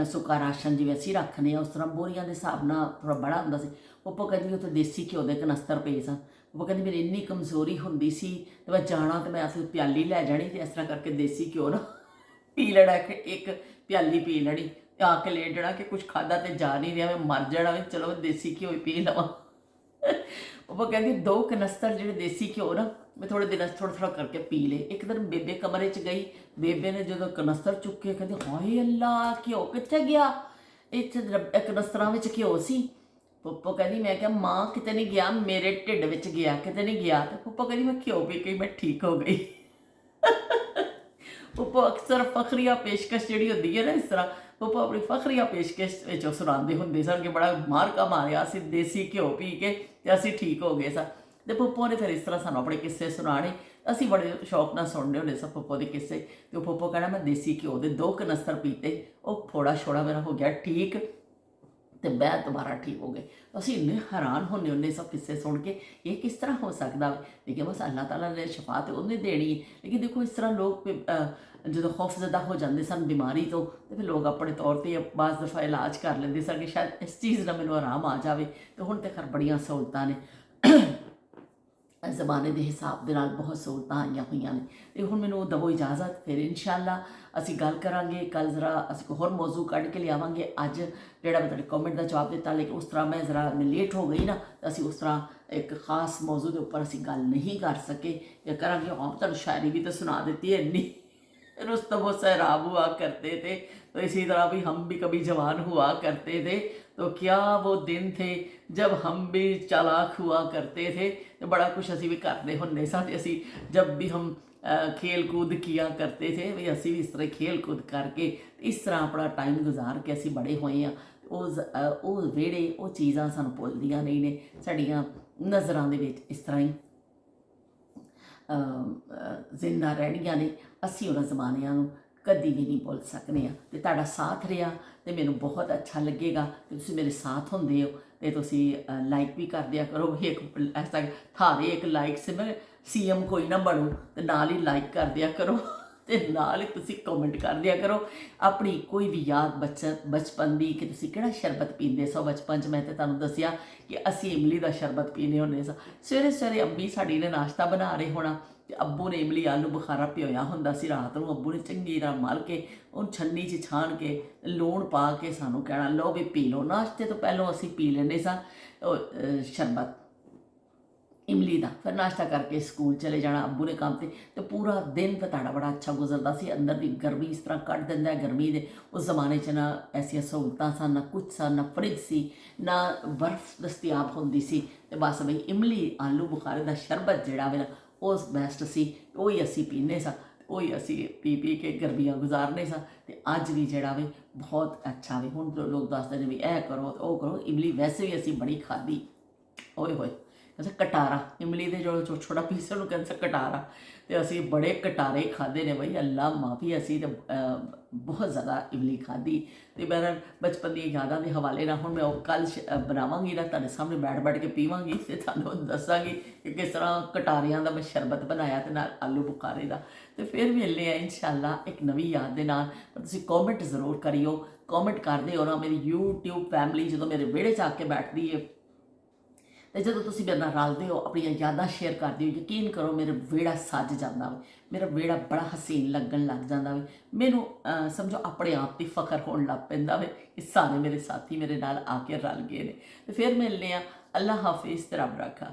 ਸੁੱਕਾ ਰਾਸ਼ਨ ਜਿਵੇਂ ਅਸੀਂ ਰੱਖਦੇ ਹਾਂ ਉਸ ਤਰ੍ਹਾਂ ਬੋਰੀਆਂ ਦੇ ਹਿਸਾਬ ਨਾਲ ਥੋੜ੍ਹਾ ਬੜਾ ਹੁੰਦਾ ਸੀ। ਪੱਪੋ ਕਹਿੰਦੀ ਉੱਥੇ ਦੇਸੀ ਘਿਓ ਦੇ ਕਨਸਤਰ ਪਏ ਸਨ। ਉਹ ਕਹਿੰਦੀ ਮੇਰੀ ਇੰਨੀ ਕਮਜ਼ੋਰੀ ਹੁੰਦੀ ਸੀ ਅਤੇ ਮੈਂ ਜਾਣਾ ਅਤੇ ਮੈਂ ਅਸੀਂ ਪਿਆਲੀ ਲੈ ਜਾਣੀ ਅਤੇ ਇਸ ਤਰ੍ਹਾਂ ਕਰਕੇ ਦੇਸੀ ਘਿਓ ਨਾ ਪੀ ਲੈਣਾ, ਇੱਕ ਪਿਆਲੀ ਪੀ ਲੈਣੀ, ਆ ਕੇ ਲੇਟ ਜਾਣਾ ਕਿ ਕੁਝ ਖਾਧਾ ਤੇ ਜਾ ਨਹੀਂ ਰਿਹਾ, ਮੈਂ ਮਰ ਜਾਣਾ ਵੀ, ਚਲੋ ਦੇਸੀ ਘਿਓ ਹੀ ਪੀ ਲਵਾਂ। ਉਹ ਕਹਿੰਦੀ 2 ਕਨਸਤਰ ਜਿਹੜੇ ਦੇਸੀ ਘਿਓ ਨਾ ਮੈਂ ਥੋੜ੍ਹੇ ਦਿਨਾਂ 'ਚ ਥੋੜ੍ਹਾ ਥੋੜ੍ਹਾ ਕਰਕੇ ਪੀ ਲਏ। ਇੱਕ ਦਿਨ ਬੇਬੇ ਕਮਰੇ 'ਚ ਗਈ, ਬੇਬੇ ਨੇ ਜਦੋਂ ਕਨਸਤਰ ਚੁੱਕੇ ਕਹਿੰਦੀ ਹਾਏ ਅੱਲਾ ਘਿਓ ਕਿੱਥੇ ਗਿਆ, ਇੱਥੇ ਕਨਸਤਰਾਂ ਵਿੱਚ ਘਿਓ ਸੀ। ਪੱਪੋ ਕਹਿੰਦੀ ਮੈਂ ਕਿਹਾ ਮਾਂ ਕਿਤੇ ਨਹੀਂ ਗਿਆ, ਮੇਰੇ ਢਿੱਡ ਵਿੱਚ ਗਿਆ, ਕਿਤੇ ਨਹੀਂ ਗਿਆ। ਤੇ ਪੱਪੋ ਕਹਿੰਦੀ ਮੈਂ ਘਿਓ ਪੀ ਕੇ ਮੈਂ ਠੀਕ ਹੋ ਗਈ। ਪੱਪੋ ਅਕਸਰ ਫਖਰੀਆ ਪੇਸ਼ਕਸ਼ ਜਿਹੜੀ ਹੁੰਦੀ ਹੈ ਨਾ, ਇਸ ਤਰ੍ਹਾਂ ਪੱਪੋ ਆਪਣੀ ਫਖਰੀਆ ਪੇਸ਼ਕਸ਼ ਵਿੱਚ ਸੁਣਾਉਂਦੇ ਹੁੰਦੇ ਸਨ ਕਿ ਬੜਾ ਮਾਰਕਾ ਮਾਰਿਆ ਅਸੀਂ ਦੇਸੀ ਘਿਓ ਪੀ ਕੇ ਅਤੇ ਅਸੀਂ ਠੀਕ ਹੋ ਗਏ ਸਾਂ। ਅਤੇ ਪੱਪੋ ਨੇ ਫਿਰ ਇਸ ਤਰ੍ਹਾਂ ਸਾਨੂੰ ਆਪਣੇ ਕਿੱਸੇ ਸੁਣਾਉਣੇ, ਅਸੀਂ ਬੜੇ ਸ਼ੌਕ ਨਾਲ ਸੁਣਦੇ ਹੁੰਦੇ ਸਾਂ ਪੱਪੋ ਦੇ ਕਿੱਸੇ। ਅਤੇ ਉਹ ਪੱਪੋ ਕਹਿਣਾ ਮੈਂ ਦੇਸੀ ਘਿਓ ਦੇ 2 ਕਨਸਤਰ ਪੀਤੇ, ਉਹ ਫੋੜਾ ਛੋੜਾ ਮੇਰਾ ਹੋ ਗਿਆ ਠੀਕ, ਅਤੇ ਮੈਂ ਦੁਬਾਰਾ ਠੀਕ ਹੋ ਗਏ। ਅਸੀਂ ਇੰਨੇ ਹੈਰਾਨ ਹੁੰਦੇ ਸਭ ਕਿੱਸੇ ਸੁਣ ਕੇ, ਇਹ ਕਿਸ ਤਰ੍ਹਾਂ ਹੋ ਸਕਦਾ। ਲੇਕਿਨ ਬਸ ਅੱਲਾਹ ਤਾਲਾ ਨੇ ਸ਼ਫਾ ਤਾਂ ਉਹਨੇ ਦੇਣੀ ਹੈ। ਲੇਕਿਨ ਦੇਖੋ ਇਸ ਤਰ੍ਹਾਂ ਲੋਕ ਜਦੋਂ ਖੌਫਜ਼ਦਾ ਹੋ ਜਾਂਦੇ ਸਨ ਬਿਮਾਰੀ ਤੋਂ, ਅਤੇ ਫਿਰ ਲੋਕ ਆਪਣੇ ਤੌਰ 'ਤੇ ਬਾਜ਼ ਦਫਾ ਇਲਾਜ ਕਰ ਲੈਂਦੇ ਸਨ ਕਿ ਸ਼ਾਇਦ ਇਸ ਚੀਜ਼ ਨਾਲ ਮੈਨੂੰ ਆਰਾਮ ਆ ਜਾਵੇ। ਅਤੇ ਹੁਣ ਤਾਂ ਖੈਰ ਬੜੀਆਂ ਸਹੂਲਤਾਂ ਨੇ, ਜ਼ਮਾਨੇ ਦੇ ਹਿਸਾਬ ਦੇ ਨਾਲ ਬਹੁਤ ਸਹੂਲਤਾਂ ਆਈਆਂ ਹੋਈਆਂ ਨੇ। ਅਤੇ ਹੁਣ ਮੈਨੂੰ ਦਵੋ ਇਜਾਜ਼ਤ, ਫਿਰ ਇਨਸ਼ਾਅੱਲਾ ਅਸੀਂ ਗੱਲ ਕਰਾਂਗੇ। ਕੱਲ੍ਹ ਜ਼ਰਾ ਅਸੀਂ ਕੋਈ ਹੋਰ ਮੌਜੂ ਕੱਢ ਕੇ ਲਿਆਵਾਂਗੇ। ਅੱਜ ਜਿਹੜਾ ਮੈਂ ਤੁਹਾਡੇ ਕਮੈਂਟ ਦਾ ਜਵਾਬ ਦਿੱਤਾ, ਲੇਕਿਨ ਉਸ ਤਰ੍ਹਾਂ ਮੈਂ ਜ਼ਰਾ ਲੇਟ ਹੋ ਗਈ ਨਾ, ਤਾਂ ਅਸੀਂ ਉਸ ਤਰ੍ਹਾਂ ਇੱਕ ਖਾਸ ਮੌਜੂ ਦੇ ਉੱਪਰ ਅਸੀਂ ਗੱਲ ਨਹੀਂ ਕਰ ਸਕੇ ਜਾਂ ਕਰਾਂਗੇ। ਹਾਂ ਤੁਹਾਨੂੰ ਸ਼ਾਇਰੀ ਵੀ ਤਾਂ ਸੁਣਾ ਦਿੱਤੀ ਹੈ ਇੰਨੀ, रुस्तम वो सैराब हुआ करते थे, तो इसी तरह भी हम भी कभी जवान हुआ करते थे, तो क्या वो दिन थे जब हम भी चालाक हुआ करते थे। तो बड़ा कुछ असी भी करते होंगे साथ, असी जब भी हम खेल कूद किया करते थे, भी असी भी इस तरह खेल कूद करके इस तरह अपना टाइम गुजार के असी बड़े हुए हैं। ਉਹ ਵਿਹੜੇ ਉਹ ਚੀਜ਼ਾਂ ਸਾਨੂੰ ਭੁੱਲਦੀਆਂ ਨਹੀਂ ਨੇ, ਸਾਡੀਆਂ ਨਜ਼ਰਾਂ ਦੇ ਵਿੱਚ ਇਸ ਤਰ੍ਹਾਂ ਹੀ ਜ਼ਿੰਦਾ ਰਹਿਣੀਆਂ ਨੇ। ਅਸੀਂ ਉਹਨਾਂ ਜ਼ਮਾਨਿਆਂ ਨੂੰ ਕਦੀ ਵੀ ਨਹੀਂ ਭੁੱਲ ਸਕਦੇ ਹਾਂ। ਅਤੇ ਤੁਹਾਡਾ ਸਾਥ ਰਿਹਾ ਅਤੇ ਮੈਨੂੰ ਬਹੁਤ ਅੱਛਾ ਲੱਗੇਗਾ ਕਿ ਤੁਸੀਂ ਮੇਰੇ ਸਾਥ ਹੁੰਦੇ ਹੋ। ਅਤੇ ਤੁਸੀਂ ਲਾਈਕ ਵੀ ਕਰ ਦਿਆ ਕਰੋ। ਇੱਕ ਐਸਾ ਥਾਰੇ ਇੱਕ ਲਾਈਕ ਸੇ ਮੈਂ CM ਕੋਈ ਨਾ ਬਣੂ, ਅਤੇ ਨਾਲ ਹੀ ਲਾਈਕ ਕਰ ਦਿਆ ਕਰੋ ਅਤੇ ਨਾਲ ਹੀ ਤੁਸੀਂ ਕਮੈਂਟ ਕਰ ਦਿਆ ਕਰੋ ਆਪਣੀ ਕੋਈ ਵੀ ਯਾਦ ਬਚਪਨ ਦੀ, ਕਿ ਤੁਸੀਂ ਕਿਹੜਾ ਸ਼ਰਬਤ ਪੀਂਦੇ ਸੋ ਬਚਪਨ 'ਚ। ਮੈਂ ਤਾਂ ਤੁਹਾਨੂੰ ਦੱਸਿਆ ਕਿ ਅਸੀਂ ਇਮਲੀ ਦਾ ਸ਼ਰਬਤ ਪੀਂਦੇ ਹੁੰਦੇ ਸਾਂ। ਸਵੇਰੇ ਸਵੇਰੇ ਅੰਬੀ ਸਾਡੀ ਨੇ ਨਾਸ਼ਤਾ ਬਣਾ ਰਹੇ ਹੋਣਾ, ਅਤੇ ਅੱਬੂ ਨੇ ਇਮਲੀ ਆਲੂ ਬੁਖਾਰਾ ਭਿਓਇਆ ਹੁੰਦਾ ਸੀ ਰਾਤ ਨੂੰ। ਅੱਬੂ ਨੇ ਚੰਗੀ ਤਰ੍ਹਾਂ ਮਲ ਕੇ ਉਹਨੂੰ ਛੰਨੀ 'ਚ ਛਾਣ ਕੇ ਲੂਣ ਪਾ ਕੇ ਸਾਨੂੰ ਕਹਿਣਾ ਲਓ ਵੀ ਪੀ ਲਓ। ਨਾਸ਼ਤੇ ਤੋਂ ਪਹਿਲਾਂ ਅਸੀਂ ਪੀ ਲੈਂਦੇ ਸਾਂ ਸ਼ਰਬਤ ਇਮਲੀ ਦਾ। ਫਿਰ ਨਾਸ਼ਤਾ ਕਰਕੇ ਸਕੂਲ ਚਲੇ ਜਾਣਾ ਅੱਬੂ ਨੇ ਕੰਮ 'ਤੇ, ਅਤੇ ਪੂਰਾ ਦਿਨ ਫਿਰ ਤੁਹਾਡਾ ਬੜਾ ਅੱਛਾ ਗੁਜ਼ਰਦਾ ਸੀ। ਅੰਦਰ ਦੀ ਗਰਮੀ ਇਸ ਤਰ੍ਹਾਂ ਕੱਢ ਦਿੰਦਾ ਗਰਮੀ ਦੇ। ਉਸ ਜ਼ਮਾਨੇ 'ਚ ਨਾ ਐਸੀਆਂ ਸਹੂਲਤਾਂ ਸਨ, ਨਾ ਕੁਛ ਸਨ, ਨਾ ਫਰਿੱਜ ਸੀ, ਨਾ ਬਰਫ਼ ਦਸਤਿਆਬ ਹੁੰਦੀ ਸੀ। ਅਤੇ ਬਸ ਬਈ ਇਮਲੀ ਆਲੂ ਬੁਖਾਰੇ ਦਾ ਸ਼ਰਬਤ ਜਿਹੜਾ ਵੇ ਨਾ ਉਹ ਬੈਸਟ ਸੀ। ਉਹੀ ਅਸੀਂ ਪੀਂਦੇ ਸਾਂ, ਉਹੀ ਅਸੀਂ ਪੀ ਪੀ ਕੇ ਗਰਮੀਆਂ ਗੁਜ਼ਾਰਨੇ ਸਾਂ। ਅਤੇ ਅੱਜ ਵੀ ਜਿਹੜਾ ਵੇ ਬਹੁਤ ਅੱਛਾ ਵੇ। ਹੁਣ ਲੋਕ ਦੱਸਦੇ ਨੇ ਵੀ ਇਹ ਕਰੋ ਉਹ ਕਰੋ। ਇਮਲੀ ਵੈਸੇ ਵੀ ਅਸੀਂ ਬੜੀ ਖਾਧੀ, ਓਏ ਹੋਏ ਅੱਛਾ ਕਟਾਰਾ ਇਮਲੀ ਦੇ ਜੋ ਛੋਟਾ ਪੀਸ ਉਹਨੂੰ ਕਹਿੰਦੇ ਕਟਾਰਾ, ਅਤੇ ਅਸੀਂ ਬੜੇ ਕਟਾਰੇ ਖਾਧੇ ਨੇ ਬਈ, ਅੱਲਾ ਮਾਫੀ। ਅਸੀਂ ਤਾਂ ਬਹੁਤ ਜ਼ਿਆਦਾ ਇਮਲੀ ਖਾਧੀ। ਅਤੇ ਮੈਂ ਬਚਪਨ ਦੀਆਂ ਯਾਦਾਂ ਦੇ ਹਵਾਲੇ ਨਾਲ ਹੁਣ ਮੈਂ ਉਹ ਕੱਲ੍ਹ ਬਣਾਵਾਂਗੀ ਨਾ, ਤੁਹਾਡੇ ਸਾਹਮਣੇ ਬੈਠ ਕੇ ਪੀਵਾਂਗੀ ਅਤੇ ਤੁਹਾਨੂੰ ਦੱਸਾਂਗੀ ਕਿ ਕਿਸ ਤਰ੍ਹਾਂ ਕਟਾਰਿਆਂ ਦਾ ਮੈਂ ਸ਼ਰਬਤ ਬਣਾਇਆ ਅਤੇ ਨਾਲ ਆਲੂ ਬੁਖਾਰੇ ਦਾ। ਅਤੇ ਫਿਰ ਮਿਲਦੇ ਹਾਂ ਇਨਸ਼ਾਅੱਲਾ ਇੱਕ ਨਵੀਂ ਯਾਦ ਦੇ ਨਾਲ। ਪਰ ਤੁਸੀਂ ਕੌਮੈਂਟ ਜ਼ਰੂਰ ਕਰਿਓ, ਕੌਮੈਂਟ ਕਰਦੇ ਹੋ ਨਾ। ਮੇਰੀ YouTube ਫੈਮਿਲੀ ਜਦੋਂ ਮੇਰੇ ਵਿਹੜੇ 'ਚ ਆ ਕੇ ਬੈਠਦੀ ਹੈ, ਅਤੇ ਜਦੋਂ ਤੁਸੀਂ ਮੇਰੇ ਨਾਲ ਰਲਦੇ ਹੋ, ਆਪਣੀਆਂ ਯਾਦਾਂ ਸ਼ੇਅਰ ਕਰਦੇ ਹੋ, ਯਕੀਨ ਕਰੋ ਮੇਰਾ ਵਿਹੜਾ ਸੱਜ ਜਾਂਦਾ ਵਾ। ਮੇਰਾ ਵਿਹੜਾ ਬੜਾ ਹਸੀਨ ਲੱਗਣ ਲੱਗ ਜਾਂਦਾ ਵੇ। ਮੈਨੂੰ ਸਮਝੋ ਆਪਣੇ ਆਪ 'ਤੇ ਫਖਰ ਹੋਣ ਲੱਗ ਪੈਂਦਾ ਵੇ ਕਿ ਸਾਰੇ ਮੇਰੇ ਸਾਥੀ ਮੇਰੇ ਨਾਲ ਆ ਕੇ ਰਲ ਗਏ ਨੇ। ਅਤੇ ਫਿਰ ਮਿਲਦੇ ਹਾਂ। ਅੱਲਾ ਹਾਫਿਜ਼ ਤੇ ਰੱਬ ਰਾਖਾ।